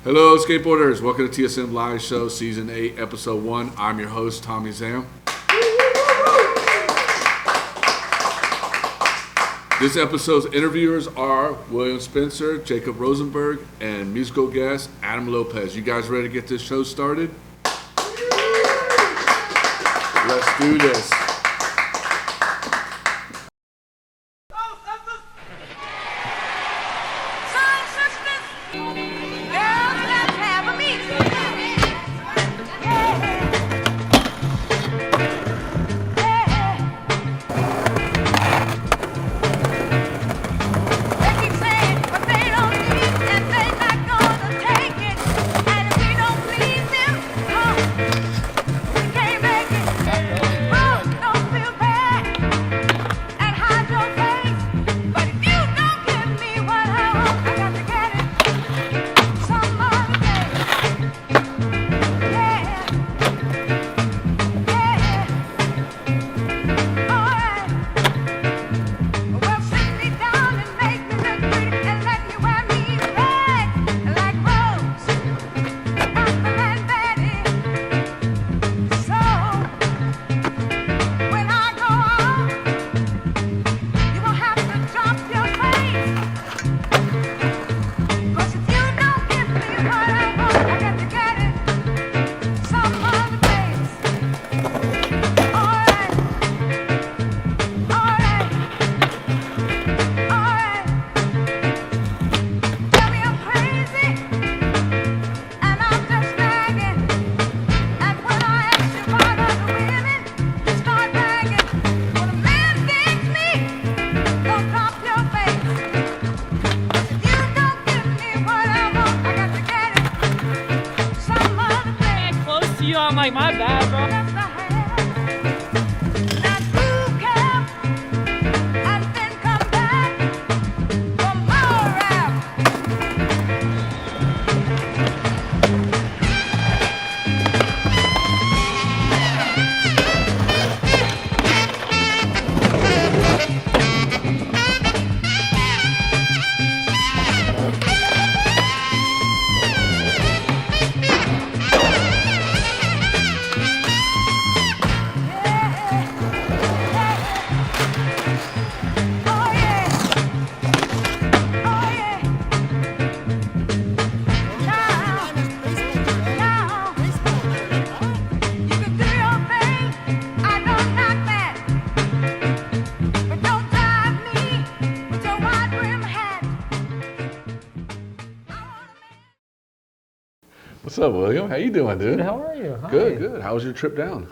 Hello, skateboarders. Welcome to TSM Live Show, Season 8, Episode 1. I'm your host, Tommie Zam. This episode's interviewers are William Spencer, Jacob Rosenberg, and musical guest Adam Lopez. You guys ready to get this show started? Let's do this. My bad, bro. What's up, William? How you doing, dude? How are you? Hi. Good, good. How was your trip down?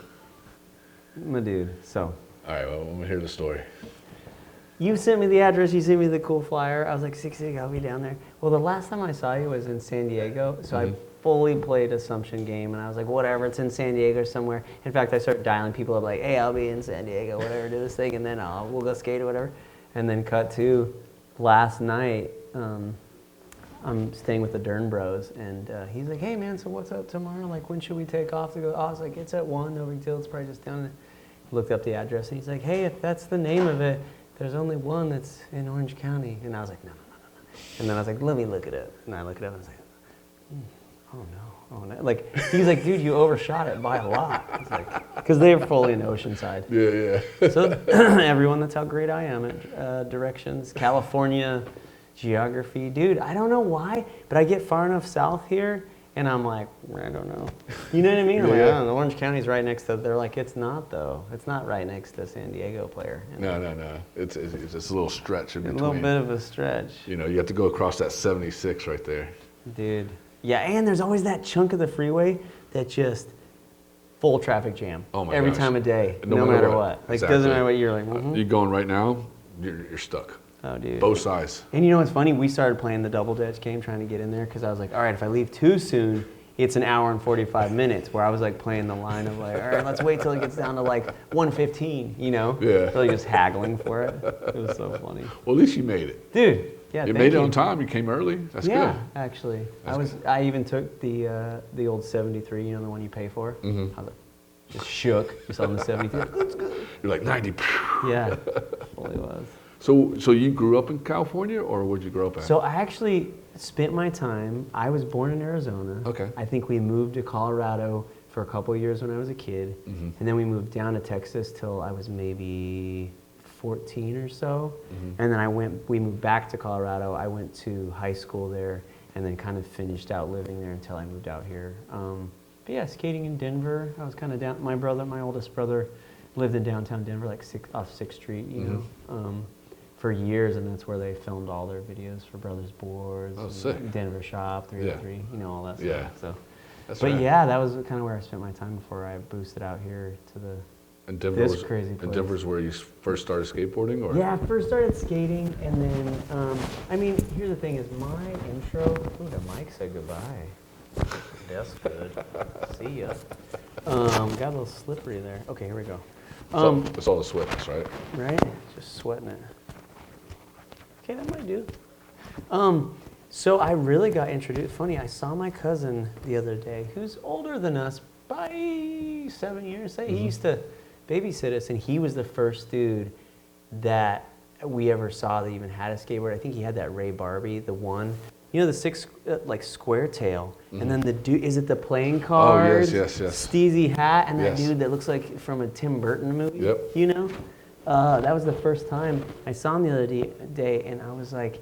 My dude, so. All right, well, let me hear the story. You sent me the address, you sent me the cool flyer. I was like, 6 I'll be down there. Well, the last time I saw you was in San Diego, so I fully played Assumption game, and I was like, whatever, it's in San Diego somewhere. In fact, I started dialing people up like, hey, I'll be in San Diego, whatever, do this thing, and then we'll go skate or whatever. And then cut to last night, I'm staying with the Dern Bros, and he's like, hey man, so what's up tomorrow? Like, when should we take off to go? I was like, it's at 1, no big deal, it's probably just down there. Looked up the address, and he's like, hey, if that's the name of it, there's only one that's in Orange County. And I was like, no. And then I was like, let me look it up. And I look it up, and I was like, oh no. Like, he's like, dude, you overshot it by a lot. It's like, because they're fully in Oceanside. Yeah. So everyone, that's how great I am at directions. California, geography. Dude, I don't know why, but I get far enough south here, and I'm like, I don't know. You know what I mean? I'm like, I don't know, Orange County's right next to, they're like, it's not though. It's not right next to San Diego player. No. It's just a little stretch in between. A little bit of a stretch. You know, you have to go across that 76 right there. Dude. Yeah, and there's always that chunk of the freeway that just full traffic jam. Oh my Every gosh. time of day, No matter what. what. Like, Exactly. doesn't matter what you're like. You're going right now, you're stuck. Oh, dude. Both sides. And you know what's funny? We started playing the double dutch game, trying to get in there, because I was like, all right, if I leave too soon, it's an hour and 45 minutes, where I was like playing the line of like, all right, let's wait till it gets down to like 1:15, you know? Yeah. Really just haggling for it. It was so funny. Well, at least you made it. Dude, yeah, You thank made it you. on time. You came early. That's yeah, good. actually. That's I even took the old 73, you know, the one you pay for? Mm-hmm. I was like, just shook. You saw the 73. Let's go. You're like 90. Yeah, fully was. So you grew up in California, or where'd you grow up at? So I actually spent my time, I was born in Arizona. Okay. I think we moved to Colorado for a couple of years when I was a kid. And then we moved down to Texas till I was maybe 14 or so. And then we moved back to Colorado. I went to high school there and then kind of finished out living there until I moved out here. But yeah, skating in Denver. I was kind of down, my oldest brother lived in downtown Denver, like off 6th Street, you know, for years, and that's where they filmed all their videos for Brothers Boards, Denver Shop, 303, you know, all that stuff. Yeah. So. That's But right. yeah, that was kind of where I spent my time before I boosted out here to this crazy place. And Denver's where you first started skateboarding, or? Yeah, I first started skating, and then, I mean, here's the thing is my intro, ooh, the mic said goodbye. That's good. See ya. Got a little slippery there. Okay, here we go. It's all the sweatness, right? Right? Just sweating it. Okay, that might do. So I really got introduced. Funny, I saw my cousin the other day, who's older than us by 7 years. He used to babysit us, and he was the first dude that we ever saw that even had a skateboard. I think he had that Ray Barbie, the one. You know, the 6 like square tail, and then the dude, is it the playing cards? Oh, yes. Steezy hat, and that Yes. dude that looks like from a Tim Burton movie. Yep. You know? That was the first time I saw him the other day, and I was like,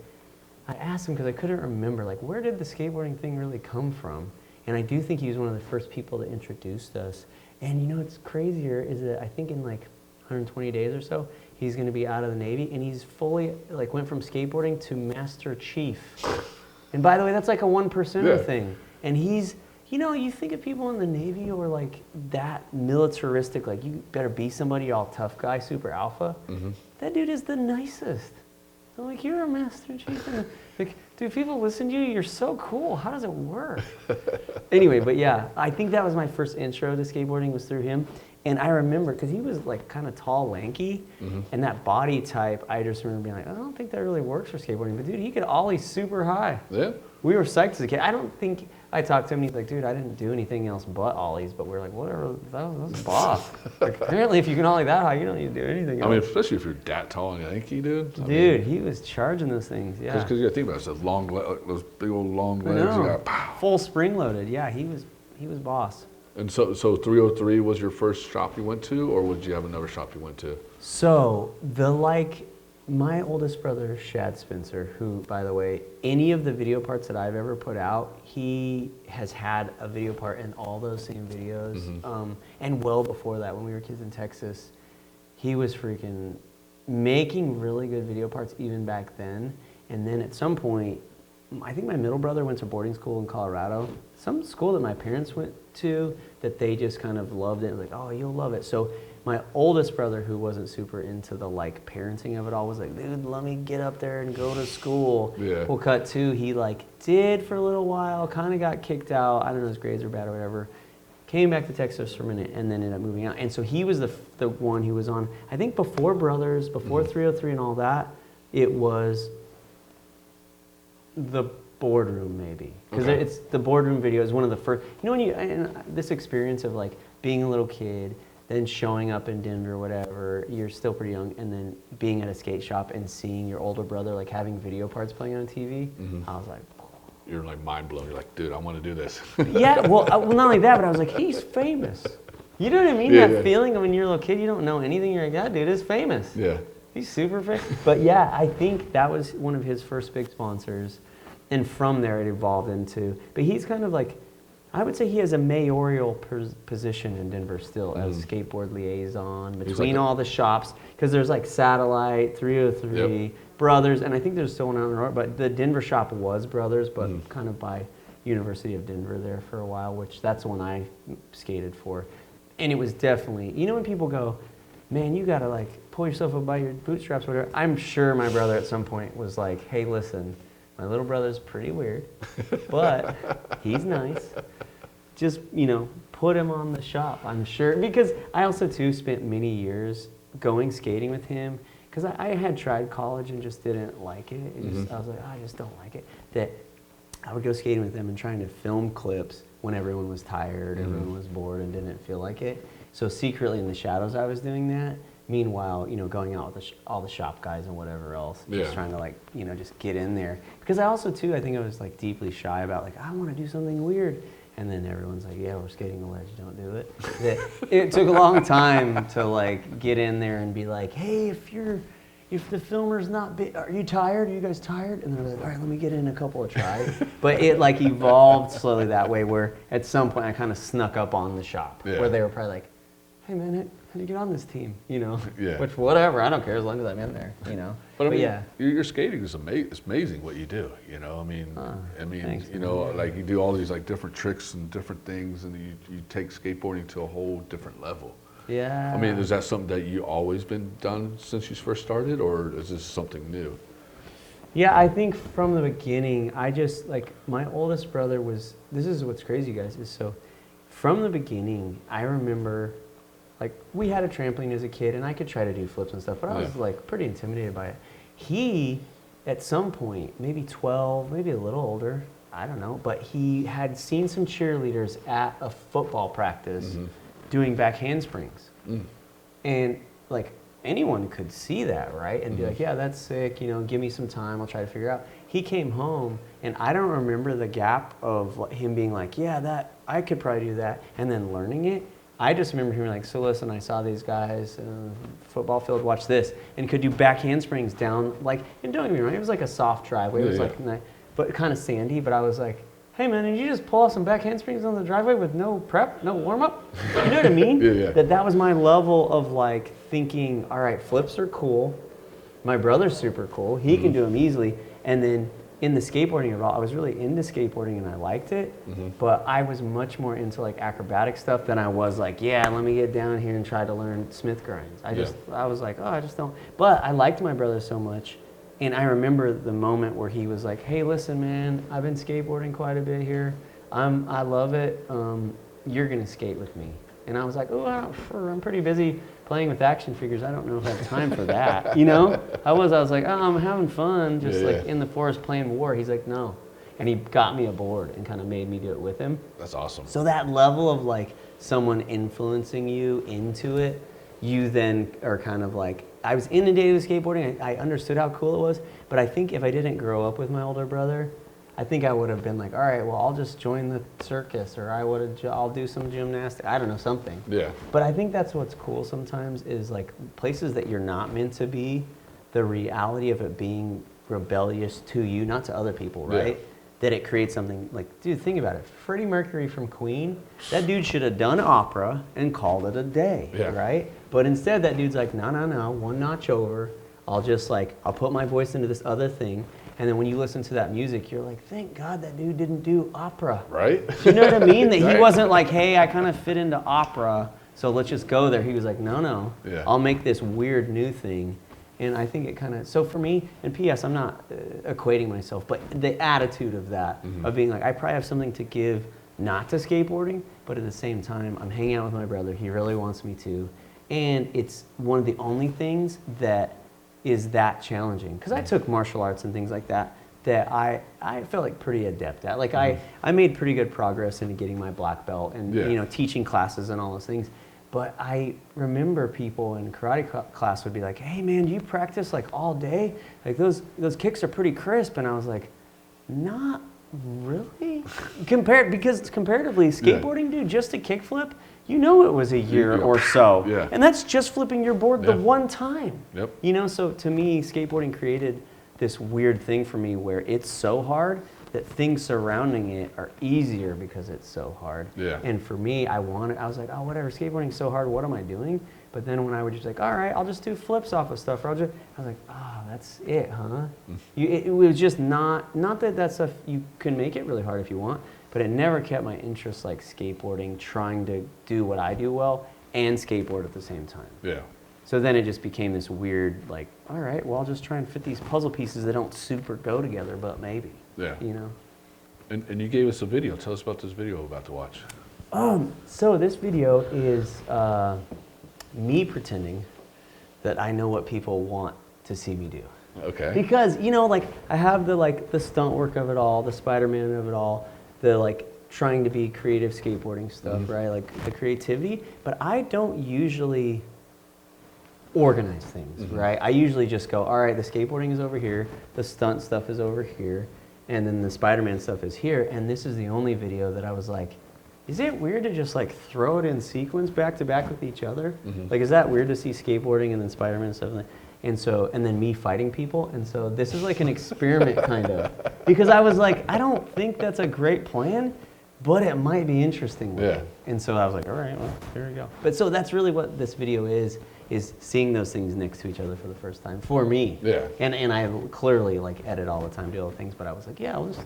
I asked him because I couldn't remember, like, where did the skateboarding thing really come from? And I do think he was one of the first people that introduced us. And you know what's crazier is that I think in like 120 days or so, he's going to be out of the Navy, and he's fully, like, went from skateboarding to Master Chief. And by the way, that's like a 1% thing. And he's, you know, you think of people in the Navy who are like that militaristic, like you better be somebody, all tough guy, super alpha. That dude is the nicest. I'm like, you're a Master Chief. And like, dude, people listen to you, you're so cool. How does it work? Anyway, but yeah, I think that was my first intro to skateboarding was through him. And I remember, because he was like kind of tall, lanky, and that body type, I just remember being like, I don't think that really works for skateboarding. But dude, he could ollie super high. Yeah. We were psyched as a kid. I don't think, I talked to him, and he's like, dude, I didn't do anything else but ollies. But we're like, whatever, that's boss. Like, apparently, if you can ollie that high, you don't need to do anything else. I mean, especially if you're that tall and lanky, dude. Dude, he was charging those things, yeah. Because you got to think about it, those big old long legs. You got, pow. Full spring loaded, yeah, he was boss. And so 303 was your first shop you went to, or would you have another shop you went to? So, my oldest brother, Shad Spencer, who, by the way, any of the video parts that I've ever put out, he has had a video part in all those same videos. And well before that, when we were kids in Texas, he was freaking making really good video parts even back then. And then at some point, I think my middle brother went to boarding school in Colorado, some school that my parents went to that they just kind of loved it and like, oh, you'll love it. So my oldest brother, who wasn't super into the like parenting of it all, was like, dude, let me get up there and go to school. Yeah. Well, cut to, he like did for a little while, kind of got kicked out. I don't know, his grades were bad or whatever. Came back to Texas for a minute and then ended up moving out. And so he was the one who was on, I think before Brothers, before 303 and all that, it was the boardroom maybe. Because it's the boardroom video is one of the first, you know, when you, and this experience of like being a little kid, then showing up in Denver, whatever, you're still pretty young, and then being at a skate shop and seeing your older brother like having video parts playing on TV, I was like, You're like mind blown. You're like, dude, I want to do this. yeah, well, not only that, but I was like, he's famous. You know what I mean? That feeling of when you're a little kid, you don't know anything, you're like, that dude is famous. Yeah. He's super famous. But yeah, I think that was one of his first big sponsors. And from there it evolved into, but he's kind of like, I would say he has a mayoral position in Denver still as skateboard liaison between all the shops. Because there's like Satellite, 303, Brothers, and I think there's still one out in the road, but the Denver shop was Brothers, but kind of by University of Denver there for a while, which that's the one I skated for. And it was definitely, you know when people go, man, you gotta like pull yourself up by your bootstraps or whatever. I'm sure my brother at some point was like, hey, listen, my little brother's pretty weird, but he's nice. Just, you know, put him on the shop, I'm sure. Because I also, too, spent many years going skating with him. Because I had tried college and just didn't like it. I was like, oh, I just don't like it. That I would go skating with him and trying to film clips when everyone was tired, everyone was bored and didn't feel like it. So secretly in the shadows I was doing that. Meanwhile, you know, going out with all the shop guys and whatever else, Yeah. just trying to like, you know, just get in there. Because I also too, I think I was like deeply shy about like, I want to do something weird. And then everyone's like, yeah, we're skating the ledge, don't do it. It took a long time to like get in there and be like, hey, if the filmer's not big, are you tired? Are you guys tired? And they're like, all right, let me get in a couple of tries. But it like evolved slowly that way where at some point I kind of snuck up on the shop where they were probably like, hey man, how do you get on this team? You know, which whatever, I don't care as long as I'm in there, you know. But I mean, yeah, your skating is it's amazing what you do. You know, I mean, thanks, you know, like you do all these like different tricks and different things, and you take skateboarding to a whole different level. Yeah. I mean, is that something that you always been done since you first started, or is this something new? Yeah, I think from the beginning, I just like my oldest brother was. This is what's crazy, guys. Is so from the beginning, I remember. Like, we had a trampoline as a kid, and I could try to do flips and stuff, but I was, like, pretty intimidated by it. He, at some point, maybe 12, maybe a little older, I don't know, but he had seen some cheerleaders at a football practice doing back handsprings. And, like, anyone could see that, right? And be like, yeah, that's sick, you know, give me some time, I'll try to figure it out. He came home, and I don't remember the gap of him being like, yeah, I could probably do that, and then learning it. I just remember him like, so listen, I saw these guys, football field, watch this, and could do back handsprings down, like, and don't get me wrong, it was like a soft driveway, it was like, but kind of sandy, but I was like, hey man, did you just pull off some back handsprings on the driveway with no prep, no warm up? You know what I mean? That was my level of like thinking, all right, flips are cool, my brother's super cool, he can do them easily, and then in the skateboarding of it all, I was really into skateboarding and I liked it, but I was much more into like acrobatic stuff than I was like, yeah, let me get down here and try to learn Smith grinds. I was like, oh, I just don't. But I liked my brother so much, and I remember the moment where he was like, hey, listen, man, I've been skateboarding quite a bit here. I love it. You're gonna skate with me. And I was like, oh, I'm pretty busy playing with action figures. I don't know if I have time for that. You know? I was like, oh, I'm having fun, just like in the forest playing war. He's like, no. And he got me a board and kind of made me do it with him. That's awesome. So that level of like someone influencing you into it, you then are kind of like, I was inundated with skateboarding. I understood how cool it was. But I think if I didn't grow up with my older brother, I think I would have been like, all right, well, I'll just join the circus, or I'll do some gymnastics. I don't know, something. Yeah. But I think that's what's cool sometimes is like places that you're not meant to be, the reality of it being rebellious to you, not to other people, right? Yeah. That it creates something like, dude, think about it. Freddie Mercury from Queen, that dude should have done opera and called it a day, right? But instead that dude's like, no, one notch over. I'll put my voice into this other thing. And then when you listen to that music, you're like, thank God that dude didn't do opera. Right? Do you know what I mean? That he wasn't like, hey, I kind of fit into opera, so let's just go there. He was like, no, I'll make this weird new thing. And I think it kind of, so for me, and P.S., I'm not equating myself, but the attitude of that, of being like, I probably have something to give, not to skateboarding, but at the same time, I'm hanging out with my brother. He really wants me to. And it's one of the only things that is that challenging. Because I took martial arts and things like that I felt like pretty adept at. Like I made pretty good progress into getting my black belt and you know, teaching classes and all those things. But I remember people in karate class would be like, hey man, do you practice like all day? Like those kicks are pretty crisp. And I was like, not really. Because comparatively, skateboarding, dude, just a kickflip, you know it was a year or so. Yeah. And that's just flipping your board the one time. Yep. You know, so to me, skateboarding created this weird thing for me where it's so hard that things surrounding it are easier because it's so hard. Yeah. And for me, I was like, oh, whatever, skateboarding's so hard, what am I doing? But then when I would just like, all right, I'll just do flips off of stuff. I was like, oh, that's it, huh? It was just not that stuff, you can make it really hard if you want, but it never kept my interest like skateboarding, trying to do what I do well and skateboard at the same time. Yeah. So then it just became this weird, like, all right, well, I'll just try and fit these puzzle pieces that don't super go together, but maybe. Yeah. You know? And you gave us a video. Tell us about this video we're about to watch. So this video is me pretending that I know what people want to see me do. Okay. Because, you know, like, I have the stunt work of it all, the Spider-Man of it all, the, like, trying to be creative skateboarding stuff, right? Like, the creativity. But I don't usually organize things, right? I usually just go, all right, the skateboarding is over here, the stunt stuff is over here, and then the Spider-Man stuff is here. And this is the only video that I was like, is it weird to just like throw it in sequence back to back with each other? Like, is that weird to see skateboarding and then Spider-Man stuff? And so, and then me fighting people. And so this is like an experiment kind of, because I was like, I don't think that's a great plan, but it might be interesting. Yeah. And so I was like, all right, well, here we go. But so that's really what this video is seeing those things next to each other for the first time for me. Yeah. And I clearly like edit all the time, do all the things, but I was like, yeah, I'll just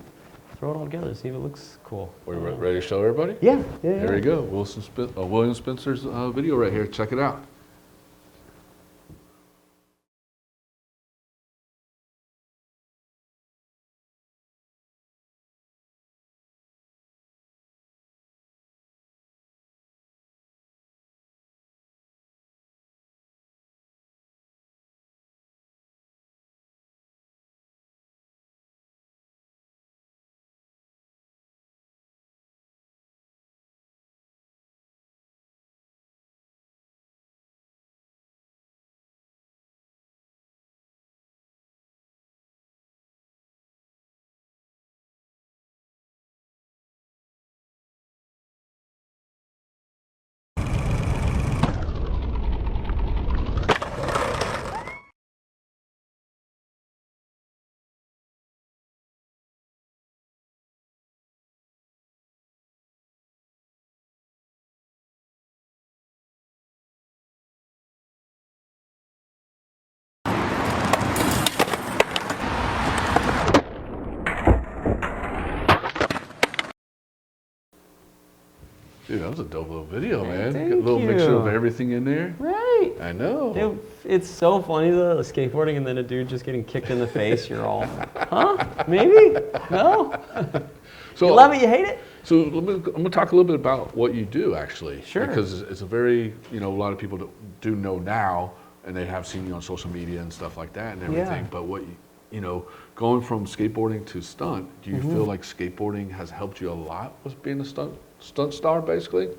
throw it all together, see if it looks cool. Are you ready to show everybody? Yeah. Here we go. William Spencer's video right here. Check it out. Dude, that was a dope little video, man. Thank Got a little mixture you. of everything in there. Right. I know. Dude, it's so funny though, the skateboarding and then a dude just getting kicked in the face. You're all, huh? Maybe? No? So, You love it, you hate it? So I'm going to talk a little bit about what you do, actually. Sure. Because it's a very, a lot of people do know now, and they have seen you on social media and stuff like that and everything. Yeah. But going from skateboarding to stunt, do you feel like skateboarding has helped you a lot with being a stunt star, basically?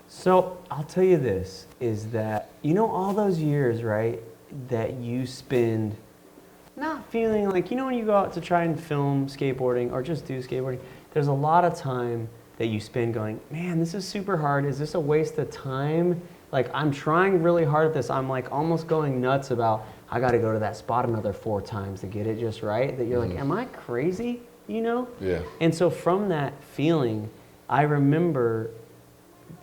So I'll tell you this, is that, all those years, right, that you spend not feeling like, when you go out to try and film skateboarding or just do skateboarding, there's a lot of time that you spend going, man, this is super hard. Is this a waste of time? Like, I'm trying really hard at this. I'm like almost going nuts about, I got to go to that spot another 4 times to get it just right. That you're like, am I crazy? Yeah. And so from that feeling, I remember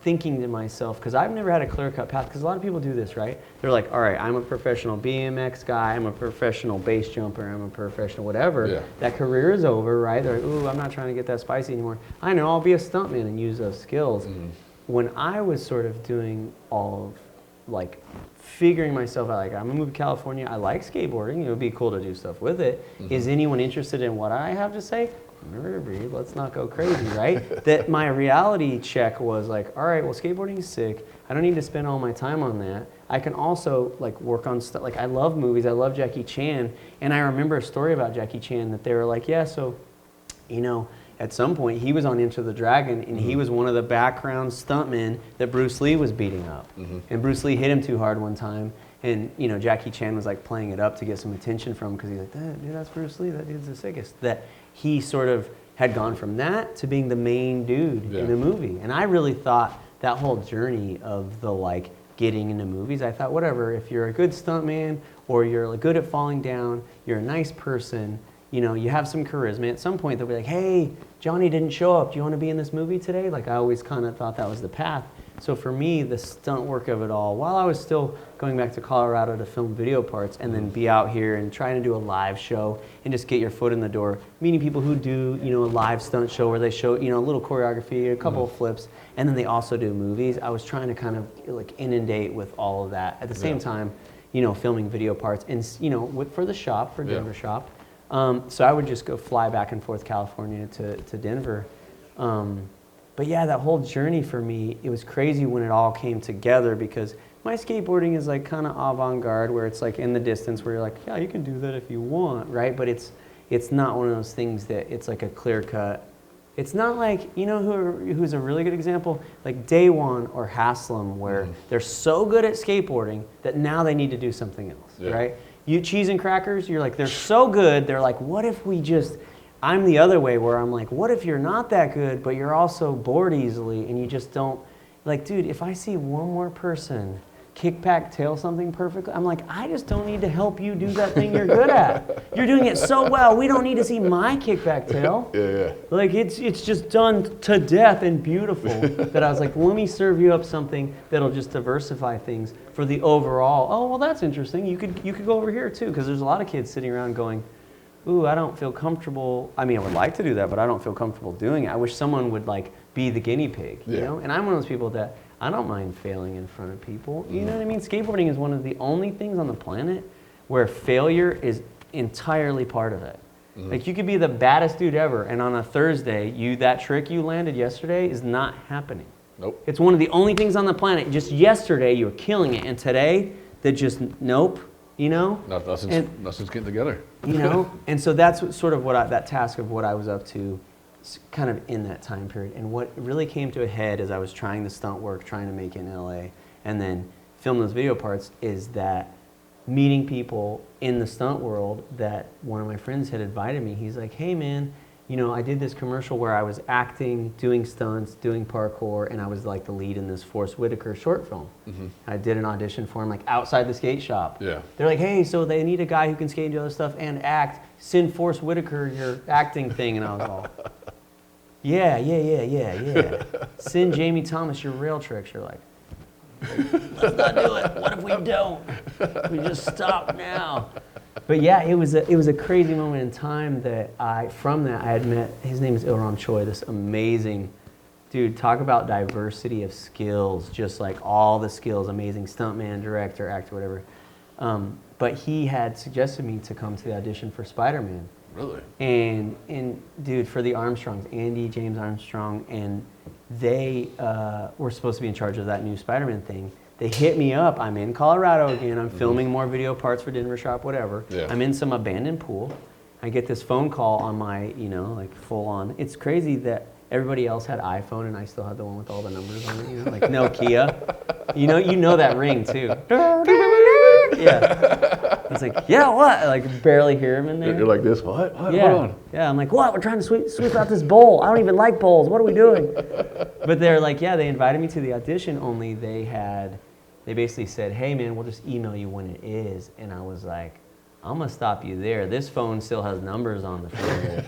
thinking to myself, because I've never had a clear-cut path, because a lot of people do this, right? They're like, all right, I'm a professional BMX guy, I'm a professional base jumper, I'm a professional whatever. Yeah. That career is over, right? They're like, ooh, I'm not trying to get that spicy anymore. I know, I'll be a stuntman and use those skills. When I was sort of doing all of, like, figuring myself out, like, I'm gonna move to California, I like skateboarding, it would be cool to do stuff with it. Is anyone interested in what I have to say? Let's not go crazy, right? That my reality check was like, all right, well, skateboarding is sick. I don't need to spend all my time on that. I can also like work on stuff. Like, I love movies. I love Jackie Chan. And I remember a story about Jackie Chan that they were like, yeah, so, at some point he was on Enter the Dragon and he was one of the background stuntmen that Bruce Lee was beating up. And Bruce Lee hit him too hard one time. And, Jackie Chan was like playing it up to get some attention from him because he's like, dude, that's Bruce Lee. That dude's the sickest. That he sort of had gone from that to being the main dude in the movie. And I really thought that whole journey of the like getting into movies, I thought, whatever, if you're a good stuntman or you're like good at falling down, you're a nice person, you have some charisma, at some point they'll be like, hey, Johnny didn't show up. Do you want to be in this movie today? Like, I always kind of thought that was the path. So for me, the stunt work of it all, while I was still going back to Colorado to film video parts and then be out here and trying to do a live show and just get your foot in the door, meeting people who do, a live stunt show where they show, a little choreography, a couple of flips, and then they also do movies. I was trying to kind of like inundate with all of that. At the same time, filming video parts and, for the shop, for Denver shop. So I would just go fly back and forth California to Denver. But yeah, that whole journey for me, it was crazy when it all came together because my skateboarding is like kind of avant-garde where it's like in the distance where you're like, yeah, you can do that if you want, right? But it's not one of those things that it's like a clear-cut, It's not like, you know who's a really good example? Like Day One or Haslam, where they're so good at skateboarding that now they need to do something else, right? You Cheese and Crackers, you're like, they're so good, they're like, what if we just, I'm the other way where I'm like, what if you're not that good, but you're also bored easily and you just don't, like, dude, if I see one more person kick back tail something perfectly, I'm like, I just don't need to help you do that thing you're good at. You're doing it so well, we don't need to see my kickback tail. Like, it's just done to death and beautiful that I was like, let me serve you up something that'll just diversify things for the overall, oh, well, that's interesting. You could go over here too, because there's a lot of kids sitting around going, ooh, I don't feel comfortable. I mean, I would like to do that, but I don't feel comfortable doing it. I wish someone would like be the guinea pig, you know? And I'm one of those people that I don't mind failing in front of people. You know what I mean? Skateboarding is one of the only things on the planet where failure is entirely part of it. Like, you could be the baddest dude ever, and on a Thursday, that trick you landed yesterday is not happening. Nope. It's one of the only things on the planet. Just yesterday, you were killing it, and today, that just, nope, you know? Nothing's getting together. You know? And so that's sort of that task of what I was up to kind of in that time period. And what really came to a head as I was trying the stunt work, trying to make it in LA, and then film those video parts, is that meeting people in the stunt world that one of my friends had invited me. He's like, hey man, you know, I did this commercial where I was acting, doing stunts, doing parkour, and I was like the lead in this Forrest Whitaker short film. I did an audition for him like outside the skate shop. They're like, hey, so they need a guy who can skate and do other stuff and act. Send Forrest Whitaker your acting thing. And I was all, yeah. Send Jamie Thomas your rail tricks. You're like, let's not do it. What if we don't? We just stop now. But yeah, it was a crazy moment in time that I had met, his name is Ilram Choi, this amazing dude. Talk about diversity of skills, just like all the skills, amazing stuntman, director, actor, whatever. But he had suggested me to come to the audition for Spider-Man. Really? And dude, for the Armstrongs, Andy, James Armstrong, and they were supposed to be in charge of that new Spider-Man thing. They hit me up. I'm in Colorado again. I'm filming more video parts for Denver Shop, whatever. I'm in some abandoned pool. I get this phone call on my, you know, like full on. It's crazy that everybody else had iPhone and I still had the one with all the numbers on it, you know, like Nokia. You know that ring too. Yeah. It's like, yeah, what? I like barely hear him in there. You're like this, what? Yeah. Hold on. Yeah, I'm like, what? We're trying to sweep out this bowl. I don't even like bowls. What are we doing? But they're like, yeah, they invited me to the audition, only they basically said, hey man, we'll just email you when it is. And I was like, I'm gonna stop you there. This phone still has numbers on the phone.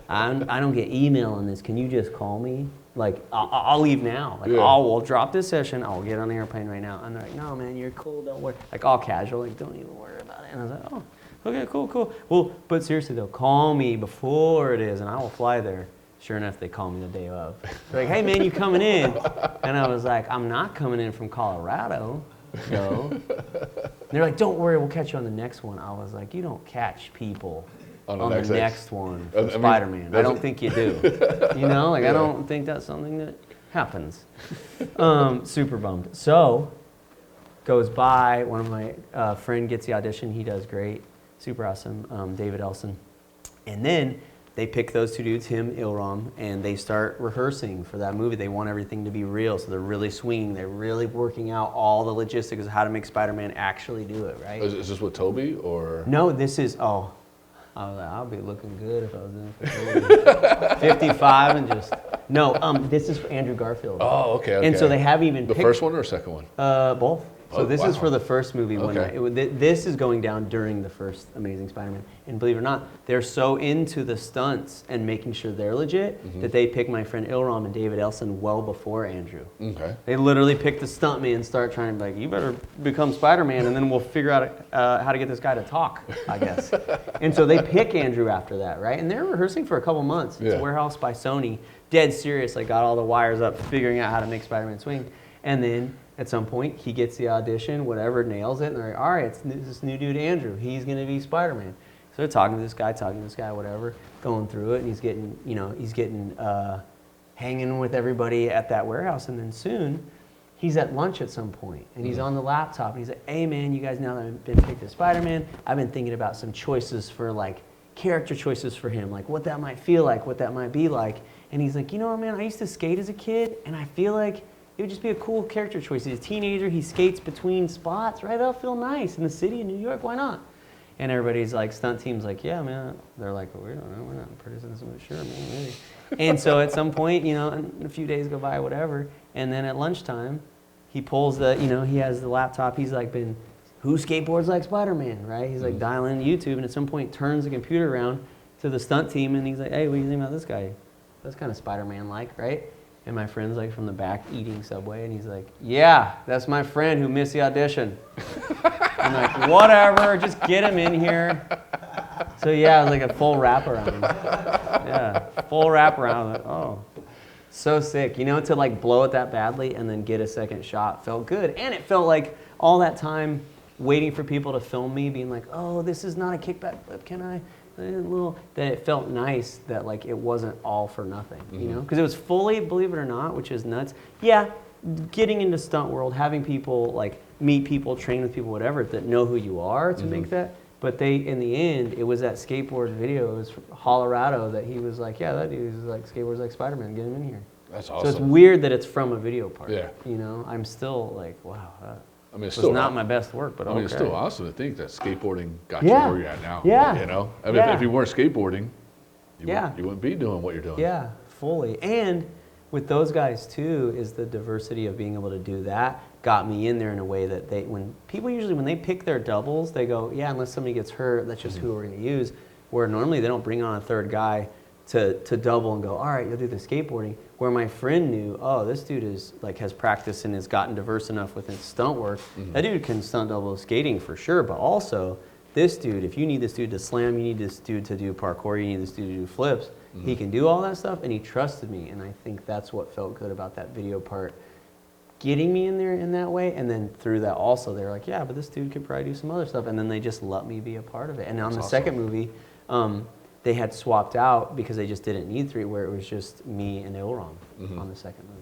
I don't get email on this. Can you just call me? Like, I'll leave now. Like, we'll drop this session. I'll get on the airplane right now. And they're like, no, man, you're cool. Don't worry. Like, all casual. Like, don't even worry about it. And I was like, oh, okay, cool. Well, but seriously, though, call me before it is, and I will fly there. Sure enough, they call me the day of. They're like, hey, man, you coming in? And I was like, I'm not coming in from Colorado. So they're like, don't worry, we'll catch you on the next one. I was like, you don't catch people on the next one for Spider-Man. I don't think you do. You know, like, I don't think that's something that happens. Super bummed. So goes by, one of my friend gets the audition. He does great. Super awesome. David Elson. And then they pick those two dudes, him, Ilram, and they start rehearsing for that movie. They want everything to be real, so they're really swinging. They're really working out all the logistics of how to make Spider-Man actually do it, right? Is this with Toby, or? No, this is, I was like, I'll be looking good if I was doing it for Toby. 55 and just, no, this is for Andrew Garfield. Oh, okay. And so they have even picked. The first one or second one? Both. So this is for the first movie. Okay. This is going down during the first Amazing Spider-Man. And believe it or not, they're so into the stunts and making sure they're legit that they pick my friend Ilram and David Elson well before Andrew. Okay. They literally pick the stuntman and start trying to be like, you better become Spider-Man and then we'll figure out how to get this guy to talk, I guess. And so they pick Andrew after that, right? And they're rehearsing for a couple months. It's a warehouse by Sony. Dead serious, like got all the wires up, figuring out how to make Spider-Man swing. And then at some point, he gets the audition, whatever, nails it, and they're like, all right, it's this new dude, Andrew. He's going to be Spider-Man. So they're talking to this guy, whatever, going through it, and he's getting hanging with everybody at that warehouse. And then soon, he's at lunch at some point, and he's on the laptop, and he's like, hey, man, you guys now that I've been picked as Spider-Man, I've been thinking about some choices for, like, character choices for him, like what that might feel like, what that might be like. And he's like, you know what, man, I used to skate as a kid, and I feel like it would just be a cool character choice. He's a teenager, he skates between spots, right? That'll feel nice in the city of New York, why not? And everybody's like, stunt team's like, yeah, man. They're like, well, we don't know, we're not producing this movie. Sure, man, maybe. And so at some point, you know, and a few days go by, whatever, and then at lunchtime, he pulls the, you know, he has the laptop, he's like who skateboards like Spider-Man, right? He's like dialing YouTube, and at some point turns the computer around to the stunt team, and he's like, hey, what do you think about this guy? That's kind of Spider-Man-like, right? And my friend's like from the back eating Subway, and he's like, yeah, that's my friend who missed the audition. I'm like, whatever, just get him in here. So yeah, it was like a full wraparound. Yeah, full wraparound. Like, oh, so sick. You know, to like blow it that badly and then get a second shot felt good. And it felt like all that time waiting for people to film me, being like, oh, this is not a kickback flip, can I? That it felt nice that like it wasn't all for nothing, you know? Because it was fully, believe it or not, which is nuts. Yeah, getting into stunt world, having people like meet people, train with people, whatever, that know who you are to make that. But they, in the end, it was that skateboard video. It was from Colorado that he was like, yeah, that dude is like skateboards like Spider-Man. Get him in here. That's awesome. So it's weird that it's from a video part. Yeah. You know, I'm still like, wow. I mean, it's was still not my best work, but I mean, okay. it's still awesome to think that skateboarding got you Yeah. where you're at now. Yeah. You know, I mean, if you weren't skateboarding, you wouldn't be doing what you're doing. Yeah, fully. And with those guys too, is the diversity of being able to do that got me in there in a way that when people usually, when they pick their doubles, they go, yeah, unless somebody gets hurt, that's just who we're going to use. Where normally they don't bring on a third guy to double and go, all right, you'll do the skateboarding. Where my friend knew, oh, this dude is like has practiced and has gotten diverse enough with his stunt work. That dude can stunt double skating for sure, but also this dude, if you need this dude to slam, you need this dude to do parkour, you need this dude to do flips. He can do all that stuff, and he trusted me, and I think that's what felt good about that video part, getting me in there in that way, and then through that also, they were like, yeah, but this dude could probably do some other stuff, and then they just let me be a part of it. And on the second movie, they had swapped out because they just didn't need three, where it was just me and Ilram on the second movie.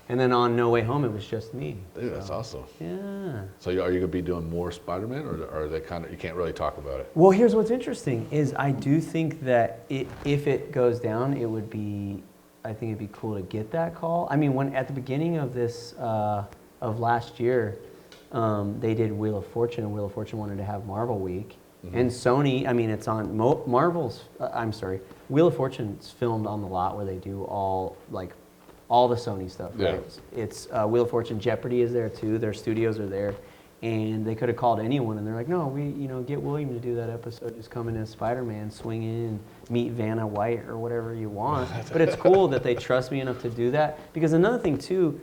And then on No Way Home, it was just me. Dude, that's awesome. Yeah. So are you gonna be doing more Spider-Man, or are they kind of, you can't really talk about it? Well, here's what's interesting is I do think that if it goes down, it would be, I think it'd be cool to get that call. I mean, when at the beginning of this of last year, they did Wheel of Fortune, and Wheel of Fortune wanted to have Marvel Week. And Sony, I mean, it's on Marvel's, I'm sorry, Wheel of Fortune's filmed on the lot where they do all the Sony stuff, right? It's Wheel of Fortune, Jeopardy is there too, their studios are there, and they could have called anyone, and they're like, no, get William to do that episode, just come in as Spider-Man, swing in, meet Vanna White or whatever you want. But it's cool that they trust me enough to do that, because another thing too,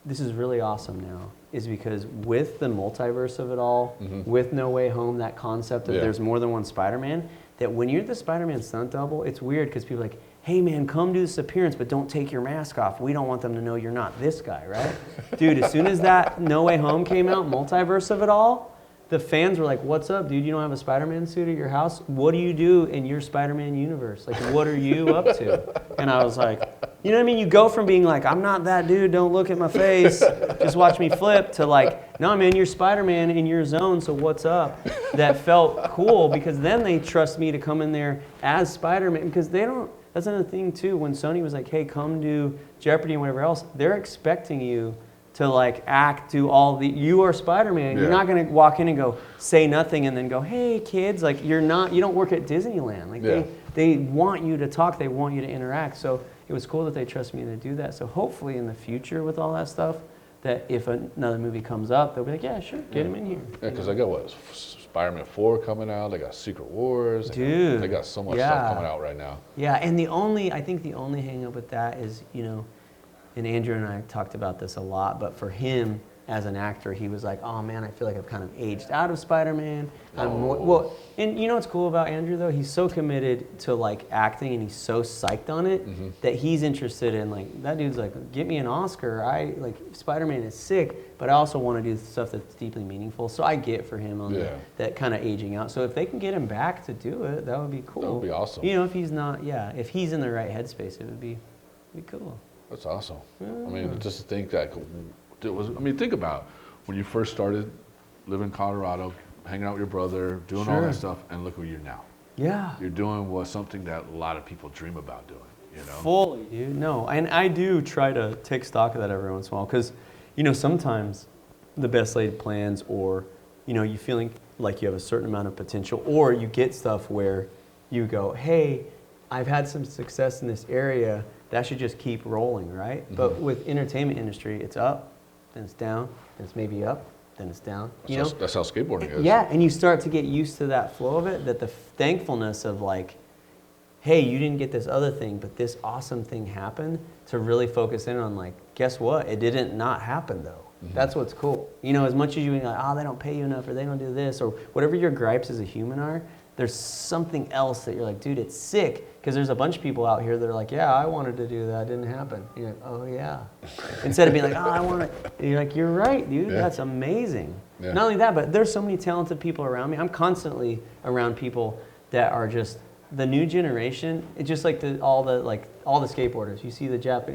this is really awesome now, is because with the multiverse of it all, with No Way Home, that concept that there's more than one Spider-Man, that when you're the Spider-Man stunt double, it's weird because people are like, hey man, come do this appearance, but don't take your mask off. We don't want them to know you're not this guy, right? Dude, as soon as that No Way Home came out, multiverse of it all, the fans were like, what's up, dude? You don't have a Spider-Man suit at your house? What do you do in your Spider-Man universe? Like, what are you up to? And I was like, you know what I mean? You go from being like, I'm not that dude, don't look at my face, just watch me flip, to like, no man, you're Spider-Man in your zone, so what's up? That felt cool, because then they trust me to come in there as Spider-Man, because they don't, that's another thing too, when Sony was like, hey, come do Jeopardy and whatever else, they're expecting you to like act, do all the, you are Spider-Man. You're not gonna walk in and go, say nothing and then go, hey kids, like you don't work at Disneyland. Like they want you to talk, they want you to interact. So it was cool that they trust me to do that. So hopefully in the future with all that stuff, that if another movie comes up, they'll be like, yeah, sure, get him in here. Yeah, because they got Spider-Man 4 coming out, they got Secret Wars. Dude. They got so much stuff coming out right now. Yeah, and I think the only hang up with that is, and Andrew and I talked about this a lot, but for him as an actor, he was like, oh man, I feel like I've kind of aged out of Spider-Man. And you know what's cool about Andrew though? He's so committed to like acting, and he's so psyched on it that he's interested in like, that dude's like, get me an Oscar. Spider-Man is sick, but I also want to do stuff that's deeply meaningful. So I get for him on that kind of aging out. So if they can get him back to do it, that would be cool. That would be awesome. If he's not, if he's in the right headspace, it would be cool. That's awesome. I mean, just to think that think about when you first started living in Colorado, hanging out with your brother, doing all that stuff, and look where you're now. Yeah. You're doing something that a lot of people dream about doing. you know? Fully, dude. No, and I do try to take stock of that every once in a while because, you know, sometimes the best laid plans or, you know, you feeling like you have a certain amount of potential or you get stuff where you go, hey, I've had some success in this area, that should just keep rolling, right? Mm-hmm. But with entertainment industry, it's up, then it's down, then it's maybe up, then it's down. That's how skateboarding is. Yeah, and you start to get used to that flow of it, that the thankfulness of like, hey, you didn't get this other thing, but this awesome thing happened, to really focus in on like, guess what? It didn't not happen though. Mm-hmm. That's what's cool. You know, as much as you like, oh, they don't pay you enough or they don't do this or whatever your gripes as a human are, there's something else that you're like, dude, it's sick. Because there's a bunch of people out here that are like, yeah, I wanted to do that, it didn't happen. And you're like, oh yeah. Instead of being like, oh, I want to, you're like, you're right, dude, that's amazing. Yeah. Not only that, but there's so many talented people around me. I'm constantly around people that are just the new generation. It's just like all the skateboarders. You see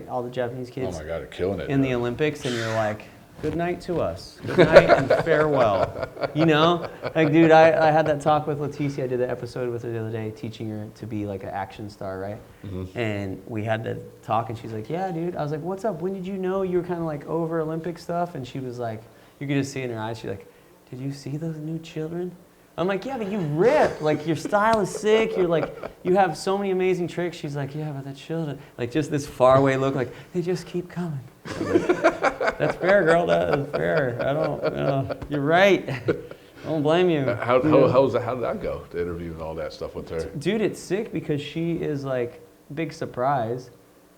all the Japanese kids. Oh my God, they're killing it in the Olympics, and you're like, good night to us. Good night and farewell. You know? Like, dude, I had that talk with Leticia. I did that episode with her the other day, teaching her to be like an action star, right? Mm-hmm. And we had that talk, and she's like, yeah, dude. I was like, what's up? When did you know you were kind of like over Olympic stuff? And she was like, you could just see in her eyes, she's like, did you see those new children? I'm like, yeah, but you rip. Like, your style is sick. You're like, you have so many amazing tricks. She's like, yeah, but the children, like just this faraway look, like, they just keep coming. That's fair, girl. That is fair. I don't. You're right. I don't blame you. How did that go? The interview and all that stuff with her. Dude, it's sick because she is like big surprise,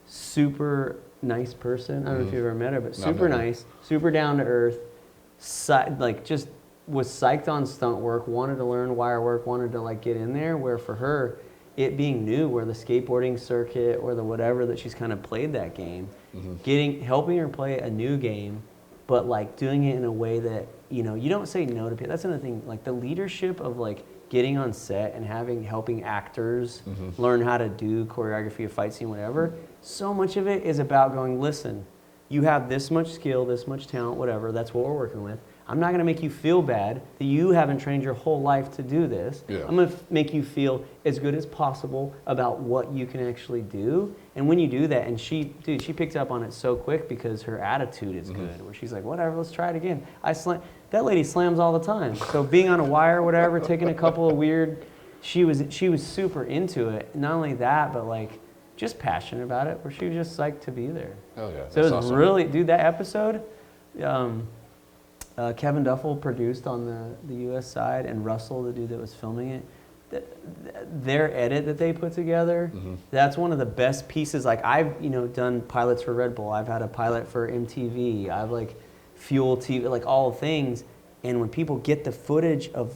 super nice person. I don't know if you've ever met her, but super nice, super down to earth. Like just was psyched on stunt work. Wanted to learn wire work. Wanted to like get in there. Where for her, it being new, where the skateboarding circuit or the whatever that she's kind of played that game. Helping her play a new game, but like doing it in a way that, you know, you don't say no to people. That's another thing, like the leadership of like getting on set and helping actors learn how to do choreography, a fight scene, whatever. So much of it is about going, listen, you have this much skill, this much talent, whatever, that's what we're working with. I'm not going to make you feel bad that you haven't trained your whole life to do this. Yeah. I'm going to make you feel as good as possible about what you can actually do. And when you do that, and she picked up on it so quick because her attitude is good, where she's like, whatever, let's try it again. That lady slams all the time. So being on a wire or whatever, taking a couple of weird, she was super into it. Not only that, but like just passionate about it, where she was just psyched to be there. Oh yeah, so it was awesome. Really, dude, that episode, Kevin Duffel produced on the U.S. side, and Russell, the dude that was filming it, their edit that they put together, that's one of the best pieces. Like I've, done pilots for Red Bull. I've had a pilot for MTV. I've like Fuel TV, like all things. And when people get the footage of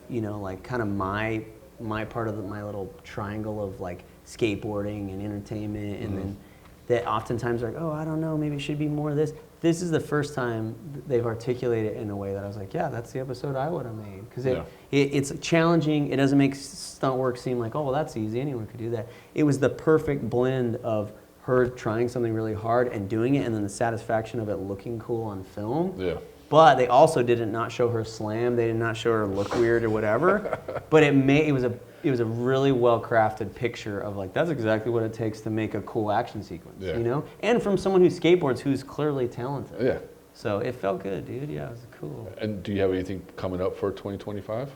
like kind of my part of my little triangle of like skateboarding and entertainment, and then that oftentimes are like, oh, I don't know, maybe it should be more of this. This is the first time they've articulated it in a way that I was like, yeah, that's the episode I would have made. Because it's challenging. It doesn't make stunt work seem like, oh, well, that's easy. Anyone could do that. It was the perfect blend of her trying something really hard and doing it, and then the satisfaction of it looking cool on film. Yeah. But they also did not show her slam. They did not show her look weird or whatever. But it was a really well-crafted picture of like, that's exactly what it takes to make a cool action sequence, And from someone who skateboards who's clearly talented. Yeah. So it felt good, dude. Yeah, it was cool. And do you have anything coming up for 2025?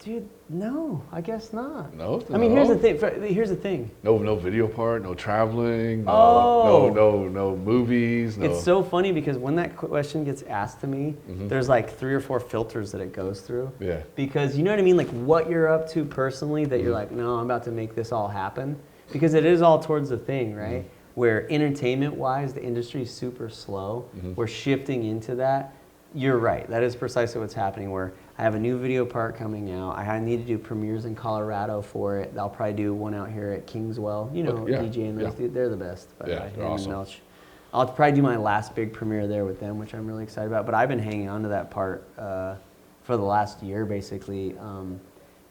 Dude, no, I guess not. No? I mean, here's the thing. No video part, no traveling, no movies. No. It's so funny because when that question gets asked to me, there's like 3 or 4 filters that it goes through. Yeah. Because you know what I mean? Like what you're up to personally that you're like, no, I'm about to make this all happen. Because it is all towards the thing, right? Where entertainment-wise, the industry is super slow. We're shifting into that. You're right. That is precisely what's happening, where I have a new video part coming out. I need to do premieres in Colorado for it. I'll probably do one out here at Kingswell. DJ and those, they're the best. Yeah, they're awesome. I'll probably do my last big premiere there with them, which I'm really excited about. But I've been hanging on to that part for the last year, basically,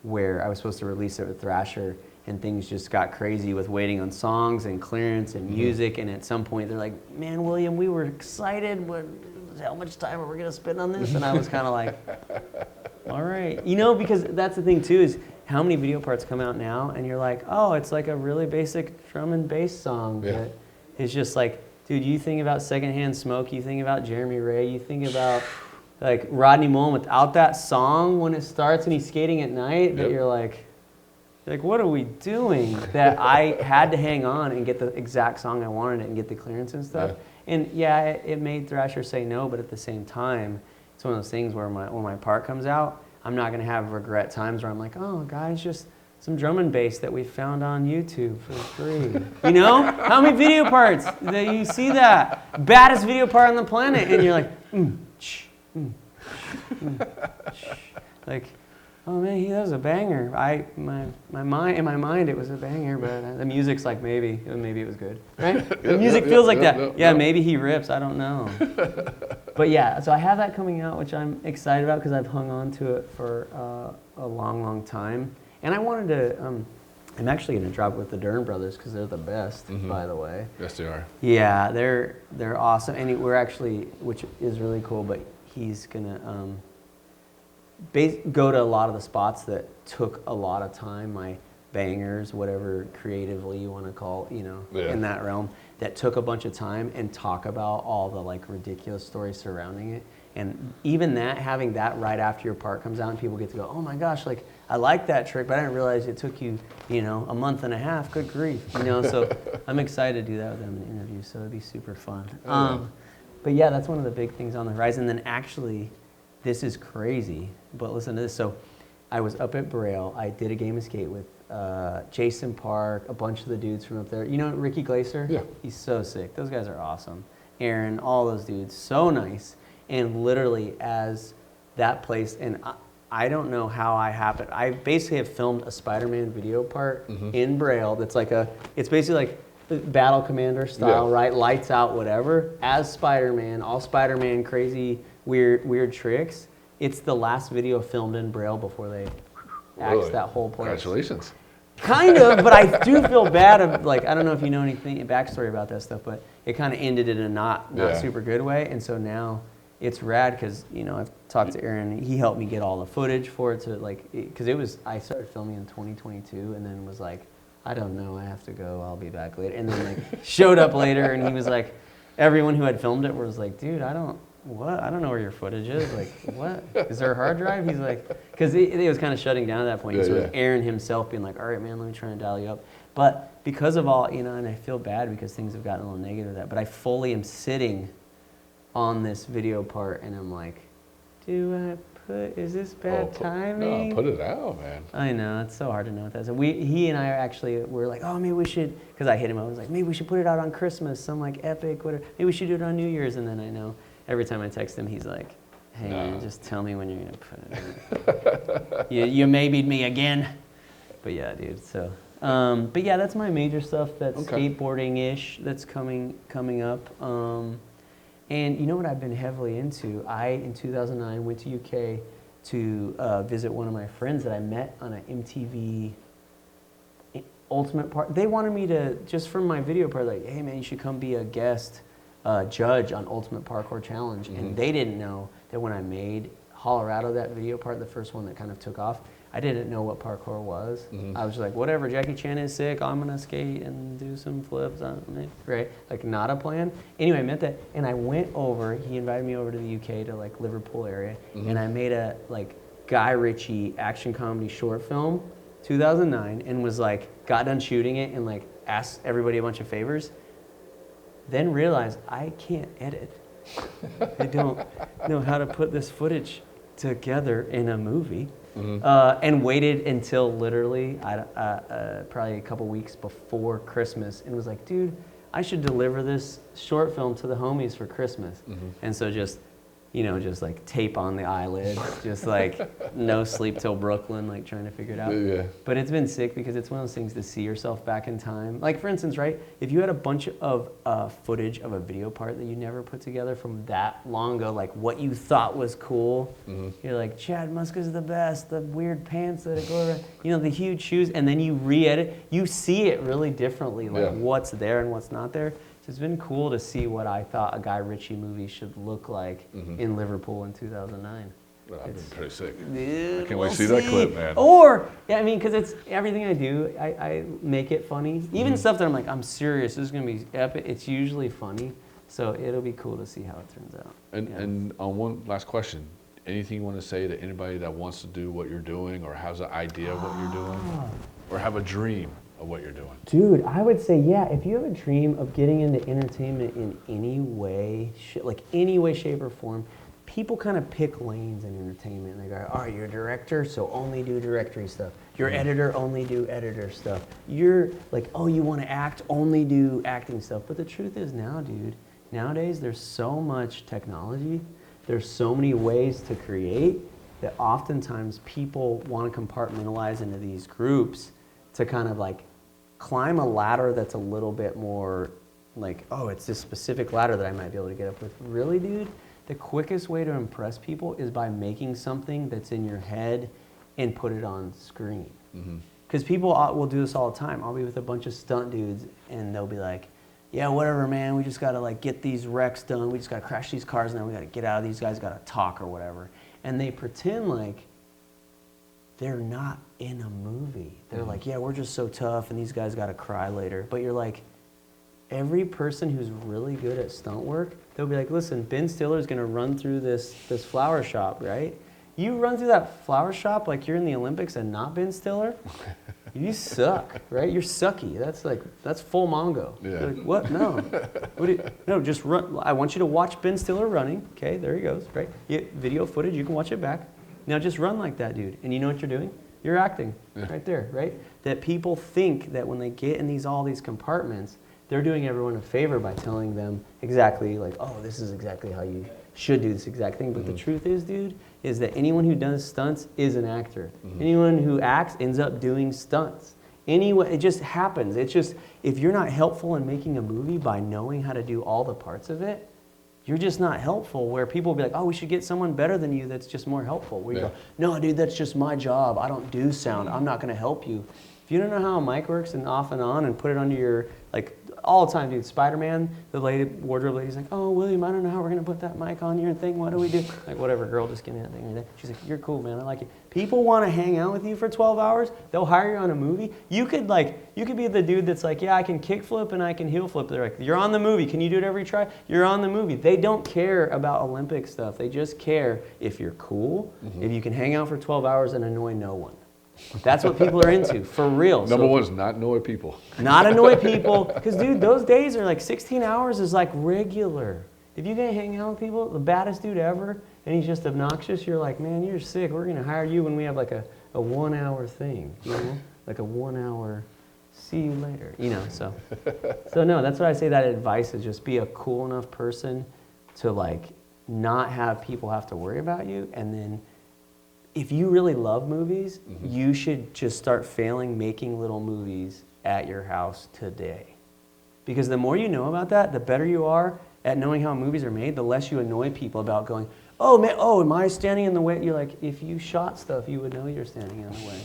where I was supposed to release it with Thrasher, and things just got crazy with waiting on songs and clearance and music. And at some point, they're like, man, William, we were excited, but how much time are we going to spend on this? And I was kind of like, all right. Because that's the thing, too, is how many video parts come out now and you're like, oh, it's like a really basic drum and bass song that is just like, dude, you think about Secondhand Smoke, you think about Jeremy Ray, you think about like Rodney Mullen without that song when it starts and he's skating at night, that you're like, what are we doing? That I had to hang on and get the exact song I wanted and get the clearance and stuff. And yeah, it made Thrasher say no, but at the same time, it's one of those things where when my part comes out, I'm not gonna have regret times where I'm like, oh, guys, just some drum and bass that we found on YouTube for free. You know? How many video parts that you see that? Baddest video part on the planet, and you're like, like, oh man, that was a banger. In my mind, it was a banger, but the music's like maybe it was good, right? The music feels like that. Yeah, maybe he rips. I don't know. But yeah, so I have that coming out, which I'm excited about because I've hung on to it for a long, long time, and I wanted to. I'm actually going to drop it with the Dern brothers because they're the best, by the way. Yes, they are. Yeah, they're awesome, and we're actually, which is really cool. But he's gonna go to a lot of the spots that took a lot of time, my bangers, whatever creatively you want to call, in that realm, that took a bunch of time, and talk about all the like ridiculous stories surrounding it. And even that, having that right after your part comes out and people get to go, oh my gosh, like I like that trick, but I didn't realize it took you, a month and a half, good grief, so I'm excited to do that with them in an interview, so it'd be super fun. But yeah, that's one of the big things on the horizon. Then actually, this is crazy, but listen to this. So I was up at Braille. I did a game of skate with Jason Park, a bunch of the dudes from up there. You know Ricky Glacier? Yeah. He's so sick. Those guys are awesome. Aaron, all those dudes, so nice. And literally as that place, and I don't know how I happened. I basically have filmed a Spider-Man video part in Braille that's like it's basically like Battle Commander style, right? Lights out, whatever, as Spider-Man, all Spider-Man crazy, weird tricks. It's the last video filmed in Braille before they axed that whole place. Congratulations. Kind of, but I do feel bad. I don't know if you know anything backstory about that stuff, but it kind of ended in a not super good way. And so now it's rad because I've talked to Aaron. He helped me get all the footage for it to because I started filming in 2022 and then was like, I don't know, I have to go, I'll be back later. And then showed up later and he was like, everyone who had filmed it was like, dude, I don't know where your footage is. Like, what? Is there a hard drive? He's like, because it was kind of shutting down at that point. So it was Aaron himself being like, all right, man, let me try and dial you up. But because of all, and I feel bad because things have gotten a little negative with that, but I fully am sitting on this video part and I'm like, is this bad timing? No, put it out, man. I know, it's so hard to know what that is. He and I were like, oh, maybe we should, because I hit him up, I was like, maybe we should put it out on Christmas, some like epic, whatever. Maybe we should do it on New Year's, and then I know every time I text him, he's like, hey, man, just tell me when you're going to put it out. you maybe'd me again. But yeah, dude, so. But yeah, that's my major stuff that's skateboarding-ish that's coming up. And you know what I've been heavily into? In 2009, went to UK to visit one of my friends that I met on an MTV Ultimate Part. They wanted me to, just from my video part, like, hey man, you should come be a guest judge on Ultimate Parkour Challenge. And they didn't know that when I made Colorado, that video part, the first one that kind of took off, I didn't know what parkour was. I was just like, whatever, Jackie Chan is sick, I'm gonna skate and do some flips on it, right? Like not a plan. Anyway, I met that, and I went over, he invited me over to the UK to like Liverpool area, and I made a like Guy Ritchie action comedy short film, 2009, and was like, got done shooting it and like asked everybody a bunch of favors, then realized I can't edit. I don't know how to put this footage together in a movie. And waited until literally probably a couple weeks before Christmas and was like, dude, I should deliver this short film to the homies for Christmas. And so just like tape on the eyelid, just like no sleep till Brooklyn, like trying to figure it out. But it's been sick because it's one of those things to see yourself back in time. Like for instance, right, if you had a bunch of footage of a video part that you never put together from that long ago, like what you thought was cool, you're like, Chad Muska's the best, the weird pants that go around, the huge shoes, and then you re-edit, you see it really differently, like what's there and what's not there. So it's been cool to see what I thought a Guy Ritchie movie should look like in Liverpool in 2009. Well, I've been pretty sick. Dude, I can't wait to see that clip, man. Or, yeah, I mean, because it's everything I do, I make it funny. Even stuff that I'm like, I'm serious, this is going to be epic, it's usually funny. So it'll be cool to see how it turns out. And on one last question, anything you want to say to anybody that wants to do what you're doing or has an idea of what you're doing or have a dream of what you're doing? Dude, I would say, yeah, if you have a dream of getting into entertainment in any way, like any way, shape, or form, people kind of pick lanes in entertainment. They go, oh, you're a director, so only do directory stuff. You're editor, only do editor stuff. You're like, oh, you want to act, only do acting stuff. But the truth is now, dude, nowadays there's so much technology, there's so many ways to create that oftentimes people want to compartmentalize into these groups to kind of like climb a ladder that's a little bit more like, oh, it's this specific ladder that I might be able to get up with. Really, dude? The quickest way to impress people is by making something that's in your head and put it on screen. Because people will do this all the time. I'll be with a bunch of stunt dudes and they'll be like, yeah, whatever, man, we just gotta like get these wrecks done. We just gotta crash these cars and then we gotta get out of these guys, gotta talk or whatever. And they pretend like they're not in a movie. They're like, yeah, we're just so tough and these guys gotta cry later. But you're like, every person who's really good at stunt work, they'll be like, listen, Ben Stiller's gonna run through this flower shop, right? You run through that flower shop like you're in the Olympics and not Ben Stiller, you suck, right? You're sucky. That's full Mongo. Yeah. You're like, what? No. No, just run. I want you to watch Ben Stiller running. Okay, there he goes, right? You get video footage, you can watch it back. Now just run like that, dude. And you know what you're doing? You're acting right there, right? That people think that when they get in all these compartments, they're doing everyone a favor by telling them exactly like, oh, this is exactly how you should do this exact thing. But the truth is, dude, is that anyone who does stunts is an actor. Anyone who acts ends up doing stunts. Anyway, it just happens. It's just, if you're not helpful in making a movie by knowing how to do all the parts of it, you're just not helpful, where people will be like, oh, we should get someone better than you that's just more helpful. Where you go, no, dude, that's just my job. I don't do sound. I'm not going to help you. If you don't know how a mic works and off and on and put it under your, like, all the time, dude. Spider-Man, the wardrobe lady's like, oh, William, I don't know how we're going to put that mic on your thing. What do we do? Like, whatever, girl, just give me that thing right there. She's like, you're cool, man. I like it. People want to hang out with you for 12 hours. They'll hire you on a movie. You could be the dude that's like, yeah, I can kickflip and I can heel flip. They're like, you're on the movie. Can you do it every try? You're on the movie. They don't care about Olympic stuff. They just care if you're cool, if you can hang out for 12 hours and annoy no one. That's what people are into, for real. Number one is not annoy people. Not annoy people, because dude, those days are like 16 hours is like regular. If you can't hang out with people, the baddest dude ever, and he's just obnoxious, you're like, man, you're sick. We're gonna hire you when we have like a 1 hour thing, you know, like a 1 hour. See you later, you know. So no, that's what I say. That advice is just be a cool enough person to like not have people have to worry about you, and then. If you really love movies, you should just start failing making little movies at your house today. Because the more you know about that, the better you are at knowing how movies are made, the less you annoy people about going, oh, man, oh, am I standing in the way? You're like, if you shot stuff, you would know you're standing in the way,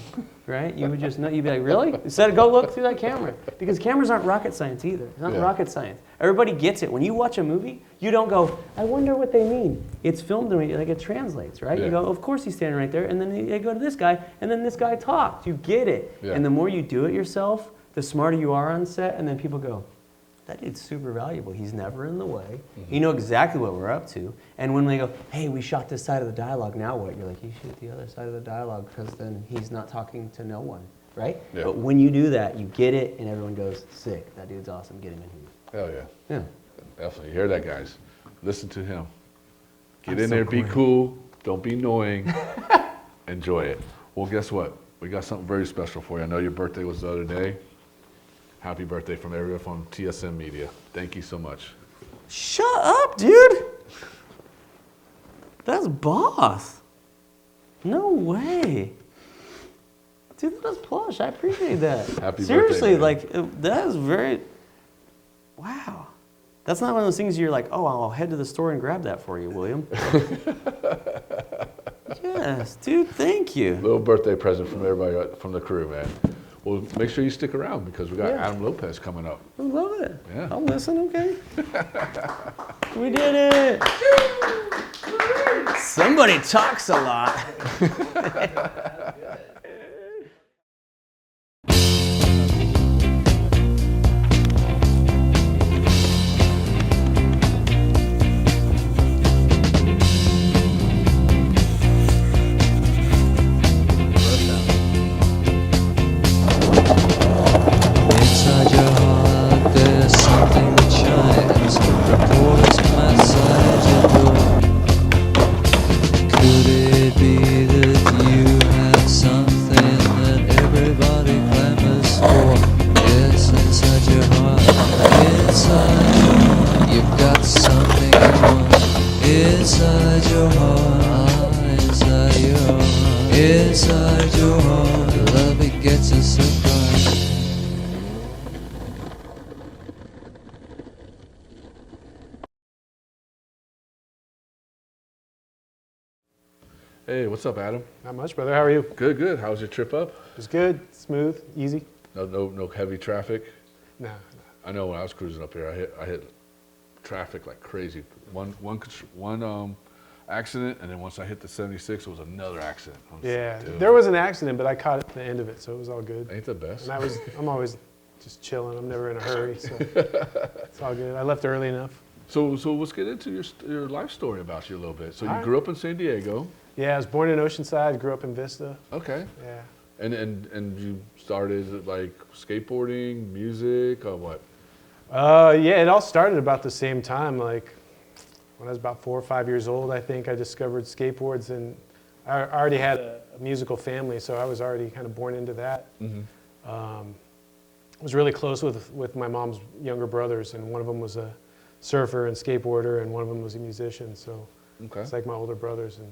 right? You would just know, you'd be like, really? Instead of go look through that camera. Because cameras aren't rocket science either. It's not rocket science. Everybody gets it. When you watch a movie, you don't go, I wonder what they mean. It's filmed the way, like it translates, right? You go, of course he's standing right there. And then they go to this guy, and then this guy talks. You get it. And the more you do it yourself, the smarter you are on set, and then people go, that dude's super valuable. He's never in the way. You know exactly what we're up to. And when they go, hey, we shot this side of the dialogue, now what? You're like, you shoot the other side of the dialogue because then he's not talking to no one, right? But when you do that, you get it, and everyone goes, sick. That dude's awesome. Get him in here. Hell yeah. Yeah. Definitely. You hear that, guys. Listen to him. Get in there, be cool. Don't be annoying. Enjoy it. Well, guess what? We got something very special for you. I know your birthday was the other day. Happy birthday from everyone from TSM Media. Thank you so much. Shut up, dude. That's boss. No way. Dude, that was plush. I appreciate that. Happy Seriously, birthday, man. like, that is very, wow. That's not one of those things you're like, oh, I'll head to the store and grab that for you, William. Yes, dude, thank you. Little birthday present from everybody from the crew, man. Well, make sure you stick around because we got Adam Lopez coming up. I love it. Yeah. I'll listen, okay? We did it. Somebody talks a lot. Inside your heart, there's something that shines. Reports from outside your door. Could it be that you have something that everybody clamors for? Yes, inside your heart, inside your heart, you've got something you want. Inside your heart, inside your heart, inside your heart, love it gets a surprise. Hey, what's up, Adam? Not much, brother. How are you? Good, good. How was your trip up? It was good, smooth, easy. No heavy traffic. No, I know when I was cruising up here, I hit traffic like crazy. One accident, and then once I hit the 76, it was another accident. I was yeah, like, dude, there was an accident, but I caught it at the end of it, so it was all good. ain't the best. And I'm always just chilling. I'm never in a hurry, so it's all good. I left early enough. So let's get into your life story about you a little bit. So you All right. grew up in San Diego. Yeah, I was born in Oceanside, grew up in Vista. Okay. Yeah. And you started like skateboarding, music, or what? Yeah, it all started about the same time. Like when I was about 4 or 5 years old, I think I discovered skateboards, and I already had a musical family, so I was already kind of born into that. I was really close with my mom's younger brothers, and one of them was a surfer and skateboarder, and one of them was a musician. So Okay. it's like my older brothers, and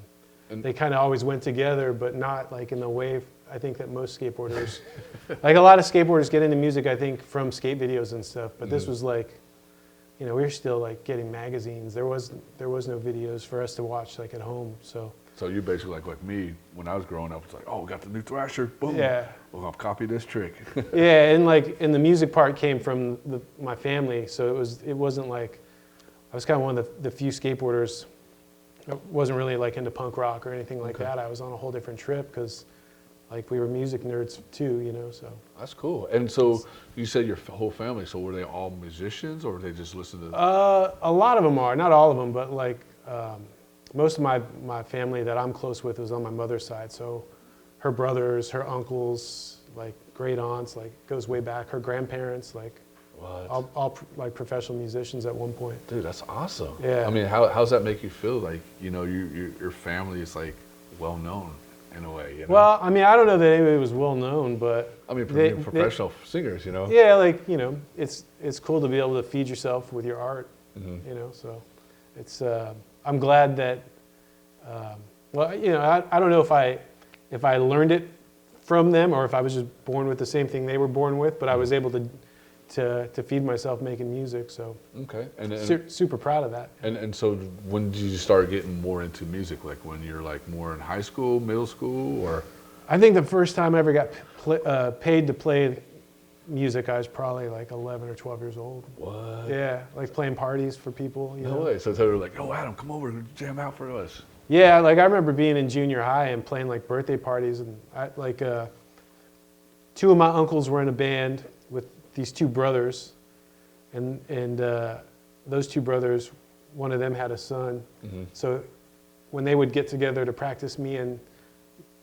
And- they kind of always went together, but not like in the way I think that most skateboarders, like a lot of skateboarders get into music, I think, from skate videos and stuff. But this was like, we were still like getting magazines. There was no videos for us to watch like at home. So So you're basically like me when I was growing up. It's like, oh, we got the new Thrasher. Boom. yeah, Well, I'll copy this trick. yeah, and the music part came from my family. So it wasn't like I was kind of one of the few skateboarders. I wasn't really like into punk rock or anything like that. I was on a whole different trip because like we were music nerds too, so. That's cool. And so you said your whole family. So were they all musicians, or they just listen to? A lot of them are, not all of them, but like most of my family that I'm close with is on my mother's side. So her brothers, her uncles, like great aunts, like goes way back. Her grandparents, like What? all like professional musicians at one point. Dude, that's awesome. Yeah. I mean, how's that make you feel? Like, your family is like well known in a way. Well, I mean, I don't know that anybody was well known, but I mean, they- professional singers. yeah, like it's cool to be able to feed yourself with your art. So it's I'm glad that I don't know if I learned it from them or if I was just born with the same thing they were born with, but I was able to feed myself making music. So Okay. And super proud of that. and so when did you start getting more into music? Like when you're like more in high school, middle school, or? I think the first time I ever got paid to play music, I was probably like 11 or 12 years old. What? Yeah, like playing parties for people. No way. So they were like, "Oh, Adam, come over, jam out for us." Yeah, like I remember being in junior high and playing like birthday parties, and two of my uncles were in a band with these two brothers, and those two brothers, one of them had a son. So when they would get together to practice, me and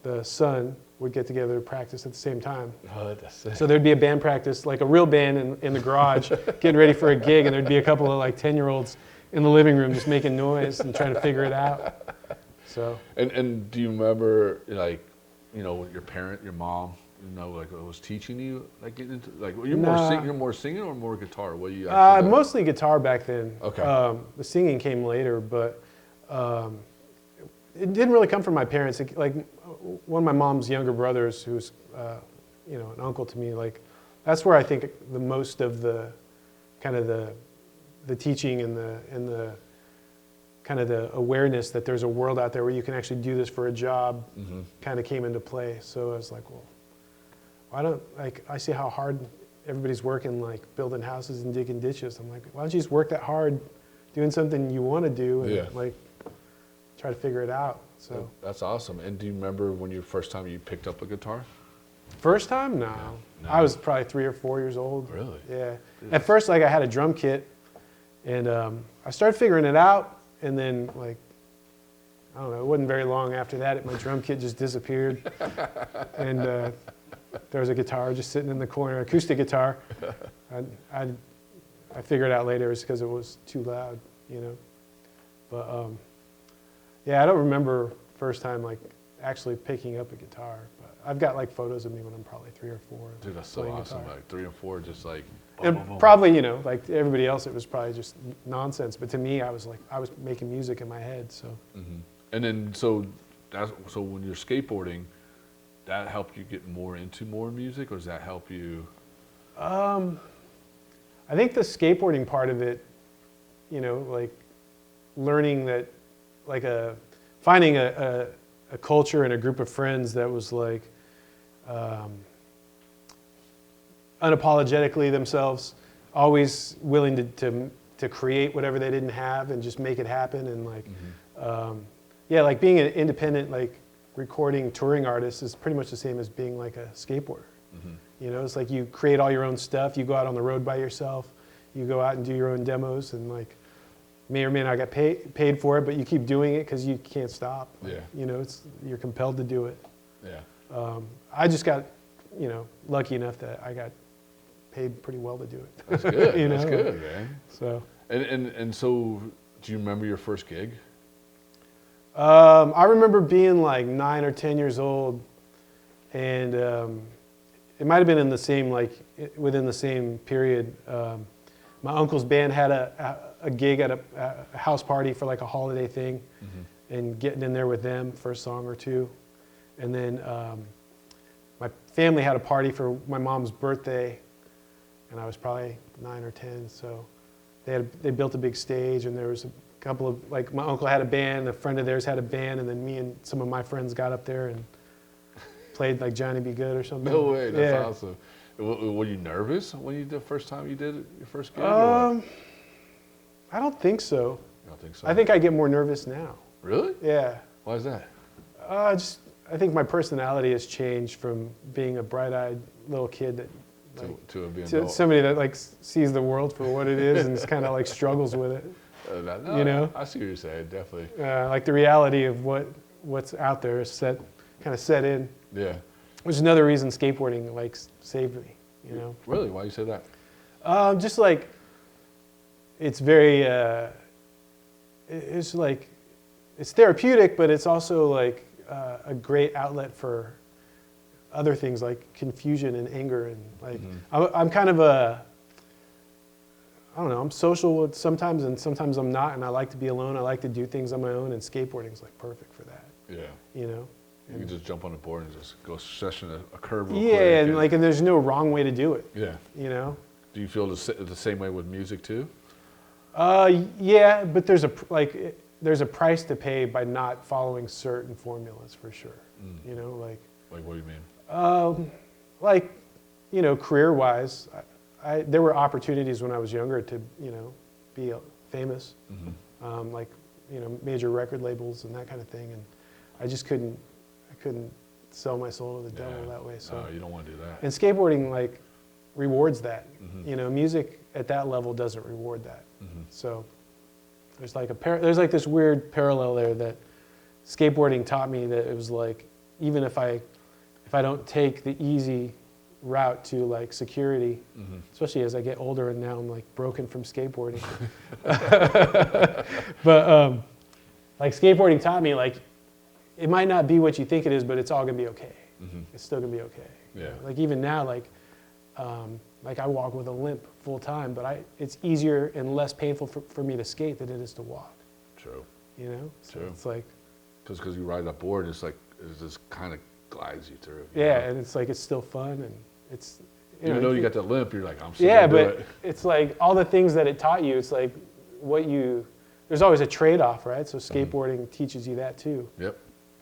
the son would get together to practice at the same time. Oh, that's sick. So there'd be a band practice, like a real band in the garage, getting ready for a gig, and there'd be a couple of like 10-year-olds in the living room just making noise and trying to figure it out. So. And do you remember like, your mom, like was teaching you like getting into like you're more singing or more guitar? What you actually doing? Mostly guitar back then. Okay. The singing came later, but it didn't really come from my parents. Like one of my mom's younger brothers, who's an uncle to me, like that's where I think the most of the kind of the teaching and the kind of the awareness that there's a world out there where you can actually do this for a job kind of came into play. So I was like, well, I see how hard everybody's working, like building houses and digging ditches. I'm like, why don't you just work that hard doing something you want to do and like try to figure it out. So That's awesome. And do you remember when you first time you picked up a guitar? first time, no. No. I was probably 3 or 4 years old. Really? Yeah. At first, like I had a drum kit, and I started figuring it out, and then like I don't know, it wasn't very long after that, my drum kit just disappeared, and there was a guitar just sitting in the corner, acoustic guitar. I figured out later it's because it was too loud, you know. But yeah, I don't remember first time like actually picking up a guitar. But I've got like photos of me when I'm probably 3 or 4. Dude, that's so playing awesome. guitar. Like 3 and 4, just like. Boom, And boom, boom. probably, you know, like everybody else, it was probably just nonsense. But to me, I was making music in my head. So And then so when you're skateboarding, that helped you get more into more music, or does that help you? I think the skateboarding part of it, you know, like learning that, like finding a culture and a group of friends that was like unapologetically themselves, always willing to create whatever they didn't have and just make it happen. And like, yeah, like being an independent, like recording touring artist is pretty much the same as being like a skateboarder. You know, it's like you create all your own stuff. You go out on the road by yourself. You go out and do your own demos, and like may or may not get paid for it, but you keep doing it because you can't stop. Like, Yeah. You know, you're compelled to do it. Yeah. I just got, you know, lucky enough that I got paid pretty well to do it. That's good. You know? That's good, man. So. And so, do you remember your first gig? I remember being like 9 or 10 years old, and it might have been in the same, like within the same period. My uncle's band had a gig at a house party for like a holiday thing, and getting in there with them for a song or two. And then my family had a party for my mom's birthday, and I was probably 9 or 10. So they built a big stage, and there was a couple of, like my uncle had a band, a friend of theirs had a band, and then me and some of my friends got up there and played like Johnny Be Good or something. No way, that's Yeah. awesome. Were you nervous when you the first time you did your first gig? I don't think so. I don't think so. I think I get more nervous now. Really? Yeah. Why is that? I think my personality has changed from being a bright-eyed little kid that like, To being to adult. somebody that like sees the world for what it is and kind of like struggles with it. No, you know? I see what you're saying. Definitely. Like the reality of what's out there is kind of set in. Yeah. Which is another reason skateboarding like saved me. You know. Really? Why you say that? Just like it's very. It's like it's therapeutic, but it's also like a great outlet for other things like confusion and anger and like I'm kind of I don't know, I'm social sometimes and sometimes I'm not, and I like to be alone. I like to do things on my own, and skateboarding is like perfect for that. Yeah. You know. You can just jump on the board and just go session a curve real Yeah, quick. and there's no wrong way to do it. Yeah. You know. Do you feel the same way with music too? Yeah, but there's a price to pay by not following certain formulas for sure. You know, like Like, what do you mean? like, you know, career-wise, there were opportunities when I was younger to, you know, be famous, like, you know, major record labels and that kind of thing, and I just couldn't sell my soul to the devil that way. So No, you don't want to do that. and skateboarding like rewards that. You know, music at that level doesn't reward that. So there's like there's like this weird parallel there that skateboarding taught me that it was like even if I don't take the easy route to like security, especially as I get older and now I'm like broken from skateboarding. But like skateboarding taught me like it might not be what you think it is, but it's all gonna be okay. It's still gonna be okay. Yeah. Like even now, like I walk with a limp full time, but it's easier and less painful for me to skate than it is to walk. True. You know? So True. it's like, Because you ride that board, it's like it just kind of glides you through. yeah, know? and it's like it's still fun and it's Even though you got that limp, you're like, I'm still yeah, gonna do but it. it's like all the things that it taught you. It's like there's always a trade-off, right? So skateboarding teaches you that too. Yep.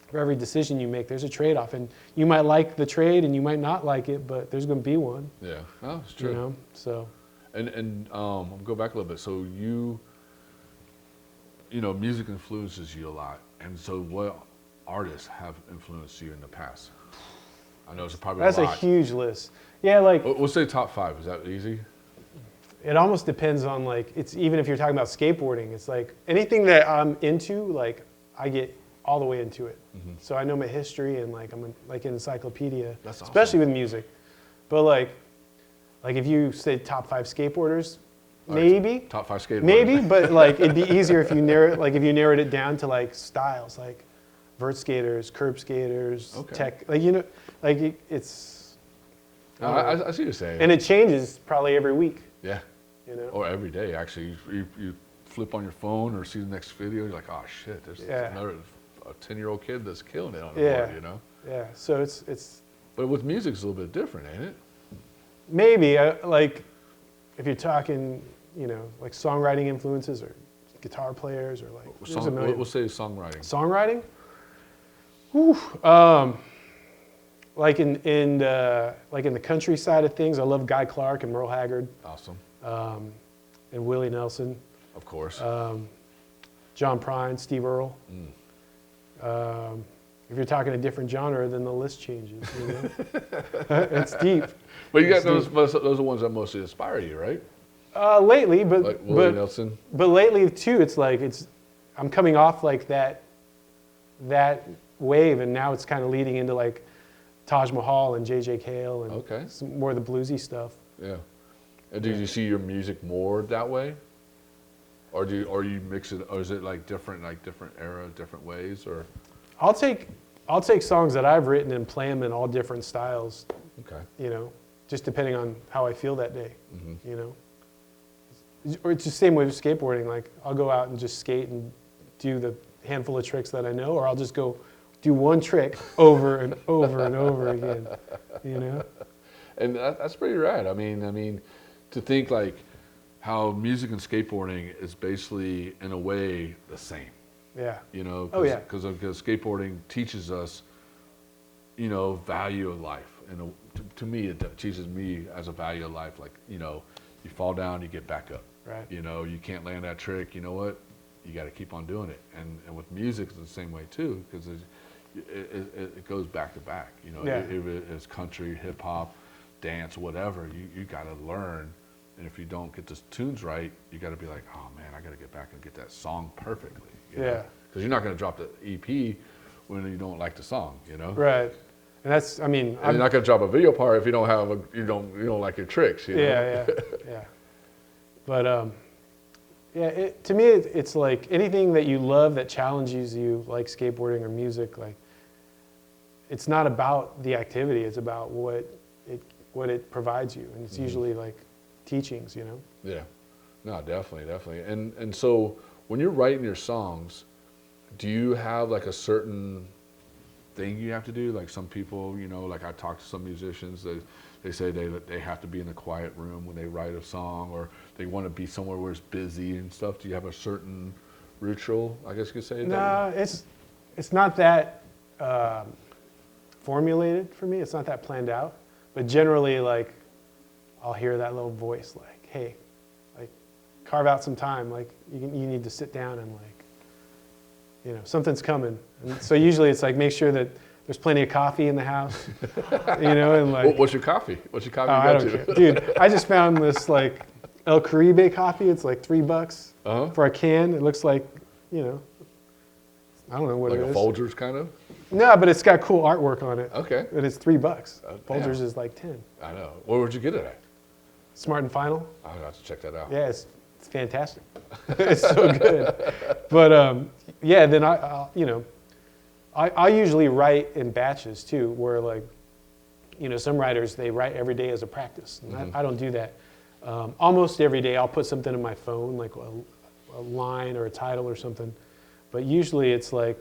For every decision you make, there's a trade-off, and you might like the trade and you might not like it, but there's going to be one. Yeah. No, it's true. You know, so And I'll go back a little bit. So you you know, music influences you a lot. And so what artists have influenced you in the past? I know it's probably That's a a lot. huge list. Yeah, like We'll say top 5. Is that easy? it almost depends on like, it's even if you're talking about skateboarding, it's like anything that I'm into, like I get all the way into it. So I know my history and like I'm like an encyclopedia, That's awesome. especially with music. But like if you say top 5 skateboarders, All right, maybe, top 5 skateboarders. maybe, but like it'd be easier if you narrowed it down to like styles, like vert skaters, curb skaters, Okay. tech, like, you know, like it's, No, I see what you're saying. and it changes probably every week, Yeah. you know? Or every day, actually. You flip on your phone or see the next video, you're like, oh shit, there's Yeah. another a 10-year-old kid that's killing it on the Yeah. board, you know? Yeah, so it's But with music, it's a little bit different, ain't it? maybe like if you're talking, you know, like songwriting influences or guitar players or like there's a million. We'll say songwriting. Songwriting. Whew. Like in the country side of things, I love Guy Clark and Merle Haggard, Awesome. and Willie Nelson, Of course. John Prine, Steve Earle. If you're talking a different genre, then the list changes. You know? It's deep. But you got it's those are the ones that mostly inspire you, right? Lately, but Like Willie Nelson. But lately too, it's like I'm coming off like that wave, and now it's kind of leading into like Taj Mahal and J.J. Cale and Okay. some more of the bluesy stuff. Yeah. And do you see your music more that way? Or you mix it, or is it like different era, different ways, or? I'll take songs that I've written and play them in all different styles. Okay. You know, just depending on how I feel that day. You know, or it's the same way with skateboarding. Like I'll go out and just skate and do the handful of tricks that I know, or I'll just go do one trick over and over and over again. You know. And that's pretty rad. I mean, to think like how music and skateboarding is basically in a way the same. Yeah. You know, Oh, yeah. because skateboarding teaches us, you know, value of life. And to me, it teaches me as a value of life. Like, you know, you fall down, you get back up. Right. You know, you can't land that trick. You know what? You got to keep on doing it. And with music, it's the same way too, because it goes back to back. You know, Yeah. if it's country, hip hop, dance, whatever, you got to learn. And if you don't get the tunes right, you got to be like, oh man, I got to get back and get that song perfectly. Yeah. Because you're not going to drop the EP when you don't like the song, you know. Right. And that's, I mean, And you're not going to drop a video part if you don't have you don't like your tricks. You know? yeah. But yeah, to me, it's like anything that you love that challenges you, like skateboarding or music. Like, it's not about the activity; it's about what it provides you, and it's usually like teachings, you know. Yeah. No, definitely. And so when you're writing your songs, do you have like a certain thing you have to do? Like some people, you know, like I talk to some musicians that they say they have to be in a quiet room when they write a song, or they want to be somewhere where it's busy and stuff. Do you have a certain ritual, I guess you could say? No, it's not that formulated for me. It's not that planned out. But generally, like, I'll hear that little voice, like, hey, like, carve out some time. Like, you need to sit down and, like, you know, something's coming. And so usually it's like, make sure that there's plenty of coffee in the house, you know, and like. What's your coffee? What's your coffee Oh, you I go don't to? care. Dude, I just found this, like, El Caribe coffee. It's like $3 for a can. It looks like, you know, I don't know what Like it a is. Folgers kind of? No, but it's got cool artwork on it. Okay. But it's $3. Folgers yeah. is like 10. I know. Where would you get it at? Smart and Final. I'll have to check that out. Yeah, it's fantastic. It's so good. But yeah, then I you know, I usually write in batches too, where like, you know, some writers, they write every day as a practice. And I don't do that. Almost every day I'll put something in my phone, like a line or a title or something. But usually it's like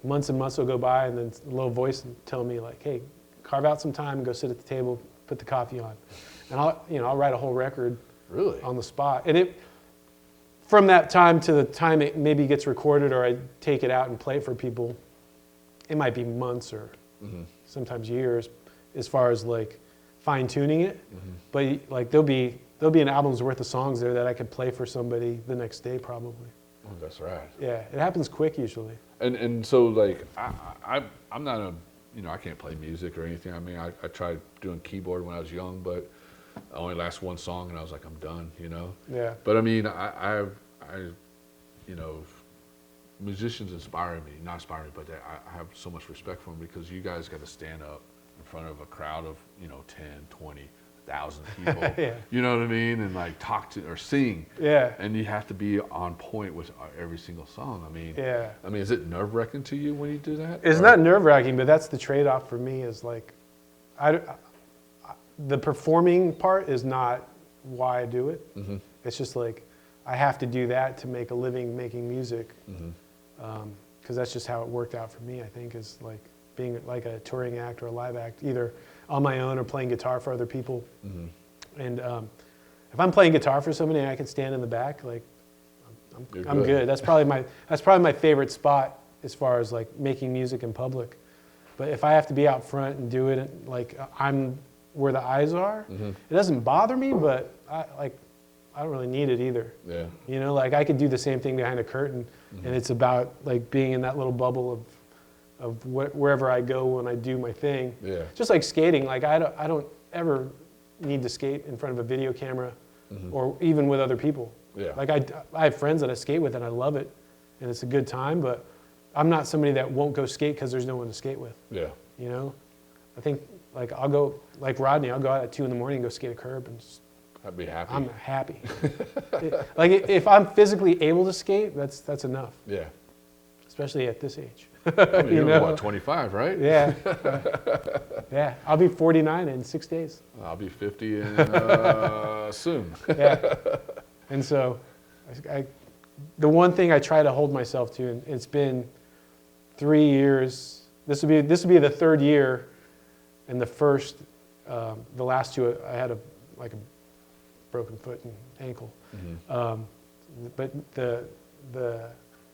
months and months will go by, and then a little voice will tell me like, hey, carve out some time and go sit at the table, put the coffee on. And I'll write a whole record Really? on the spot. And from that time to the time it maybe gets recorded or I take it out and play it for people, it might be months or sometimes years as far as like fine tuning it. But like there'll be an album's worth of songs there that I could play for somebody the next day probably. Oh, that's right. Yeah, it happens quick usually. And so like I'm not a, you know, I can't play music or anything. I mean, I tried doing keyboard when I was young, but I only last one song and I was like, I'm done, you know. Yeah. But I mean, I you know, musicians inspire me, not inspire me, but I have so much respect for them because you guys got to stand up in front of a crowd of, you know, 10, 20,000 people. Yeah. You know what I mean? And like talk to or sing. Yeah. And you have to be on point with every single song. I mean, Yeah. I mean, is it nerve-wracking to you when you do that? It's or? not nerve-wracking, but that's the trade-off for me is like, the performing part is not why I do it. Mm-hmm. It's just like, I have to do that to make a living making music. Because that's just how it worked out for me, I think, is like being like a touring act or a live act, either on my own or playing guitar for other people. And if I'm playing guitar for somebody and I can stand in the back, like I'm good. That's probably my favorite spot as far as like making music in public. But if I have to be out front and do it, like I'm where the eyes are, it doesn't bother me, but I don't really need it either. Yeah. You know, like I could do the same thing behind a curtain, and it's about like being in that little bubble of wherever I go when I do my thing. Yeah. Just like skating, like I don't ever need to skate in front of a video camera, or even with other people. Yeah. Like I have friends that I skate with and I love it, and it's a good time. But I'm not somebody that won't go skate because there's no one to skate with. Yeah. You know, I think like I'll go like Rodney. I'll go out at 2 a.m. and go skate a curb and. I'd be happy. I'm happy. Like if I'm physically able to skate, that's enough. Yeah. Especially at this age. I mean, You you're know? what, 25, right? Yeah. Yeah. I'll be 49 in 6 days. I'll be 50 soon. Yeah. And so, the one thing I try to hold myself to, and it's been 3 years. This would be the third year, and the last two I had a broken foot and ankle. But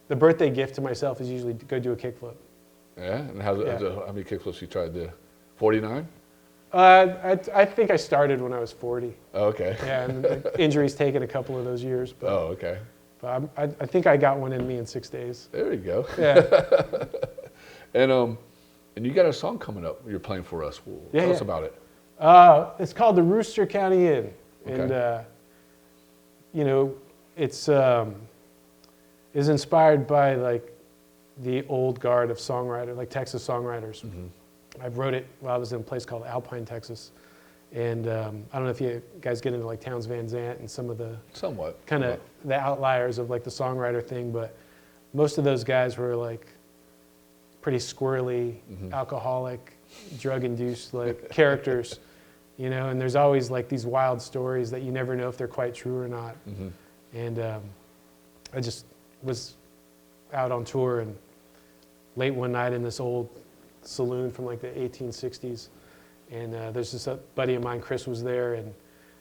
the birthday gift to myself is usually to go do a kickflip. Yeah? And how many kickflips you tried to do? 49? I think I started when I was 40. Oh, okay. Yeah, and the injuries taken a couple of those years. But, Oh, okay. but I think I got one in me in 6 days. There you go. Yeah. And you got a song coming up you're playing for us. Tell us about it. It's called the Rooster County Inn. Okay. And, you know, it's is inspired by like the old guard of songwriters, like Texas songwriters. I wrote it while I was in a place called Alpine, Texas. And I don't know if you guys get into like Towns Van Zandt and some of the Somewhat. kind of the outliers of like the songwriter thing, but most of those guys were like pretty squirrely, alcoholic, drug-induced like characters, you know, and there's always like these wild stories that you never know if they're quite true or not. And I just was out on tour and late one night in this old saloon from like the 1860s, and there's this buddy of mine, Chris, was there, and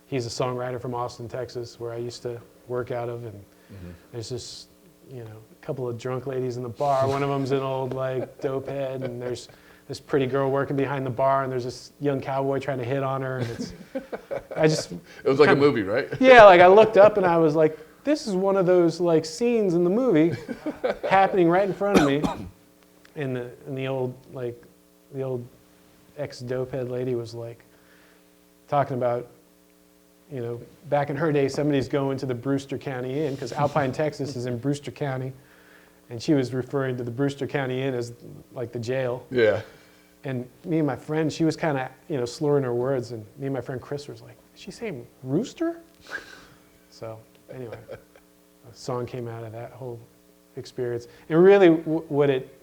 he's a songwriter from Austin, Texas, where I used to work out of, and there's this, you know, a couple of drunk ladies in the bar. One of them's an old like dope head, and there's this pretty girl working behind the bar, and there's this young cowboy trying to hit on her, and it was like a movie, right? Yeah, like I looked up and I was like, this is one of those like scenes in the movie happening right in front of me. And the old ex-dopehead lady was like talking about, you know, back in her day, somebody's going to the Brewster County Inn, because Alpine, Texas is in Brewster County. And she was referring to the Brewster County Inn as like the jail. Yeah. And me and my friend, she was kind of, you know, slurring her words. And me and my friend Chris was like, is she saying rooster? So anyway, a song came out of that whole experience. And really what it,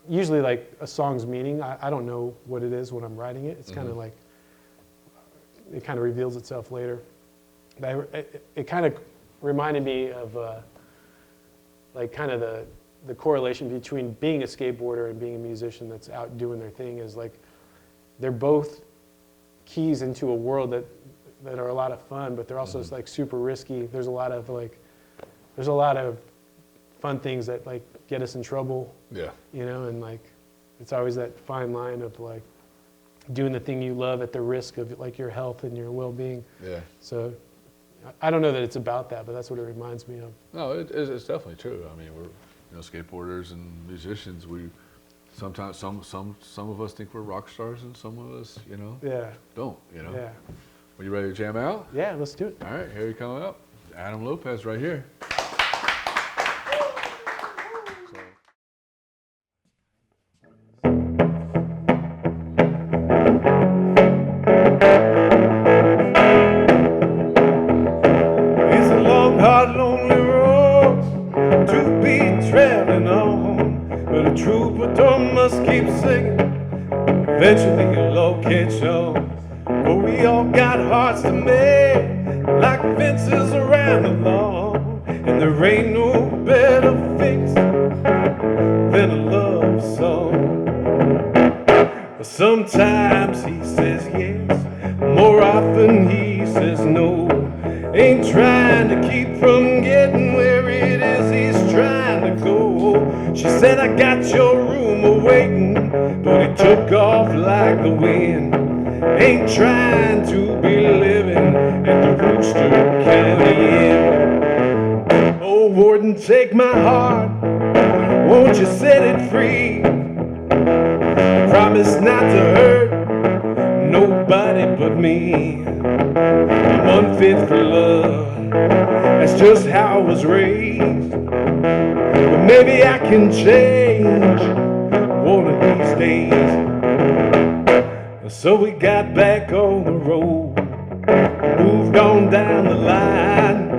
usually like a song's meaning, I don't know what it is when I'm writing it. It's kind of like, it kind of reveals itself later. It kind of reminded me of like kind of the correlation between being a skateboarder and being a musician that's out doing their thing is like, they're both keys into a world that are a lot of fun, but they're also like super risky. There's a lot of fun things that like get us in trouble. Yeah. You know, and like, it's always that fine line of like doing the thing you love at the risk of like your health and your well-being. Yeah. So I don't know that it's about that, but that's what it reminds me of. No, it's definitely true. I mean, we're skateboarders and musicians. We sometimes some of us think we're rock stars, and some of us Yeah. don't. Yeah. Are you ready to jam out? Yeah, let's do it. All right, here he coming up, Adam Lopez right here. It's a long, hard, lonely road to be traveling on, but a troubadour must keep singing. Eventually you'll all catch on. For we all got hearts to mend, like fences around the lawn, and there ain't no better fix than a love song. But sometimes he says yes, more often he says no. Ain't trying to keep from getting where it is he's trying to go. She said, I got your room awaiting, but he took off like the wind. Ain't trying to be living at the Rooster County Inn. Oh, warden, take my heart, won't you set it free? Promise not to hurt nobody but me. I'm unfit for love, that's just how I was raised. But maybe I can change one of these days. So we got back on the road, moved on down the line,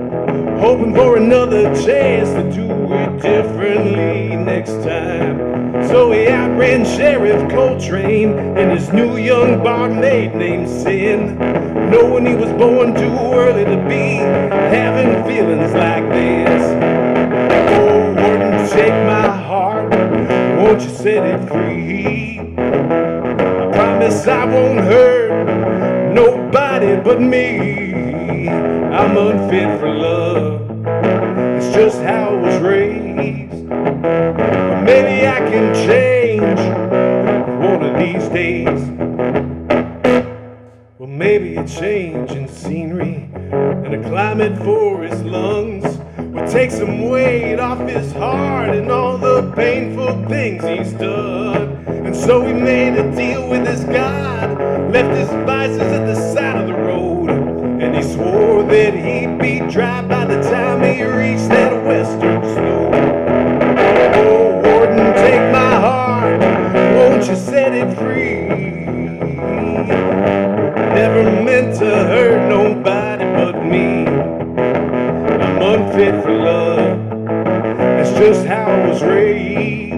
hoping for another chance to do it differently next time. So he outran Sheriff Coltrane and his new young barmaid named Sin, knowing he was born too early to be having feelings like this. Oh, warden, take my heart, won't you set it free? Promise I won't hurt nobody but me. I'm unfit for love, it's just how I was raised. But maybe I can change one of these days. Well, maybe a change in scenery and a climate for his lungs will take some weight off his heart and all the painful things he's done. And so he made a deal with his God, left his vices at the side of the road, and he swore that he'd be dry by the time he reached that western snow. Oh, warden, take my heart, won't you set it free? Never meant to hurt nobody but me. I'm unfit for love, that's just how I was raised.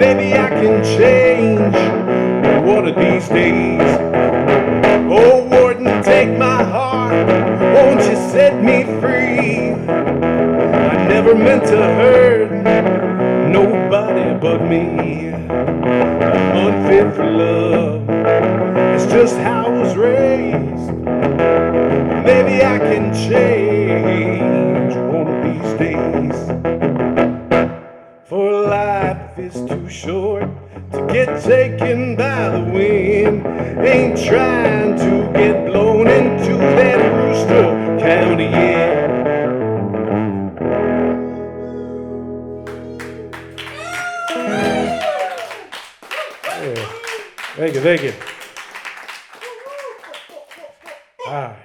Maybe I can change one of these days. Oh, warden, take my heart, won't you set me free? I never meant to hurt nobody but me. I'm unfit for love, it's just how I was raised. Maybe I can change one of these days. For life is too short to get taken by the wind. Ain't trying to get blown into that Rooster County Inn. Thank you, thank you. All right.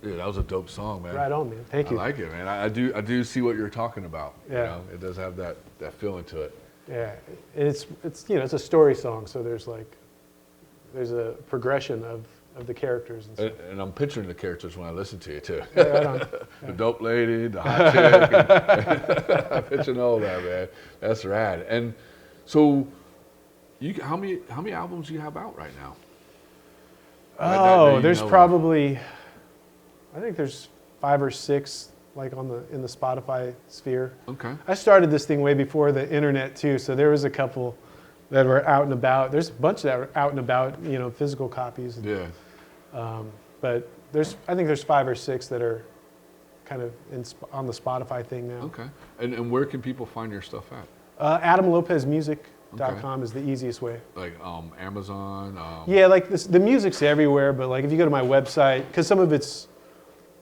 Dude, that was a dope song, man. Right on, man. Thank you. I like it, man. I do see what you're talking about. Yeah. It does have that feeling to it. Yeah, and it's it's a story song, so there's a progression of the characters and stuff. And I'm picturing the characters when I listen to you too. Yeah, right on. The dope lady, the hot chick. I'm picturing all that, man. That's rad. And so, how many albums do you have out right now? Oh, there's probably, I think there's 5 or 6 like in the Spotify sphere. Okay. I started this thing way before the internet too, so there was a couple that were out and about. There's a bunch that were out and about, physical copies. Yeah. But I think there's 5 or 6 that are kind of on the Spotify thing now. Okay. And where can people find your stuff at? Adam Lopez Music .com is the easiest way. Like Amazon. Yeah, like the music's everywhere, but like if you go to my website, because some of it's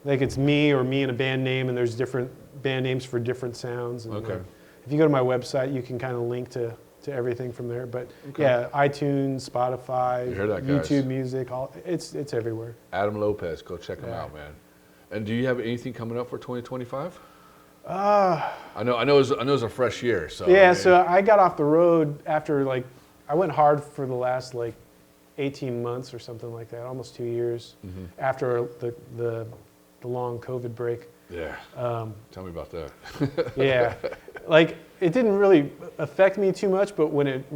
like it's me or me and a band name, and there's different band names for different sounds. And Okay. like, if you go to my website, you can kind of link to everything from there. But yeah, iTunes, Spotify, You heard that, guys. YouTube Music, it's everywhere. Adam Lopez, go check him out, man. And do you have anything coming up for 2025? I know it's a fresh year, so. Yeah, so I got off the road after like, I went hard for the last like 18 months or something like that, almost 2 years after the long COVID break. Yeah. Tell me about that. Yeah, like it didn't really affect me too much, but when it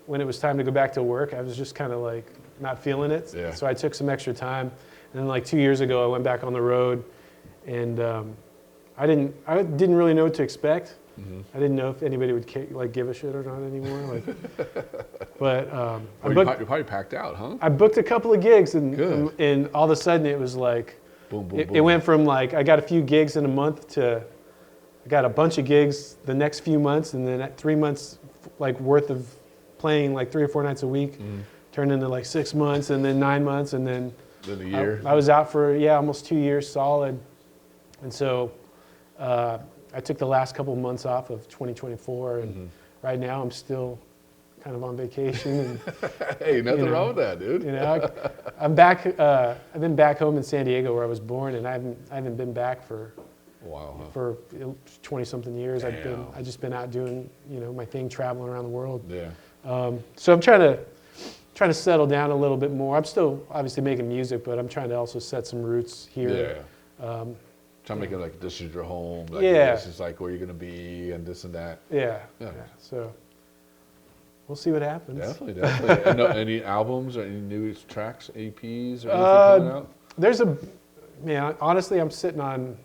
was time to go back to work, I was just kind of like not feeling it. Yeah. So I took some extra time, and then like 2 years ago, I went back on the road, and I didn't really know what to expect. I didn't know if anybody would give a shit or not anymore. But You're probably packed out, huh? I booked a couple of gigs, and Good. and all of a sudden it was like. Boom, boom, It went from like I got a few gigs in a month to I got a bunch of gigs the next few months, and then at 3 months like worth of playing like 3 or 4 nights a week turned into like 6 months, and then 9 months, and then a year. I was out for almost 2 years solid, and so I took the last couple of months off of 2024, and right now I'm still kind of on vacation. And, Hey, nothing wrong with that, dude. I'm back. I've been back home in San Diego where I was born, and I haven't been back for Wow. Huh? for 20-something years. Damn. I've just been out doing my thing, traveling around the world. Yeah. So I'm trying to settle down a little bit more. I'm still obviously making music, but I'm trying to also set some roots here. Yeah. Trying to make it like this is your home. Like, Yeah. This is like where you're gonna be, and this and that. Yeah. Yeah. So we'll see what happens. Definitely. And any albums or any new tracks, APs, or anything coming out? Honestly, I'm sitting on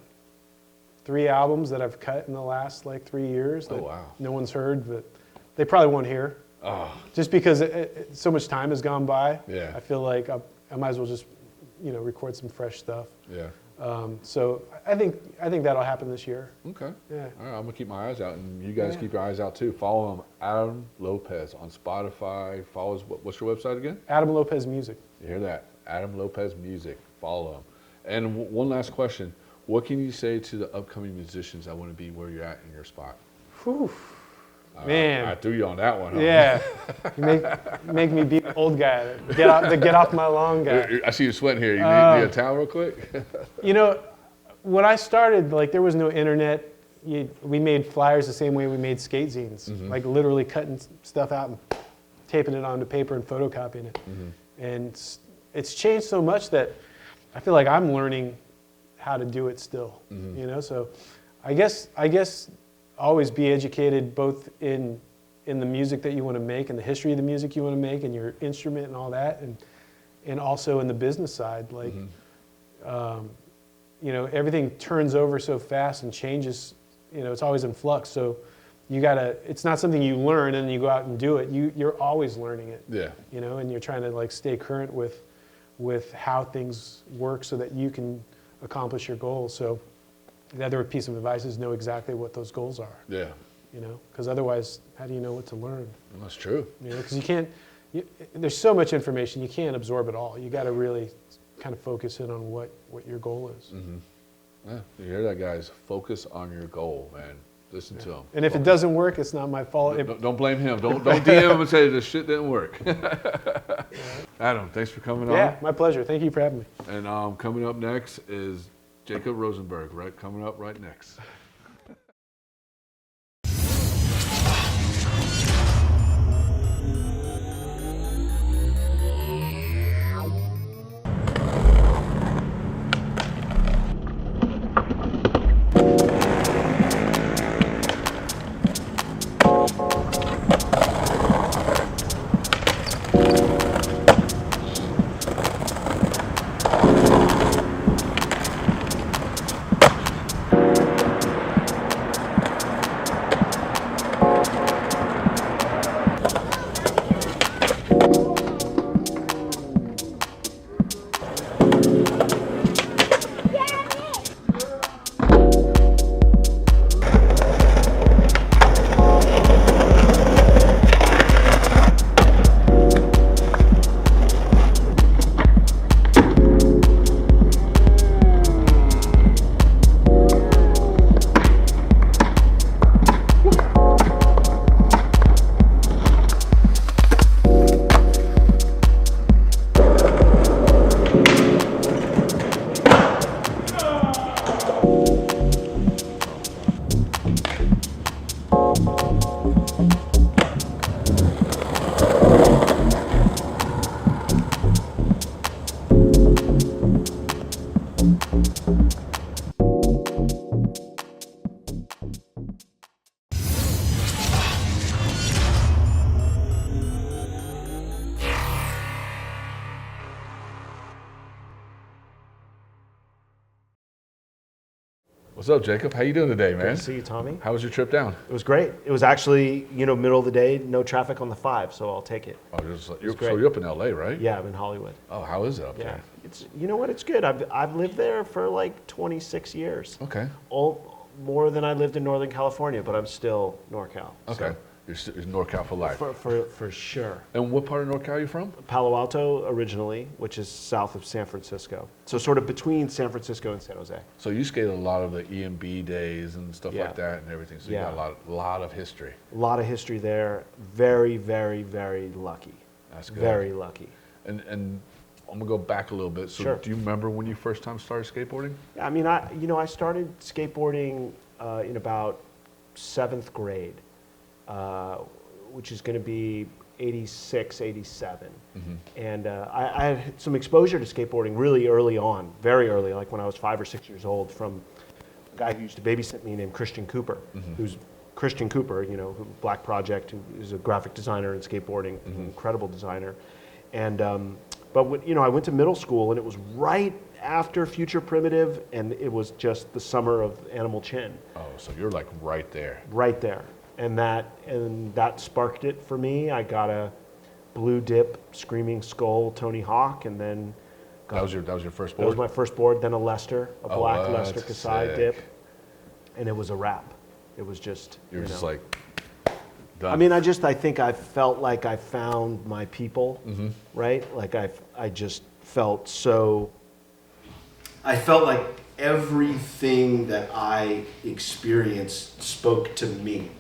3 albums that I've cut in the last like 3 years that wow. no one's heard, but they probably won't hear. Oh. Just because so much time has gone by. Yeah. I feel like I might as well just record some fresh stuff. Yeah. So I think that'll happen this year. Okay. Yeah. All right, I'm gonna keep my eyes out, and you guys Yeah. keep your eyes out too. Follow him, Adam Lopez, on Spotify. Follow his, what's your website again? Adam Lopez Music. You hear that? Adam Lopez Music. Follow him. And one last question: what can you say to the upcoming musicians that want to be where you're at in your spot? Whew. Man. I threw you on that one. Huh? Yeah. You make me be the old guy. Get off my lawn guy. I see you sweating here. You need a towel real quick? When I started, like there was no internet. We made flyers the same way we made skate zines, like literally cutting stuff out and taping it onto paper and photocopying it. And it's changed so much that I feel like I'm learning how to do it still. So I guess always be educated both in the music that you want to make and the history of the music you want to make and your instrument and all that, and also in the business side, like everything turns over so fast and changes. It's always in flux. So it's not something you learn and then you go out and do it. You're always learning it. Yeah. And you're trying to like stay current with how things work so that you can accomplish your goals. So the other piece of advice is know exactly what those goals are. Yeah. Because otherwise, how do you know what to learn? Well, that's true. Because you can't. There's so much information, you can't absorb it all. You got to really kind of focus in on what your goal is. Yeah, you hear that, guys? Focus on your goal, man. Listen to him. And if it doesn't work, it's not my fault. Don't blame him. Don't DM him and say this shit didn't work. Adam, thanks for coming on. Yeah, my pleasure. Thank you for having me. And coming up next is Jacob Rosenberg, right? Coming up right next. What's up, Jacob? How you doing today, man? Good to see you, Tommy. How was your trip down? It was great. It was actually, middle of the day, no traffic on the 5, so I'll take it. Oh, so great. you're up in LA, right? Yeah, I'm in Hollywood. Oh, how is it up Yeah, there? it's you know what? It's good. I've lived there for like 26 years. Okay. More than I lived in Northern California, but I'm still NorCal. Okay. You're NorCal for life. For sure. And what part of NorCal are you from? Palo Alto originally, which is south of San Francisco. So sort of between San Francisco and San Jose. So you skated a lot of the EMB days and stuff Yeah. like that and everything. So you Yeah. got a lot of history. A lot of history there. Very, very, very lucky. That's good. Very lucky. And I'm gonna go back a little bit. So Sure. do you remember when you first time started skateboarding? Yeah, I mean, I started skateboarding in about 7th grade, which is going to be 86, 87. And I had some exposure to skateboarding really early on, very early, like when I was 5 or 6 years old, from a guy who used to babysit me named Christian Cooper, who's Christian Cooper, who Black Project, who is a graphic designer in skateboarding, an incredible designer. And but when, I went to middle school, and it was right after Future Primitive, and it was just the summer of Animal Chin. Oh, so you're like right there. Right there. And that sparked it for me. I got a Blue Dip Screaming Skull Tony Hawk, and then That was your first that board? was my first board. Then a Lester, a Oh, black what? Lester Kasai Sick. dip, and it was a wrap. It was just You're just know. like done. I mean, I think I felt like I found my people, right? Like I just felt so. I felt like everything that I experienced spoke to me.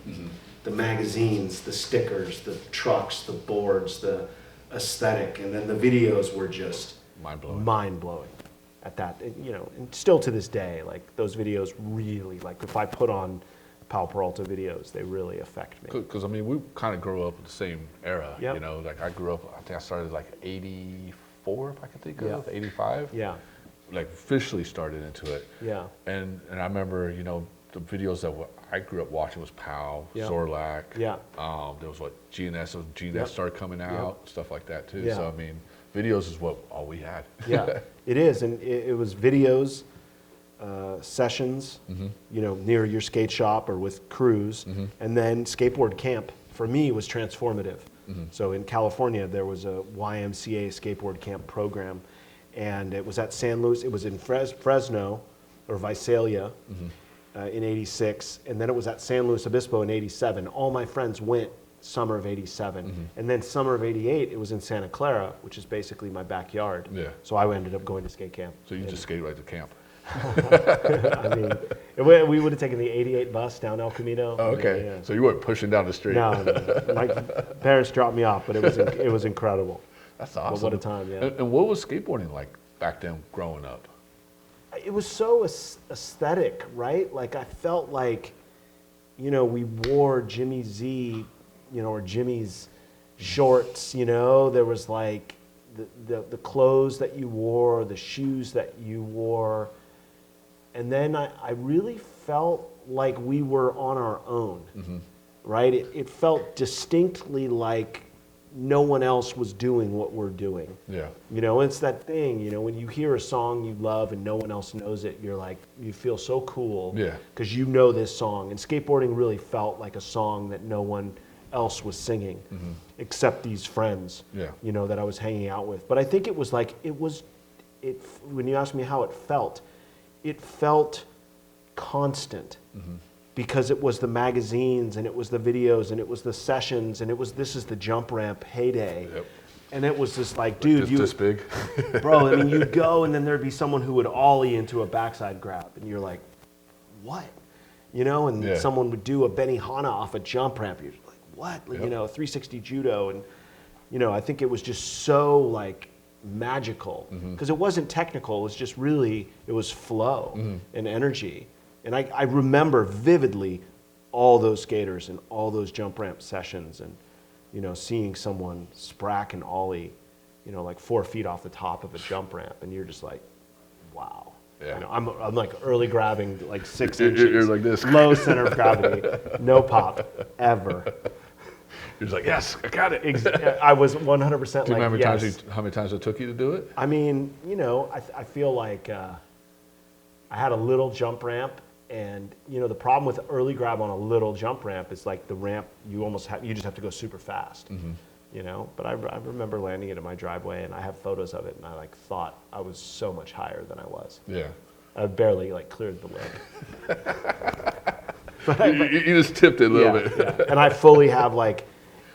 The magazines, the stickers, the trucks, the boards, the aesthetic, and then the videos were just mind-blowing at that. And still to this day, like those videos really, like if I put on Pal Peralta videos, they really affect me. Because, I mean, we kind of grew up in the same era, Yep. Like I grew up, I think I started like 84, if I can think of, Yeah. 85. Yeah, Like officially started into it. yeah, And I remember, the videos that I grew up watching was Pal, Yeah. Zorlak. Yeah. There was GNS, so GNS Yep. started coming out, stuff like that too. Yeah. So, I mean, videos is all we had. yeah. It is, and it was videos, sessions, near your skate shop or with crews, and then skateboard camp for me was transformative. So in California, there was a YMCA skateboard camp program, and it was at San Luis. It was in Fresno or Visalia in '86, and then it was at San Luis Obispo in '87. All my friends went summer of '87, and then summer of '88, it was in Santa Clara, which is basically my backyard. Yeah. So I ended up going to skate camp. So you just skated right to camp. I mean, we would have taken the '88 bus down El Camino. Oh, okay. Yeah. So you weren't pushing down the street. No, my parents dropped me off, but it was incredible. That's But awesome. what a time, yeah. And what was skateboarding like back then growing up? It was so aesthetic, right? Like I felt like, we wore Jimmy Z, or Jimmy's shorts. There was like the clothes that you wore, the shoes that you wore, and then I really felt like we were on our own, right? It felt distinctly like no one else was doing what we're doing. Yeah. It's that thing, when you hear a song you love and no one else knows it, you're like, you feel so cool. Yeah. Because you know this song. And skateboarding really felt like a song that no one else was singing, except these friends, Yeah. that I was hanging out with. But I think it was like, when you ask me how it felt constant. Because it was the magazines, and it was the videos, and it was the sessions, and this is the jump ramp heyday. Yep. And it was just like, dude, This big. bro, I mean, you'd go, and then there'd be someone who would ollie into a backside grab, and you're like, what? And Yeah. someone would do a Benihana off a jump ramp. You're like, what? Yep. 360 judo, and I think it was just so like magical because it wasn't technical. It was just really, it was flow and energy. And I remember vividly all those skaters and all those jump ramp sessions, and you know, seeing someone sprack and ollie, you know, like 4 feet off the top of a jump ramp, and you're just like, wow. Yeah. You know, I'm like early grabbing like 6 You're inches. like this. Low center of gravity, no pop, ever. You're just like, yes, I got it. I was 100% Do you like, remember yes. how many times it took you to do it? I mean, you know, I feel like I had a little jump ramp, and you know, the problem with early grab on a little jump ramp is like the ramp, you just have to go super fast, you know. But I remember landing it in my driveway, and I have photos of it, and I like thought I was so much higher than I was. Yeah. I barely like cleared the lip. You just tipped it a little bit. Yeah. And I fully have like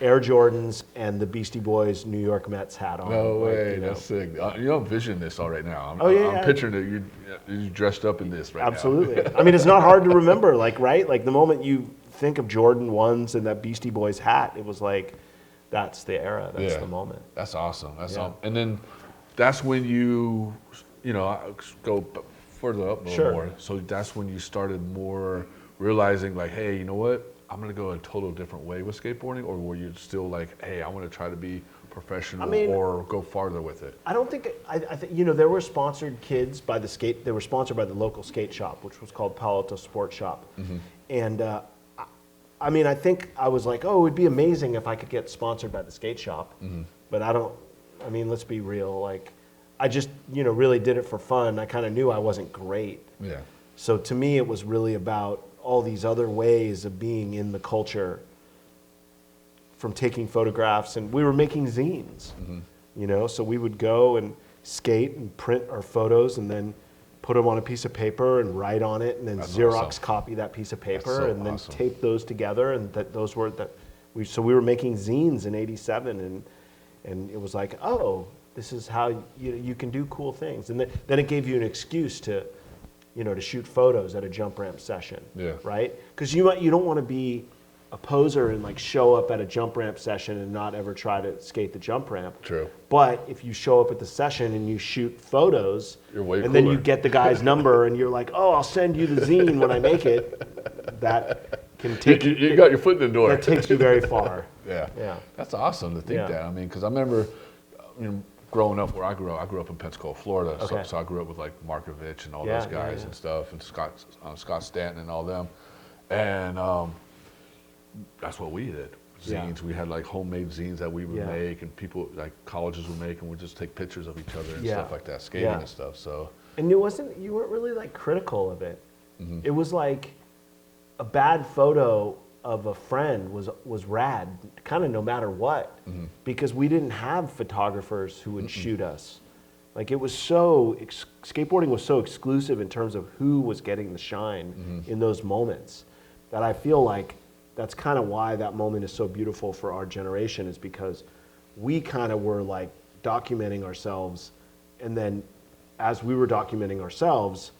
Air Jordans and the Beastie Boys New York Mets hat on. No like, way, you know. that's sick. You don't envision this all right now. I'm picturing that you're dressed up in this right Absolutely. I mean, it's not hard to remember, like, right? Like the moment you think of Jordan 1s and that Beastie Boys hat, it was like, that's the era, that's the moment. That's awesome. That's awesome. And then that's when you know, go further up a little more. So that's when you started more realizing like, hey, you know what? I'm going to go a total different way with skateboarding, or were you still like, hey, I want to try to be professional or go farther with it? I don't think, I think, you know, there were sponsored kids by they were sponsored by the local skate shop, which was called Palo Alto Sports Shop. And I mean, I think I was like, oh, it would be amazing if I could get sponsored by the skate shop. But I mean, let's be real. Like, I just, you know, really did it for fun. I kind of knew I wasn't great. Yeah. So to me, it was really about all these other ways of being in the culture, from taking photographs, and we were making zines, you know, so we would go and skate and print our photos and then put them on a piece of paper and write on it, and then Xerox copy that piece of paper and then tape those together, and so we were making zines in '87, and it was like, oh, this is how you can do cool things, and then it gave you an excuse to, you know, to shoot photos at a jump ramp session, right? Because you don't want to be a poser and like show up at a jump ramp session and not ever try to skate the jump ramp. True. But if you show up at the session and you shoot photos, you're way and cooler. then you get the guy's number and you're like, oh, I'll send you the zine when I make it, that can take you got your foot in the door. That takes you very far. Yeah. That's awesome to think that. I mean, because I remember, you know, growing up where I grew up in Pensacola, Florida. So I grew up with like Markovich and all those guys and stuff, and Scott Stanton and all them. And that's what we did. Zines. We had like homemade zines that we would make, and people like colleges would make, and we'd just take pictures of each other and stuff like that, skating and stuff. So. And you weren't really like critical of it. It was like a bad photo of a friend was rad, kind of no matter what, because we didn't have photographers who would shoot us. Like it was skateboarding was so exclusive in terms of who was getting the shine in those moments, that I feel like that's kind of why that moment is so beautiful for our generation, is because we kind of were like documenting ourselves, and then as we were documenting ourselves,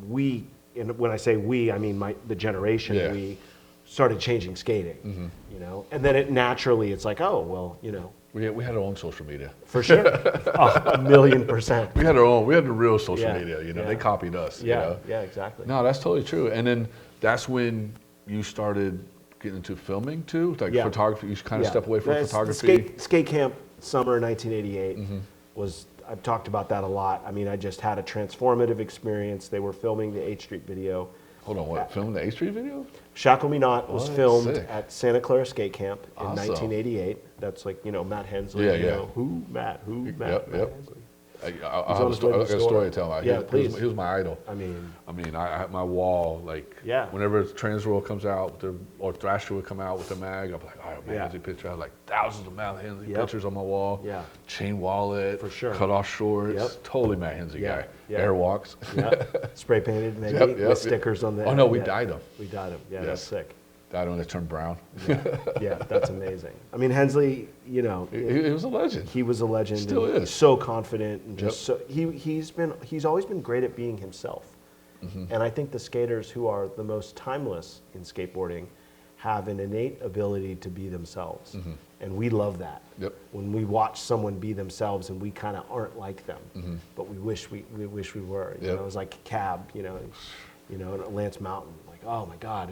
and when I say we, I mean the generation, we started changing skating, you know, and then it's like, oh, well, you know. We had our own social media. For sure. 1,000,000%. We had the real social media, you know, they copied us. Yeah, you know? Yeah, exactly. No, that's totally true. And then that's when you started getting into filming too? Like photography, you kind of step away from photography? Skate camp summer 1988 was, I've talked about that a lot. I mean, I just had a transformative experience. They were filming the 8th Street video. Hold on, what? Filming the 8th Street video? Shackle Me Not was filmed at Santa Clara Skate Camp in 1988. That's like, you know, Matt Hensley. You know, who Matt Yep. Hensley. I got a story to tell. Please. He was my idol. I mean, I had my wall, like, whenever Transworld comes out, or Thrasher would come out with the mag, I'm like, all right, Matt Hensley picture. I had like thousands of Matt Hensley pictures on my wall. Yeah. Chain wallet. For sure. Cut off shorts. Totally Matt Hensley guy. Airwalks. Spray painted maybe with stickers on the end. Oh no, we dyed him. We dyed him. Yeah, that's sick. Dyed him, they turned brown. That's amazing. I mean, Hensley, you know, he was a legend. He was a legend. Still is. He's so confident and just so he's always been great at being himself. And I think the skaters who are the most timeless in skateboarding have an innate ability to be themselves. And we love that. When we watch someone be themselves and we kind of aren't like them, but we wish we were. You know, it was like Cab, you know, Lance Mountain. Like, oh my God,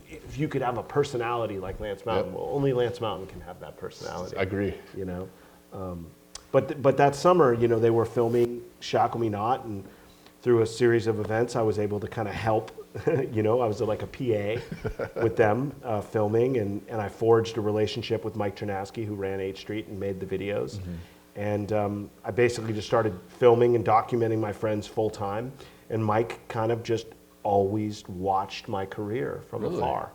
if you could have a personality like Lance Mountain, well, only Lance Mountain can have that personality. I agree. You know, but that summer, you know, they were filming Shackle Me Not, and through a series of events, I was able to kind of help. You know, I was like a PA with them filming, and I forged a relationship with Mike Chernowski, who ran 8th Street and made the videos. And I basically just started filming and documenting my friends full time. And Mike kind of just always watched my career from afar.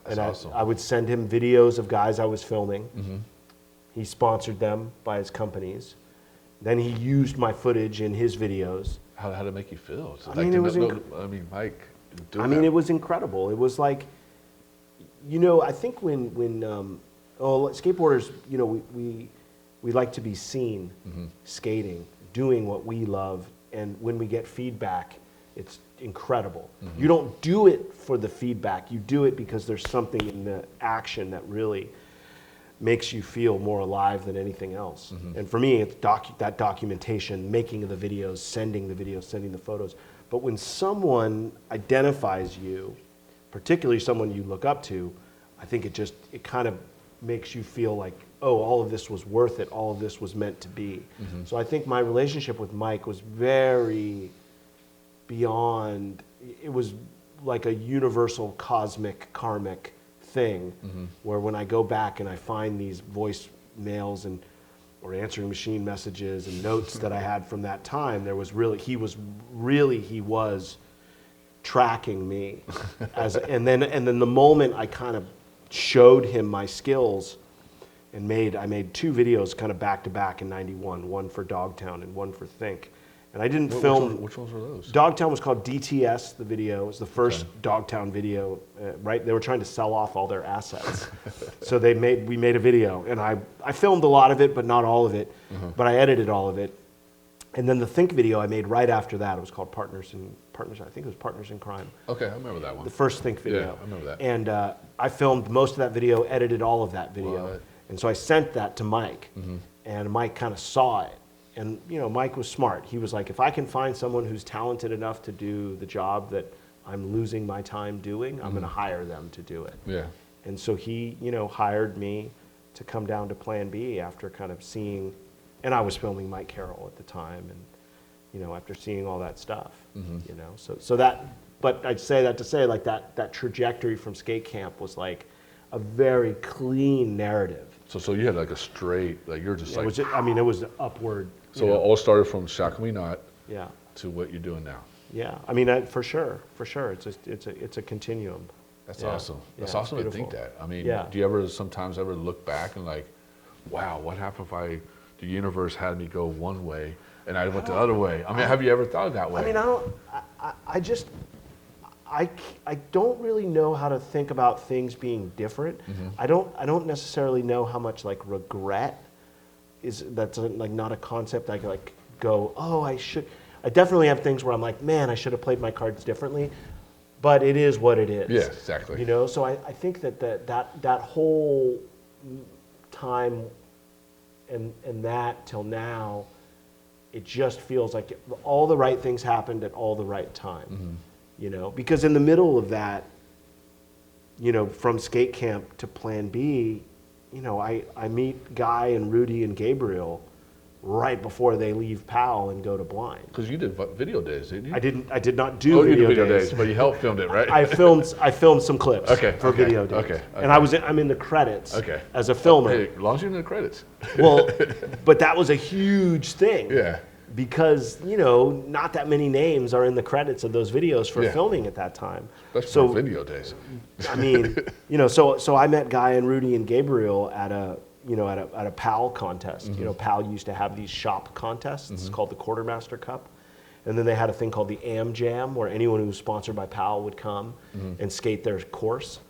That's awesome. I would send him videos of guys I was filming. He sponsored them by his companies. Then he used my footage in his videos. How did it make you feel? So I mean, it was. Mike. It was incredible. It was like, you know, I think when skateboarders, you know, we like to be seen skating, doing what we love, and when we get feedback, it's incredible. You don't do it for the feedback. You do it because there's something in the action that really makes you feel more alive than anything else. And for me, it's that documentation, making of the videos, sending the photos. But when someone identifies you, particularly someone you look up to, I think it kind of makes you feel like, oh, all of this was worth it. All of this was meant to be. So I think my relationship with Mike was very beyond, it was like a universal cosmic karmic thing where when I go back and I find these voicemails or answering machine messages and notes that I had from that time, he was tracking me and then the moment I kind of showed him my skills and I made 2 videos kind of back to back in '91, one for Dogtown and one for Think. And I didn't film. Which ones were those? Dogtown was called DTS, the video. It was the first Dogtown video, right? They were trying to sell off all their assets. So we made a video. And I filmed a lot of it, but not all of it. But I edited all of it. And then the Think video I made right after that. It was called Partners, I think it was Partners in Crime. Okay, I remember that one. The first Think video. Yeah, I remember that. And I filmed most of that video, edited all of that video. What? And so I sent that to Mike. And Mike kind of saw it. And, you know, Mike was smart. He was like, if I can find someone who's talented enough to do the job that I'm losing my time doing, I'm going to hire them to do it. Yeah. And so he, you know, hired me to come down to Plan B after kind of seeing, and I was filming Mike Carroll at the time, and, you know, after seeing all that stuff, you know. So that, but I'd say that to say, like, that trajectory from skate camp was like a very clean narrative. So you had like a straight, like you're just like. It was upward. So it all started from Shackle Me Not Yeah. to what you're doing now. Yeah. I mean, for sure. It's a continuum. That's Yeah. awesome. That's Yeah, awesome it's to think beautiful. that. I mean, Yeah. do you ever sometimes look back and like, wow, what happened if the universe had me go one way and I went the other way? I mean, have you ever thought that way? I mean, I don't really know how to think about things being different. I don't necessarily know how much like regret that's like not a concept I could like go, oh, I definitely have things where I'm like, man, I should have played my cards differently, but it is what it is. Yeah, exactly. You know, so I think that whole time and that till now, it just feels like all the right things happened at all the right time. You know, because in the middle of that, you know, from skate camp to Plan B, you know, I meet Guy and Rudy and Gabriel right before they leave PAL and go to Blind. Because you did video days, didn't you? I did not do you did video days, but you helped film it, right? I filmed some clips for video days. Okay. And I'm in the credits as a filmer. Hey, as long as you're in the credits. Well, but that was a huge thing. Yeah. Because, you know, not that many names are in the credits of those videos for filming at that time. Especially for video days. I mean, you know, so I met Guy and Rudy and Gabriel at a PAL contest. You know, PAL used to have these shop contests. It's called the Quartermaster Cup. And then they had a thing called the Am Jam, where anyone who was sponsored by PAL would come and skate their course.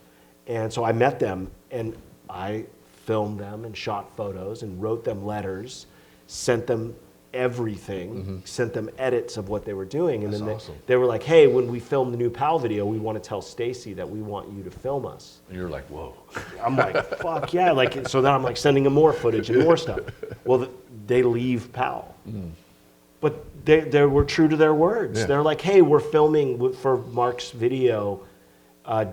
And so I met them, and I filmed them and shot photos and wrote them letters, sent them everything, sent them edits of what they were doing. And That's then awesome. they were like, hey, when we film the new PAL video, we want to tell Stacy that we want you to film us. And you're like, whoa. I'm like, fuck yeah. Like, so then I'm like sending them more footage and more stuff. Well, they leave PAL. But they were true to their words. Yeah. They're like, hey, we're filming for Mark's video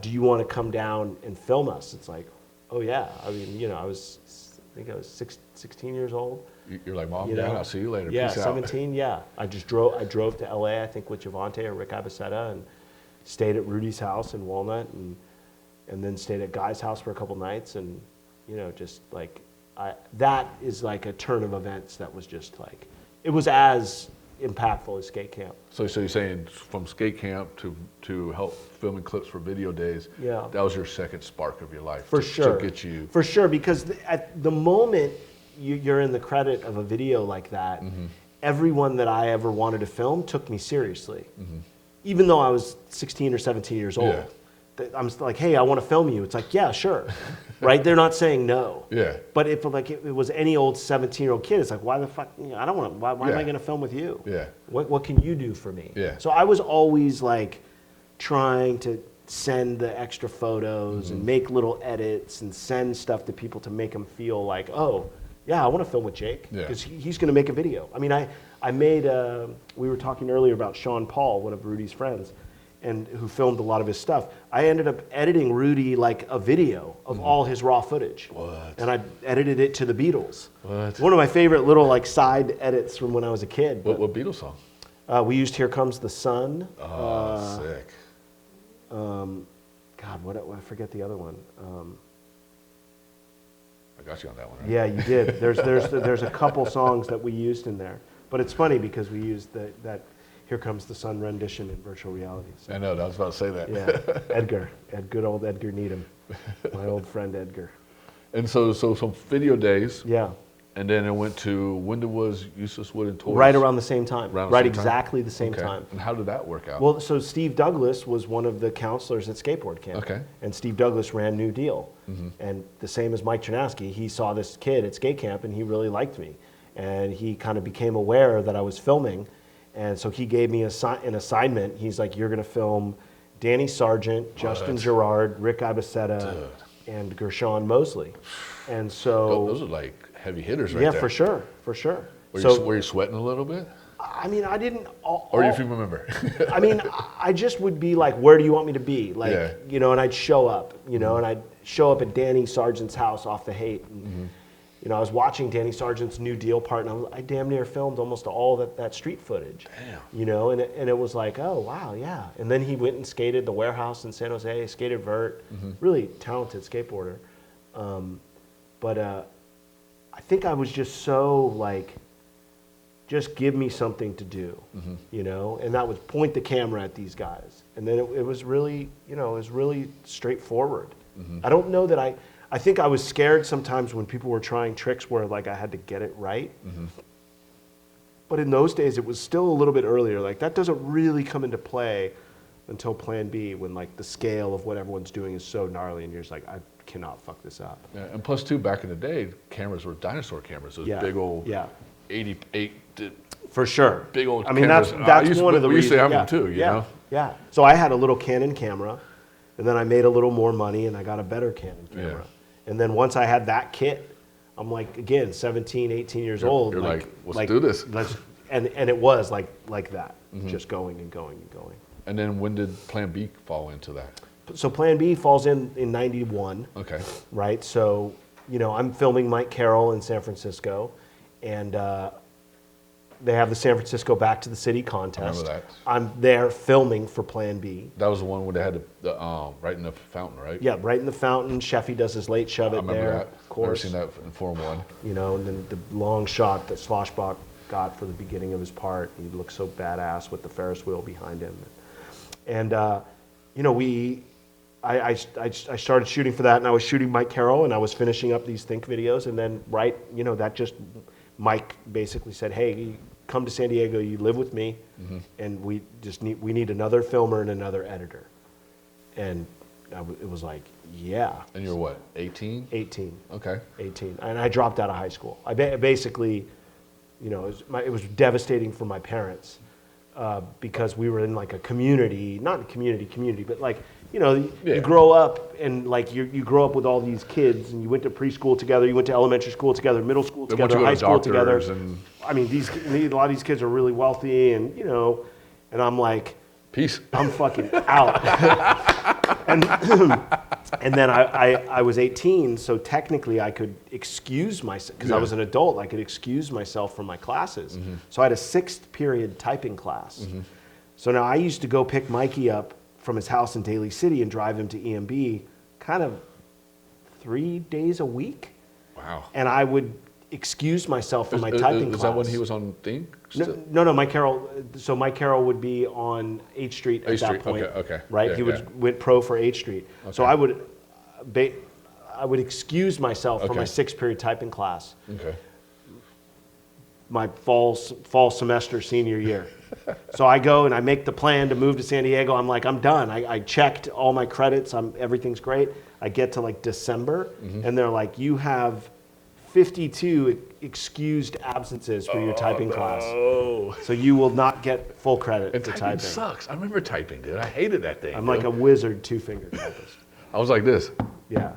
do you want to come down and film us? It's like, oh yeah. I mean, I think I was 16 years old. You're like, Mom, Dad, I'll see you later. Yeah, Peace out. 17, yeah. I drove to LA, I think with Javante or Rick Abaceta, and stayed at Rudy's house in Walnut, and then stayed at Guy's house for a couple nights, and just like, that is like a turn of events that was just like, it was as impactful as skate camp. So you're saying from skate camp to help filming clips for video days, Yeah. that was your second spark of your life. For to, sure. To get you. For sure, because at the moment you're in the credit of a video like that, everyone that I ever wanted to film took me seriously. Even though I was 16 or 17 years old. Yeah. I'm like, hey, I want to film you. It's like, yeah, sure. Right? They're not saying no. Yeah. But if like it was any old 17-year-old kid, it's like, why the fuck? I don't want to. Why am I going to film with you? Yeah. What can you do for me? Yeah. So I was always like trying to send the extra photos and make little edits and send stuff to people to make them feel like, oh, yeah, I want to film with Jake because he's going to make a video. I mean, I made. We were talking earlier about Sean Paul, one of Rudy's friends, and who filmed a lot of his stuff. I ended up editing Rudy like a video of all his raw footage. What? And I edited it to the Beatles. What? One of my favorite little like side edits from when I was a kid. What Beatles song? We used "Here Comes the Sun." Oh, sick. God, I forget the other one. I got you on that one, right? Yeah, you did. There's a couple songs that we used in there, but it's funny because we used that "Here Comes the Sun" rendition in virtual reality. So, I know. I was about to say that. yeah, good old Edgar Needham, my old friend Edgar. And so some video days. Yeah, And then it went to, when was Useless Wood and Toys? right around the same time. Around the Right, same time? exactly the same Okay. time. And how did that work out? Well, so Steve Douglas was one of the counselors at Skateboard Camp. Okay. And Steve Douglas ran New Deal. And the same as Mike Chernowski, he saw this kid at skate camp and he really liked me. And he kind of became aware that I was filming. And so he gave me an assignment. He's like, you're going to film Danny Sargent, Justin Gerard, Rick Abaceta, and Gershon Mosley. And so... Those are like heavy hitters right there. Yeah, for sure, for sure. Were you sweating a little bit? I mean, I didn't... Or if you remember? I mean, I just would be like, where do you want me to be? Like, Yeah. you know, and I'd show up, you know, and I'd show up at Danny Sargent's house off the Haight. And, you know, I was watching Danny Sargent's New Deal part, and I damn near filmed almost all that street footage. Damn. You know, and it was like, oh, wow, yeah. And then he went and skated the warehouse in San Jose, skated vert, really talented skateboarder. But I think I was just so like, just give me something to do, you know? And that was point the camera at these guys. And then it was really, you know, it was really straightforward. I don't know that I think I was scared sometimes when people were trying tricks where like I had to get it right. But in those days, it was still a little bit earlier. Like that doesn't really come into play until Plan B, when like the scale of what everyone's doing is so gnarly and you're just like, I cannot fuck this up. Yeah, and plus too, back in the day, cameras were dinosaur cameras. Those big old 88. For sure. Big old I mean, cameras. that's one of the we used reasons. to have them too, you know? Yeah. So I had a little Canon camera, and then I made a little more money, and I got a better Canon camera. And then once I had that kit, I'm like, again, 17, 18 years old. You're like, let's do this. And it was like that, just going and going and going. And then when did Plan B fall into that? So Plan B falls in 91. Okay. Right? So, you know, I'm filming Mike Carroll in San Francisco, and they have the San Francisco Back to the City contest. I remember that. I'm there filming for Plan B. That was the one where they had the right in the fountain, right? Yeah, right in the fountain. Sheffy does his late shove I it remember there. that. Of course. Never seen that in Form 1. You know, and then the long shot that Sloshbach got for the beginning of his part. He looked so badass with the Ferris wheel behind him. And, you know, I started shooting for that, and I was shooting Mike Carroll, and I was finishing up these Think videos, and then you know, that just, Mike basically said, hey, you come to San Diego, you live with me, and we need another filmer and another editor. And it was like, yeah. And you're what, 18? 18. Okay. 18. And I dropped out of high school. I basically, you know, it was devastating for my parents because we were in like a community, not a community, but like, you know, you grow up and like you grow up with all these kids, and you went to preschool together, you went to elementary school together, middle school together, high school together. I mean, a lot of these kids are really wealthy, and you know, and I'm like, peace. I'm fucking out. And and then I was 18, so technically I could excuse myself, because I was an adult, I could excuse myself from my classes. So I had a 6th period typing class. So now I used to go pick Mikey up from his house in Daly City and drive him to EMB kind of 3 days a week. Wow. And I would excuse myself from my typing class. Is that when he was on thing? No, Mike Carroll. So Mike Carroll would be on H Street at that point. Okay. Right? Yeah, He went pro for H Street. So I would excuse myself from my 6th period typing class. Okay. My fall semester senior year. So I go and I make the plan to move to San Diego. I'm like, I'm done. I checked all my credits. Everything's great. I get to like December, and they're like, you have 52 excused absences for your typing class. So you will not get full credit And for typing typing. sucks. I remember typing, dude. I hated that thing. I'm like a wizard 2-finger typist. I was like this, Yeah.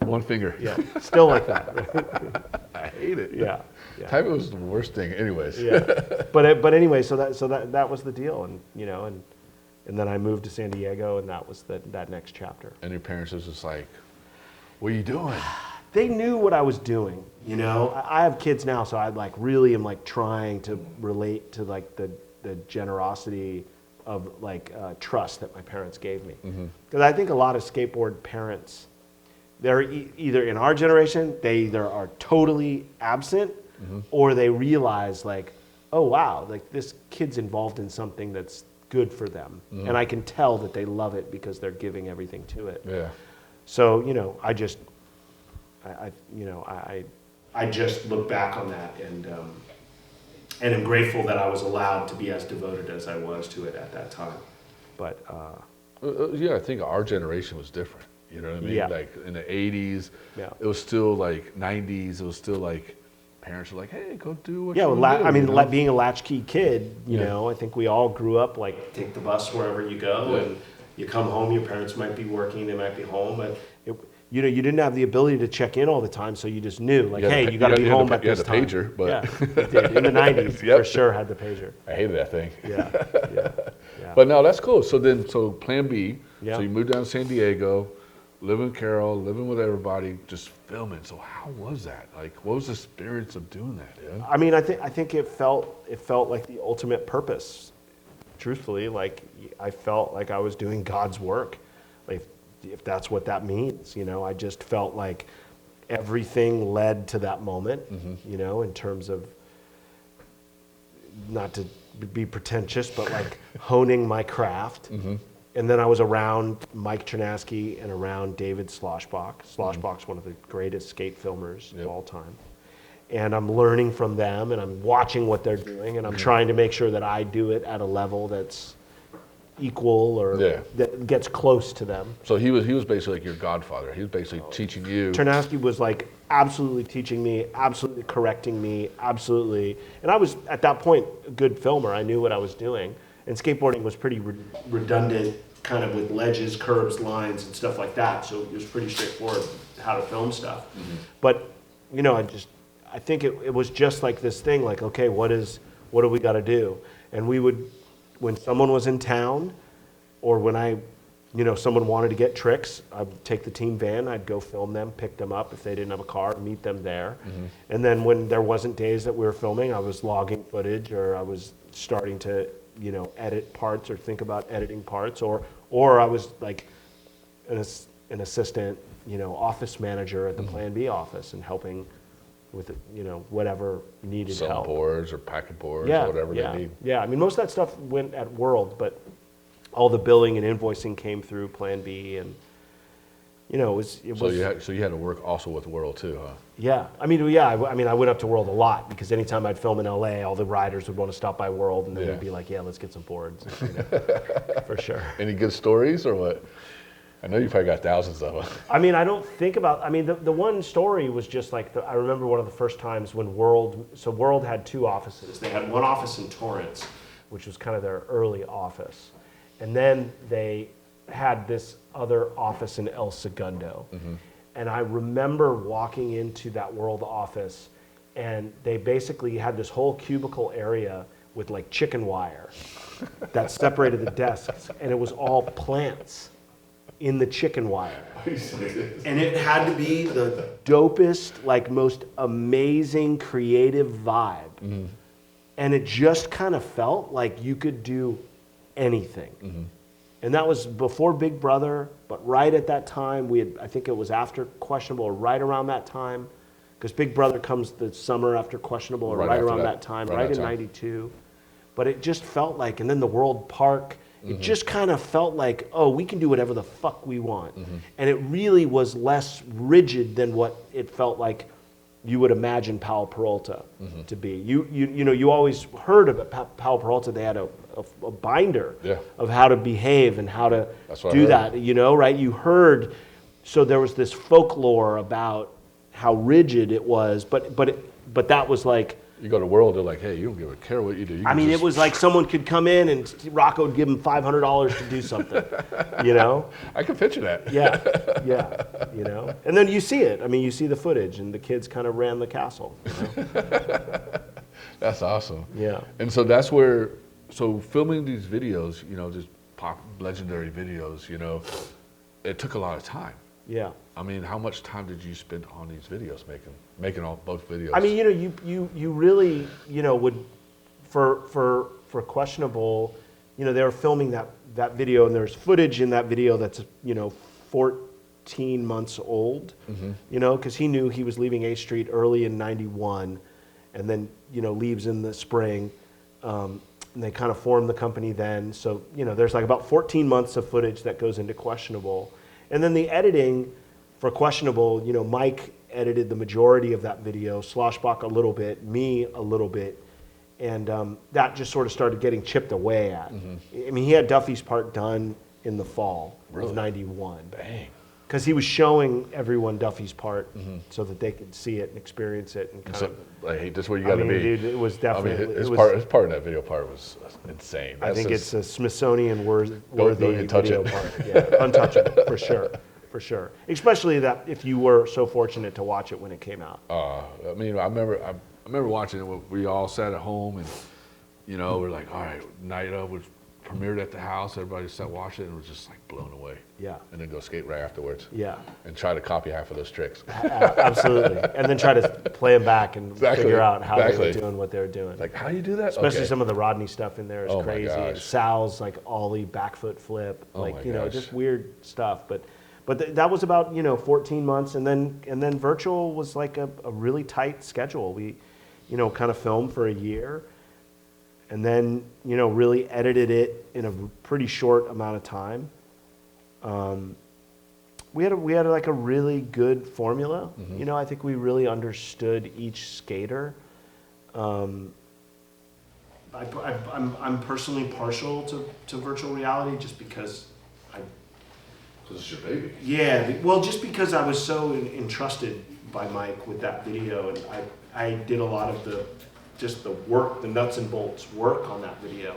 one finger. Yeah. Still like that. I hate it. Yeah. Typing was the worst thing, anyways. Yeah. But anyway, so that was the deal, and and then I moved to San Diego, and that was that next chapter. And your parents was just like, "What are you doing?" They knew what I was doing. I have kids now, so I really am trying to relate to the generosity of trust that my parents gave me. Because I think a lot of skateboard parents, they're either in our generation, they either are totally absent, or they realize oh wow, this kid's involved in something that's good for them, and I can tell that they love it because they're giving everything to it. Yeah. So I just look back on that and am grateful that I was allowed to be as devoted as I was to it at that time. But Yeah, I think our generation was different. You know what I mean? Yeah. Like in the 80s, Yeah. it was still 90s, it was still parents were like, hey, go do what yeah, you want to do. being a latchkey kid, Yeah. I think we all grew up take the bus wherever you go, and you come home. Your parents might be working, they might be home, but you didn't have the ability to check in all the time, so you just knew hey, you got to be home at this time. You had the pager, but yeah, you did. In the 90s, Yep. for sure had the pager. I hated that thing. Yeah. But no, that's cool. So plan B. Yeah. So you moved down to San Diego, living with Carol, living with everybody, just filming. So how was that? What was the experience of doing that, dude? I mean, I think it felt like the ultimate purpose. Truthfully, I felt like I was doing God's work, if that's what that means. I just felt like everything led to that moment. In terms of, not to be pretentious, but honing my craft. And then I was around Mike Chernasky and around David Sloshbach. Sloshbach's one of the greatest skate filmers of all time. And I'm learning from them, and I'm watching what they're doing, and I'm trying to make sure that I do it at a level that's equal or that gets close to them. So he was basically your godfather. He was basically teaching you. Chernasky was absolutely teaching me, absolutely correcting me, absolutely. And I was, at that point, a good filmer. I knew what I was doing. And skateboarding was pretty redundant, kind of with ledges, curbs, lines, and stuff like that. So it was pretty straightforward how to film stuff. But, I think it was just this thing, okay, what do we got to do? And we would, when someone was in town, or when someone wanted to get tricks, I'd take the team van, I'd go film them, pick them up if they didn't have a car, meet them there. And then when there wasn't days that we were filming, I was logging footage, or I was starting to edit parts or think about editing parts, or I was an assistant, office manager at the Plan B office and helping with whatever needed Some help. boards or packet boards or whatever they need. Yeah, I mean, most of that stuff went at World, but all the billing and invoicing came through Plan B, and it was. So you had to work also with World too, huh? Yeah, I went up to World a lot because anytime I'd film in LA, all the riders would want to stop by World, and then they'd be like, "Yeah, let's get some boards," for sure. Any good stories or what? I know you probably got thousands of them. I mean, I don't think about. I mean, the one story was just I remember one of the first times when World had 2 offices. They had one office in Torrance, which was kind of their early office, and then they had this other office in El Segundo. And I remember walking into that World office, and they basically had this whole cubicle area with chicken wire that separated the desks, and it was all plants. in the chicken wire. And it had to be the dopest, like most amazing creative vibe. And it just kind of felt like you could do anything. And that was before Big Brother, but right at that time, I think it was after Questionable, or right around that time, because Big Brother comes the summer after Questionable, or right around that time, right in '92. But it just felt like, and then the World Park, it just kind of felt like, oh, we can do whatever the fuck we want. And it really was less rigid than what it felt like you would imagine Powell Peralta to be. You know, you always heard about Powell Peralta. They had a binder of how to behave and how to do that, you know, right? You heard, so there was this folklore about how rigid it was, but that was like, You go to World, they're like, hey, you don't give a care what you do. I mean, it was like someone could come in and Rocco would give him $500 to do something, you know? I can picture that. Yeah, you know? And then you see it. I mean, you see the footage, and the kids kind of ran the castle, you know? That's awesome. Yeah. And so that's where, so filming these videos, you know, just pop legendary videos, you know, it took a lot of time. Yeah. I mean, how much time did you spend on these videos making all both videos? I mean, you know, you really, you know, would for Questionable, you know, they were filming that video, and there's footage in that video that's, you know, 14 months old, you know, because he knew he was leaving A Street early in '91, and then, you know, leaves in the spring, and they kind of formed the company then. So, you know, there's like about 14 months of footage that goes into Questionable, and then the editing for Questionable, you know, Mike edited the majority of that video, Sloshbach a little bit, me a little bit, and that just sort of started getting chipped away at. I mean, he had Duffy's part done in the fall of '91. Dang. Because he was showing everyone Duffy's part so that they could see it and experience it. And kind So, of, like, hey, this is where you got to be. Dude, it was I mean, definitely. his it part in that video part was insane. I think just- it's a Smithsonian worthy don't even touch video it. part. Yeah, untouchable, for sure. For sure. Especially that if you were so fortunate to watch it when it came out. I mean, I remember watching it. We all sat at home, and you know, we're like, all right, night of was premiered at the house. Everybody sat watching it and was just like blown away. Yeah. And then go skate right afterwards. Yeah. And try to copy half of those tricks. Absolutely. And then try to play them back and figure out how they were doing what they were doing. Like, how do you do that? Especially Okay. some of the Rodney stuff in there is Oh my crazy. And gosh. Sal's like ollie back foot flip, Oh like, my you know, gosh. just weird stuff. But that was about, you know, 14 months, and then virtual was like a really tight schedule. We, you know, kind of filmed for a year, and then, you know, really edited it in a pretty short amount of time. We had like a really good formula. You know, I think we really understood each skater. I'm personally partial to virtual reality just because This is your baby. yeah, well, just because I was so entrusted by Mike with that video, and I did a lot of the work, the nuts and bolts work on that video,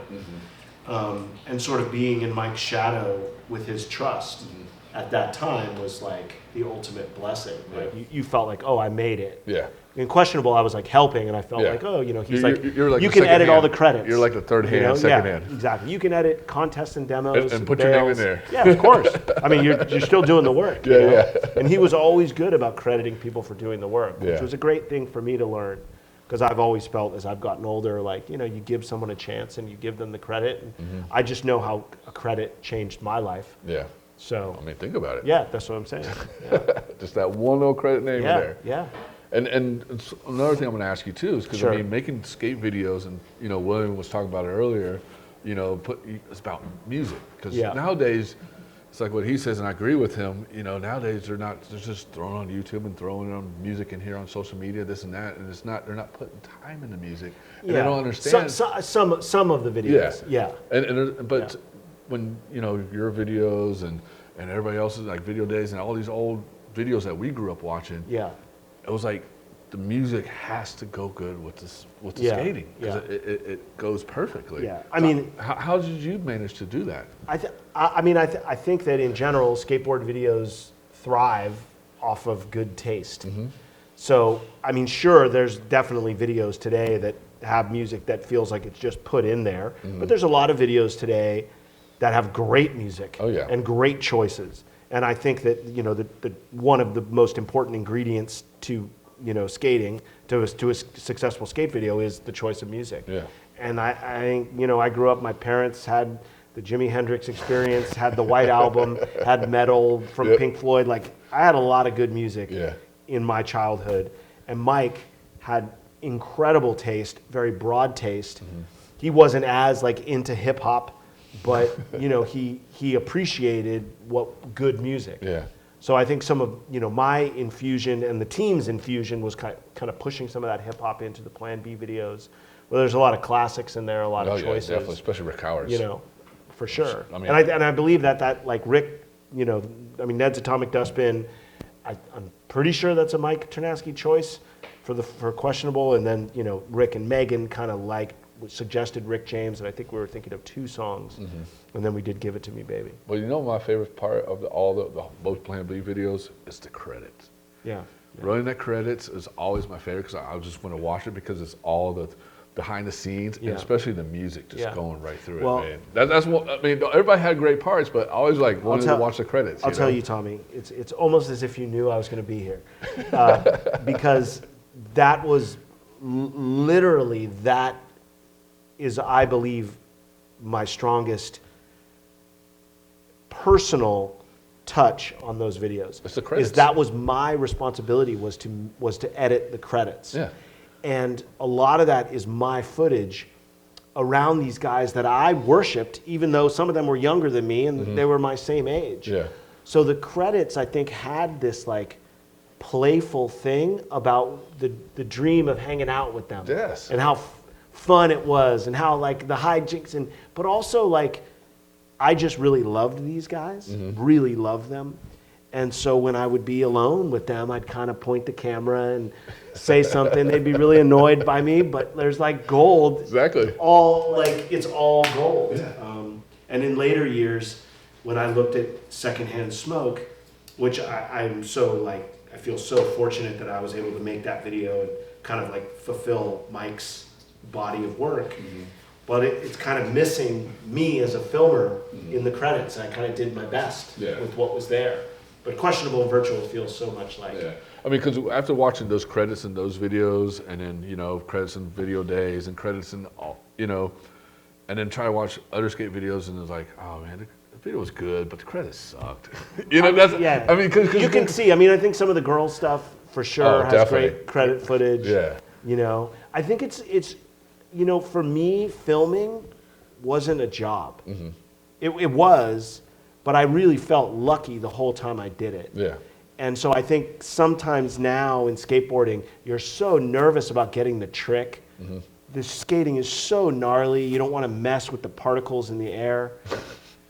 and sort of being in Mike's shadow with his trust at that time was like the ultimate blessing. Like you felt like, oh, I made it. Yeah. In Questionable, I was like helping, and I felt Yeah. like, oh, you know, he's You're like you the can second edit all hand. the credits. You're like the third hand, You know? second Yeah, hand. exactly. You can edit contests and demos And put your name in bails. there. Yeah, of course. I mean, you're still doing the work. you Yeah, know? yeah. And he was always good about crediting people for doing the work, which Yeah. was a great thing for me to learn. Because I've always felt as I've gotten older, like, you know, you give someone a chance and you give them the credit. And I just know how a credit changed my life. Yeah. So, I mean, think about it. yeah, that's what I'm saying. Yeah, Just that one little credit name in yeah, there. yeah. And it's another thing I'm going to ask you too is because Sure. I mean, making skate videos, and you know, William was talking about it earlier. You know, it's about music because Yeah. nowadays it's like what he says, and I agree with him. You know, nowadays they're just throwing on YouTube and throwing on music in here on social media, this and that, and they're not putting time into music, and they don't understand. Some of the videos. Yeah. But when you know your videos and everybody else's like video days and all these old videos that we grew up watching, Yeah. it was like the music has to go good with the Yeah, skating because yeah. it goes perfectly. Yeah, I mean- how did you manage to do that? I think that in general, skateboard videos thrive off of good taste. So, I mean, sure, there's definitely videos today that have music that feels like it's just put in there, but there's a lot of videos today that have great music Oh, yeah. and great choices. And I think that, you know, the one of the most important ingredients to, you know, skating, to a successful skate video is the choice of music. Yeah. And I you know, I grew up, my parents had the Jimi Hendrix Experience, had the White Album, had metal from Yep. Pink Floyd. Like, I had a lot of good music Yeah. in my childhood. And Mike had incredible taste, very broad taste. He wasn't as like into hip hop, but you know, he appreciated what good music. Yeah. So I think some of, you know, my infusion and the team's infusion was kind of pushing some of that hip hop into the Plan B videos. Well, there's a lot of classics in there, a lot Oh, of yeah, choices. definitely, especially Rick Howard's. You know, for sure. I mean- and I believe that like Rick, you know, I mean, Ned's Atomic Dustbin, I'm pretty sure that's a Mike Ternasky choice for Questionable. And then, you know, Rick and Megan kind of like suggested Rick James, and I think we were thinking of 2 songs. And then we did Give It To Me, Baby. Well, you know, my favorite part of all the both Plan B videos is the credits. Yeah. Running the credits is always my favorite because I just want to watch it because it's all the behind the scenes Yeah. and especially the music just Yeah. going right through Well- it, man. That's what I mean. Everybody had great parts, but I always like wanted to watch the credits. I'll tell you, Tommy, it's almost as if you knew I was going to be here, because that was literally, that is, I believe, my strongest personal touch on those videos. It's the credits. Is that was my responsibility, was to edit the credits. Yeah. And a lot of that is my footage around these guys that I worshipped, even though some of them were younger than me and they were my same age. Yeah. So the credits, I think, had this like playful thing about the dream of hanging out with them. Yes. And how fun it was, and how like the hijinks, but also like I just really loved these guys, really loved them. And so when I would be alone with them, I'd kind of point the camera and say something. They'd be really annoyed by me, but there's like gold. Exactly. All like, it's all gold. And in later years, when I looked at Secondhand Smoke, which I'm so like, I feel so fortunate that I was able to make that video and kind of like fulfill Mike's body of work. But it's kind of missing me as a filmer in the credits. I kind of did my best with what was there. But Questionable and Virtual feels so much like. Yeah. I mean, because after watching those credits in those videos, and then, you know, credits in video days and credits in, all, you know, and then try to watch other skate videos, and it's like, oh man, the video was good, but the credits sucked. You know, that's, Yeah. I mean, because you can see, I mean, I think some of the girl stuff for sure has definitely. great credit footage. Yeah. You know, I think it's, you know, for me, filming wasn't a job. It was, but I really felt lucky the whole time I did it. Yeah. And so I think sometimes now in skateboarding, you're so nervous about getting the trick. The skating is so gnarly. You don't want to mess with the particles in the air.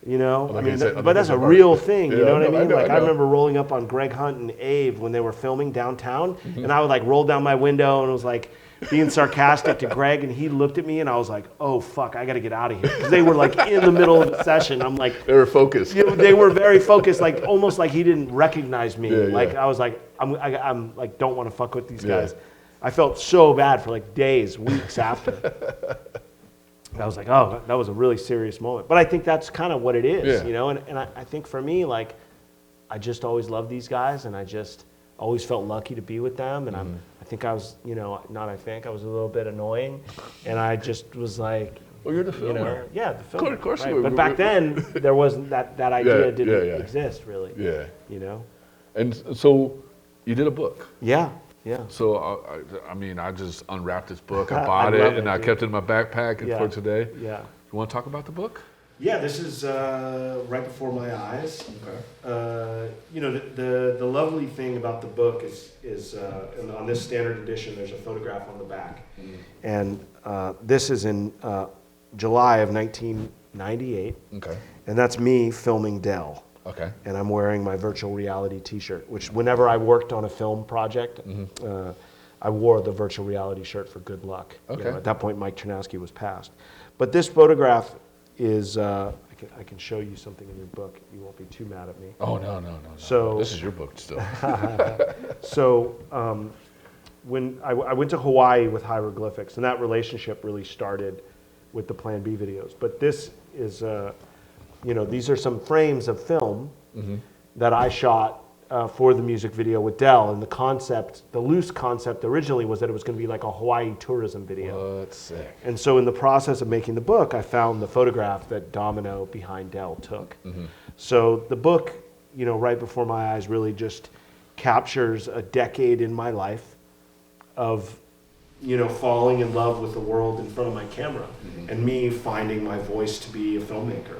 You know, I mean, but that's a real thing. You know what I mean? Like I remember rolling up on Greg Hunt and Abe when they were filming downtown, and I would like roll down my window and was like being sarcastic to Greg, and he looked at me and I was like, "Oh fuck, I got to get out of here," because they were like in the middle of the session. I'm like, they were focused. You know, they were very focused, like almost like he didn't recognize me. Yeah, like yeah. I was like, I'm like, don't want to fuck with these guys. I felt so bad for like days, weeks after. I was like, oh, that was a really serious moment. But I think that's kind of what it is, you know? And I think for me, like, I just always loved these guys, and I just always felt lucky to be with them. And I think I was, you know, I was a little bit annoying. And I just was like, Well, you're the filmer. you know, yeah, the filmer. Of course right? you were. But back then, there wasn't that idea didn't exist, really. Yeah. You know? And so you did a book. Yeah, yeah. So, I mean, I just unwrapped this book. I I bought love it, and it, I dude. kept it in my backpack Yeah. for today. Yeah. You want to talk about the book? Yeah, this is right before my eyes. You know, the lovely thing about the book is and on this standard edition, there's a photograph on the back. And this is in July of 1998. Okay. And that's me filming Dell. Okay. And I'm wearing my virtual reality t-shirt, which whenever I worked on a film project, I wore the virtual reality shirt for good luck. You Okay. know, at that point, Mike Ternasky was passed. But this photograph is, I can show you something in your book. You won't be too mad at me. Oh, no. So- This is your book still. So when I went to Hawaii with Hieroglyphics, and that relationship really started with the Plan B videos. But this is you know, these are some frames of film that I shot for the music video with Dell. And the concept, the loose concept originally was that it was going to be like a Hawaii tourism video. That's sick. And so in the process of making the book, I found the photograph that Domino behind Dell took. So the book, you know, right before my eyes really just captures a decade in my life of, you know, falling in love with the world in front of my camera and me finding my voice to be a filmmaker.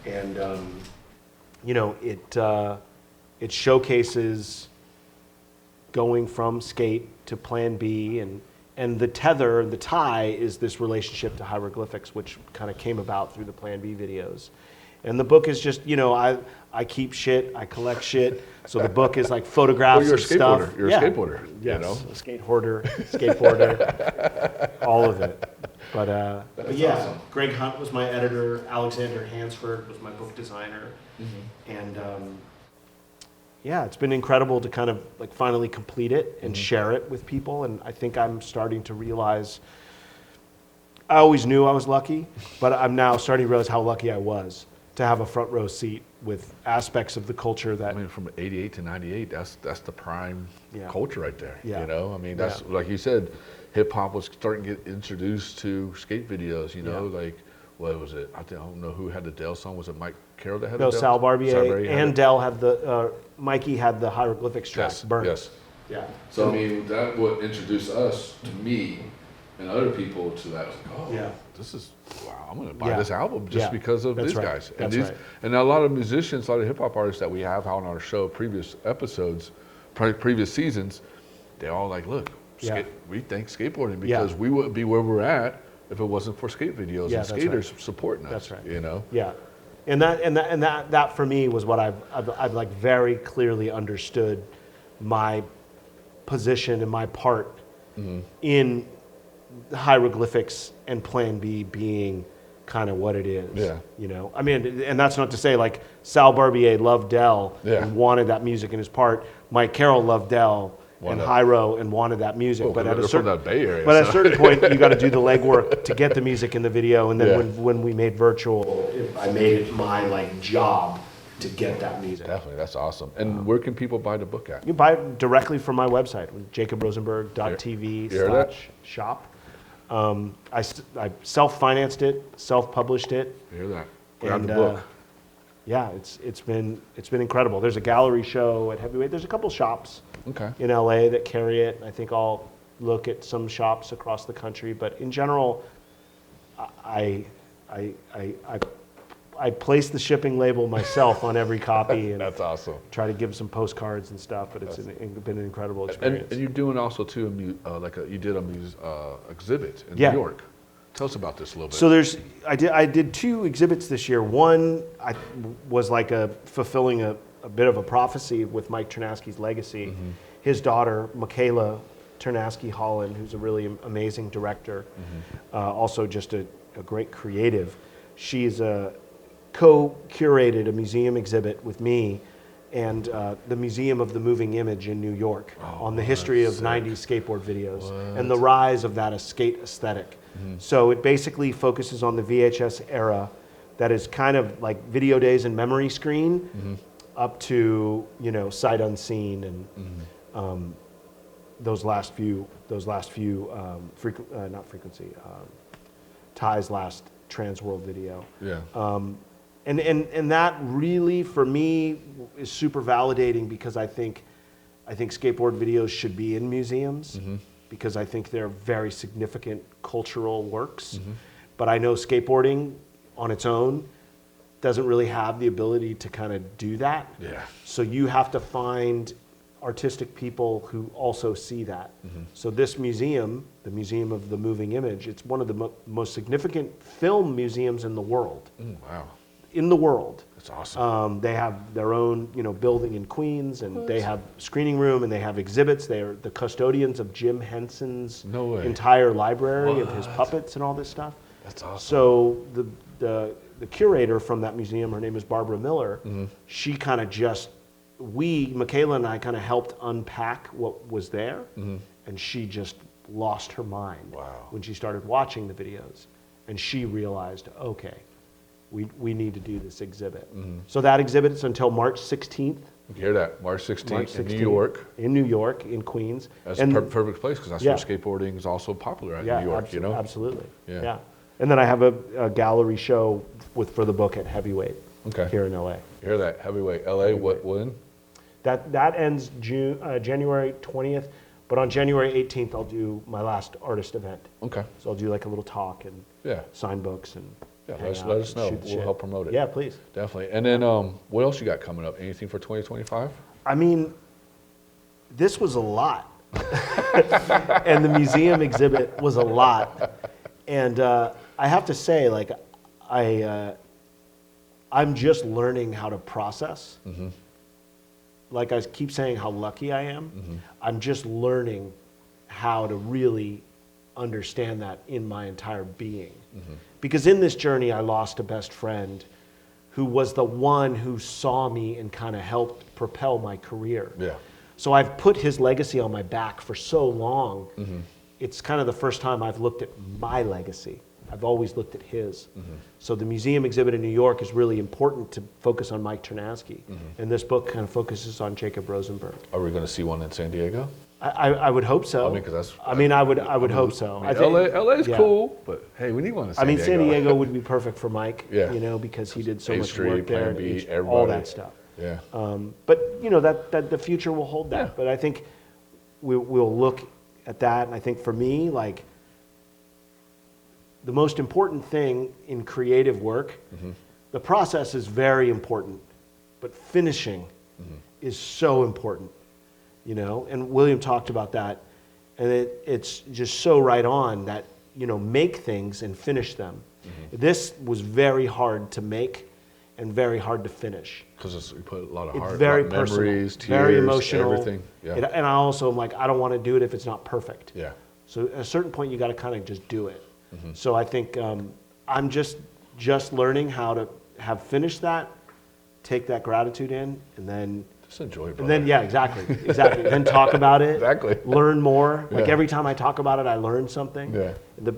And, you know, it showcases going from skate to Plan B, and the tether, the tie is this relationship to hieroglyphics, which kind of came about through the Plan B videos. And the book is just, you know, I keep shit, I collect shit. So the book is like photographs Well, you're a of stuff. skateboarder. You're a skateboarder. Yes, You know? a skate hoarder, skateboarder, all of it. But yeah, awesome. Greg Hunt was my editor. Alexander Hansford was my book designer. And yeah, it's been incredible to kind of like finally complete it and share it with people. And I think I'm starting to realize, I always knew I was lucky, but I'm now starting to realize how lucky I was to have a front row seat with aspects of the culture that, I mean, from 88 to 98, that's the prime Yeah. culture right there. Yeah. You know, I mean, that's like you said, hip hop was starting to get introduced to skate videos. You know, like what was it? I don't know who had the Dell song. Was it Mike Carroll that had no, the Dell? Sal Barbier had and it. Dell had the, Mikey had the hieroglyphics track, Yes, Burnt. yes. Yeah. So I mean, that would introduce us to me and other people to that. Oh, Yeah. This is wow! I'm gonna buy Yeah. this album just Yeah. because of That's these right. guys. That's and these, right. and a lot of musicians, a lot of hip hop artists that we have on our show, previous episodes, previous seasons, they all like, look, Yeah. we thank skateboarding Yeah. because we wouldn't be where we're at if it wasn't for skate videos Yeah, and that's skaters supporting us. That's right. You know. Yeah, and that for me was what I've like very clearly understood my position and my part in hieroglyphics and Plan B being kind of what it is. Yeah. You know, I mean, and that's not to say like Sal Barbier loved Dell Yeah. and wanted that music in his part. Mike Carroll loved Dell and Wanted- Hyro and wanted that music, Well, but at they're a from certain that Bay Area. but at a so- certain point, you got to do the legwork to get the music in the video, and then Yeah. when we made virtual, I made it my like job to get that music. Definitely, that's awesome. And where can people buy the book at? You can buy it directly from my website, jacobrosenberg.tv You heard that? /shop. I self-financed it, self-published it, You hear that? Grab and the book. yeah, it's been incredible. There's a gallery show at Heavyweight. There's a couple shops Okay. in LA that carry it. I think I'll look at some shops across the country, but in general, I place the shipping label myself on every copy and That's awesome. try to give some postcards and stuff. But it's been an incredible And, experience. and you're doing also too you did a exhibit in Yeah. New York. Tell us about this a little bit. So I did 2 exhibits this year. One was like fulfilling a bit of a prophecy with Mike Ternasky's legacy. His daughter, Michaela Ternasky Holland, who's a really amazing director, also just a great creative. She's co-curated a museum exhibit with me and the Museum of the Moving Image in New York on the history of 90s skateboard videos and the rise of that skate aesthetic. So it basically focuses on the VHS era that is kind of like Video Days and Memory Screen up to, you know, Sight Unseen and those last few Ty's last Trans World video. yeah. And that really, for me, is super validating because I think skateboard videos should be in museums because I think they're very significant cultural works. But I know skateboarding on its own doesn't really have the ability to kind of do that. Yeah. So you have to find artistic people who also see that. So this museum, the Museum of the Moving Image, it's one of the most significant film museums in the world. Wow. In the world. That's awesome. They have their own, you know, building in Queens, and they have screening room, and they have exhibits. They are the custodians of Jim Henson's No way. entire library of his puppets and all this stuff. That's awesome. So the curator from that museum, her name is Barbara Miller. She kind of Michaela and I kind of helped unpack what was there, and she just lost her mind Wow. when she started watching the videos, and she realized, okay, we need to do this exhibit. So that exhibit is until March 16th. You hear that? March 16th, March in 16th New York. In New York, in Queens. That's And- a perfect place because that's Yeah. where skateboarding is also popular at yeah, New York, you know? absolutely. Yeah. Yeah. And then I have a gallery show for the book at Heavyweight Okay. here in LA. You hear that? Heavyweight. LA, when? That ends January 20th, but on January 18th I'll do my last artist event. Okay. So I'll do like a little talk and Yeah. sign books and Yeah, hang let out us and know. shoot the We'll shit. help promote it. Yeah, please. Definitely. And then what else you got coming up? Anything for 2025? I mean, this was a lot. And the museum exhibit was a lot. And I have to say, like, I'm just learning how to process. Like I keep saying how lucky I am. I'm just learning how to really understand that in my entire being. Because in this journey, I lost a best friend who was the one who saw me and kind of helped propel my career. Yeah. So I've put his legacy on my back for so long. It's kind of the first time I've looked at my legacy. I've always looked at his. So the museum exhibit in New York is really important to focus on Mike Ternasky. And this book kind of focuses on Jacob Rosenberg. Are we going to see one in San Diego? I would hope so. I mean, 'cause that's- I would hope so. I mean, think- LA is yeah. cool, but hey, we need one in San Diego. San Diego would be perfect for Mike, Yeah. you know, because he did so 8th much Street, work there, Plan and B, all everybody. that stuff. Yeah. But you know that the future will hold that. Yeah. But I think we'll look at that, and I think for me, like, the most important thing in creative work, the process is very important, but finishing is so important, you know. And William talked about that, and it's just so right on that, you know, make things and finish them. This was very hard to make and very hard to finish. Because you put a lot of It's heart, very a lot of personal, memories, tears, very emotional. everything. Yeah. And I also am like, I don't want to do it if it's not perfect. Yeah. So at a certain point, you got to kind of just do it. So I think I'm just learning how to have finished that, take that gratitude in, and then Just enjoy it, and then brother. yeah, exactly. Then talk about it. Exactly. Learn more. Like Yeah. every time I talk about it, I learn something. Yeah.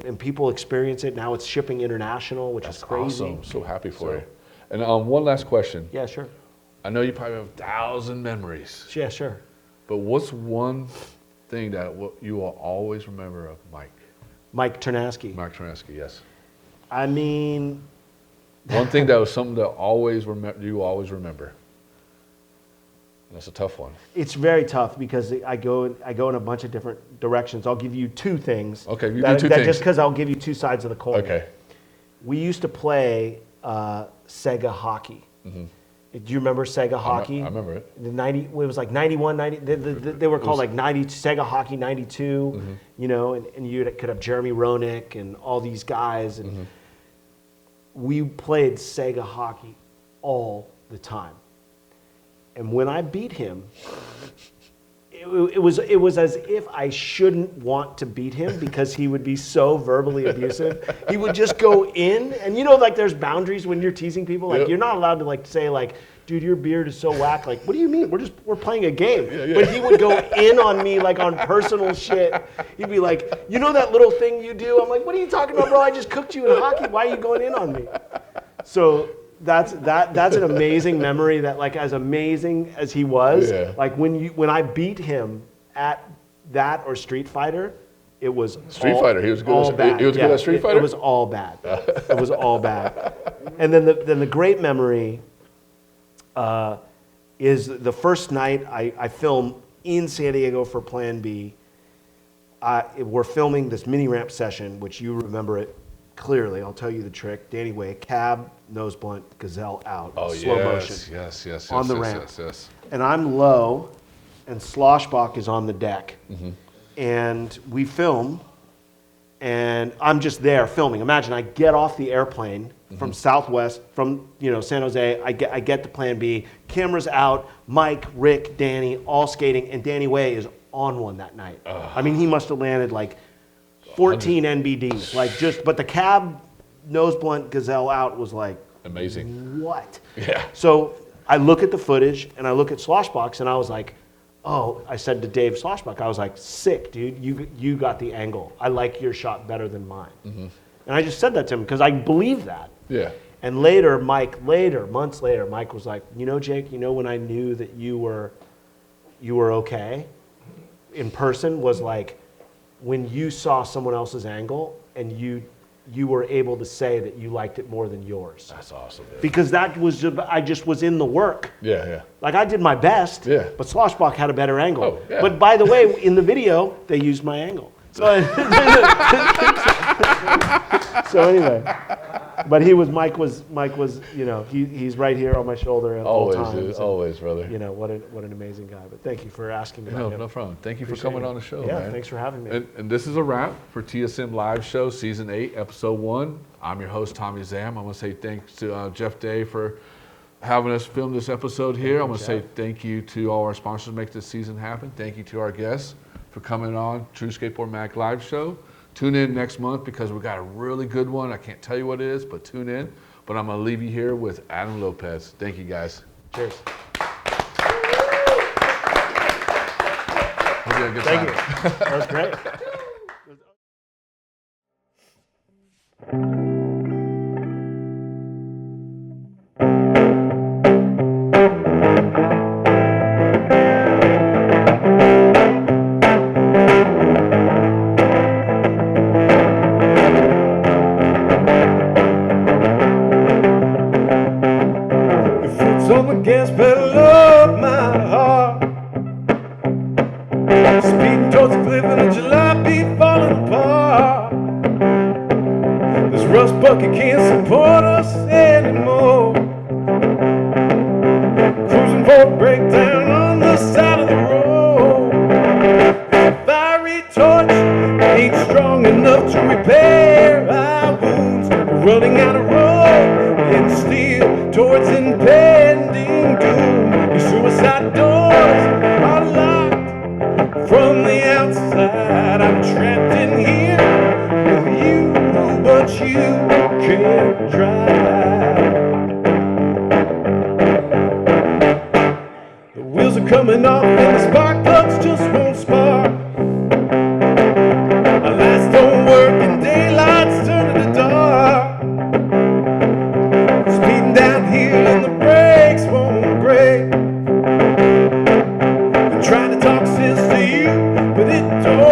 And people experience it. Now it's shipping international, which That's is crazy. awesome. I'm so happy for you. And one last question. Yeah, sure. I know you probably have 1,000 memories, Yeah, sure. but what's one thing that you will always remember of Mike? Mike Ternasky. Mike Ternasky, yes. I mean, One thing that was something that you always remember. That's a tough one. it's very tough because I go in a bunch of different directions. I'll give you two things. Okay, you that, do two that things. Just because I'll give you two sides of the coin. Okay. We used to play Sega hockey. Do you remember Sega hockey? I remember it. The 90, it was like 91, 90. They were called like 90 Sega hockey 92. You know, and you could have Jeremy Roenick and all these guys, and we played Sega hockey all the time. And when I beat him, it was as if I shouldn't want to beat him because he would be so verbally abusive. He would just go in, and you know, like there's boundaries when you're teasing people. Like you're not allowed to like say like, dude, your beard is so whack. Like, what do you mean? We're playing a game. But he would go in on me like on personal shit. He'd be like, you know that little thing you do? I'm like, what are you talking about, bro? I just cooked you in hockey. Why are you going in on me? So that's an amazing memory. That like as amazing as he was, like when I beat him at that or Street Fighter, it was Street Fighter. He was good. all bad. He was good at Street Fighter. It was all bad. It was all bad. And then the great memory is the first night I filmed in San Diego for Plan B. We're filming this mini ramp session, which you remember it clearly. I'll tell you the trick. Danny Way, cab, nose blunt, gazelle out, slow motion. Yes, on the ramp. Yes. And I'm low, and Sloshbach is on the deck. And we film, and I'm just there filming. Imagine I get off the airplane from Southwest, from San Jose. I get to Plan B. Cameras out. Mike, Rick, Danny, all skating, and Danny Way is on one that night. I mean, he must have landed like 14 NBDs, like but the cab, nose blunt, gazelle out was like amazing. What? Yeah. So I look at the footage and I look at Sloshbox and I was like, oh, I said to Dave Sloshbox, I was like, sick, dude, you got the angle. I like your shot better than mine. And I just said that to him because I believe that. Yeah. And later, months later, Mike was like, you know, Jake, you know when I knew that you were okay in person was like when you saw someone else's angle and you were able to say that you liked it more than yours. That's awesome. Dude. Because I just was in the work. Yeah, yeah. Like I did my best, Yeah. but Sloshbach had a better angle. Oh, yeah. But by the way, in the video, they used my angle. So anyway, but Mike was, you know, he's right here on my shoulder at all times. Always, dude. Always, brother. You know, what an amazing guy. But thank you for asking about No, him. no problem. Thank you for Appreciate coming it. on the show, Yeah, man. thanks for having me. And this is a wrap for TSM Live Show, Season 8, Episode 1. I'm your host, Tommie Zam. I want to say thanks to Jeff Day for having us film this episode here. I want to say thank you to all our sponsors to make this season happen. Thank you to our guests for coming on True Skateboard Mag Live Show. Tune in next month because we got a really good one. I can't tell you what it is, but tune in. But I'm going to leave you here with Adam Lopez. Thank you, guys. Cheers. Hope you had a good Thank time. you. That was great. Your foot's on the gas pedal of my heart. Speeding towards the cliff and the jalopy falling apart. This rust bucket can't support us anymore. Cruising for a breakdown on the side of the road. A fiery torch ain't strong enough to repair our wounds. We're running out of road and steer towards impending doom. Your suicide doors are locked from the outside. I'm trapped in here with you, but you can't drive. The wheels are coming off and the spark plugs just won't spark. Our lights don't work and daylight's turning to dark. Speeding downhill and the brakes won't brake. Been trying to talk sense to you, but it don't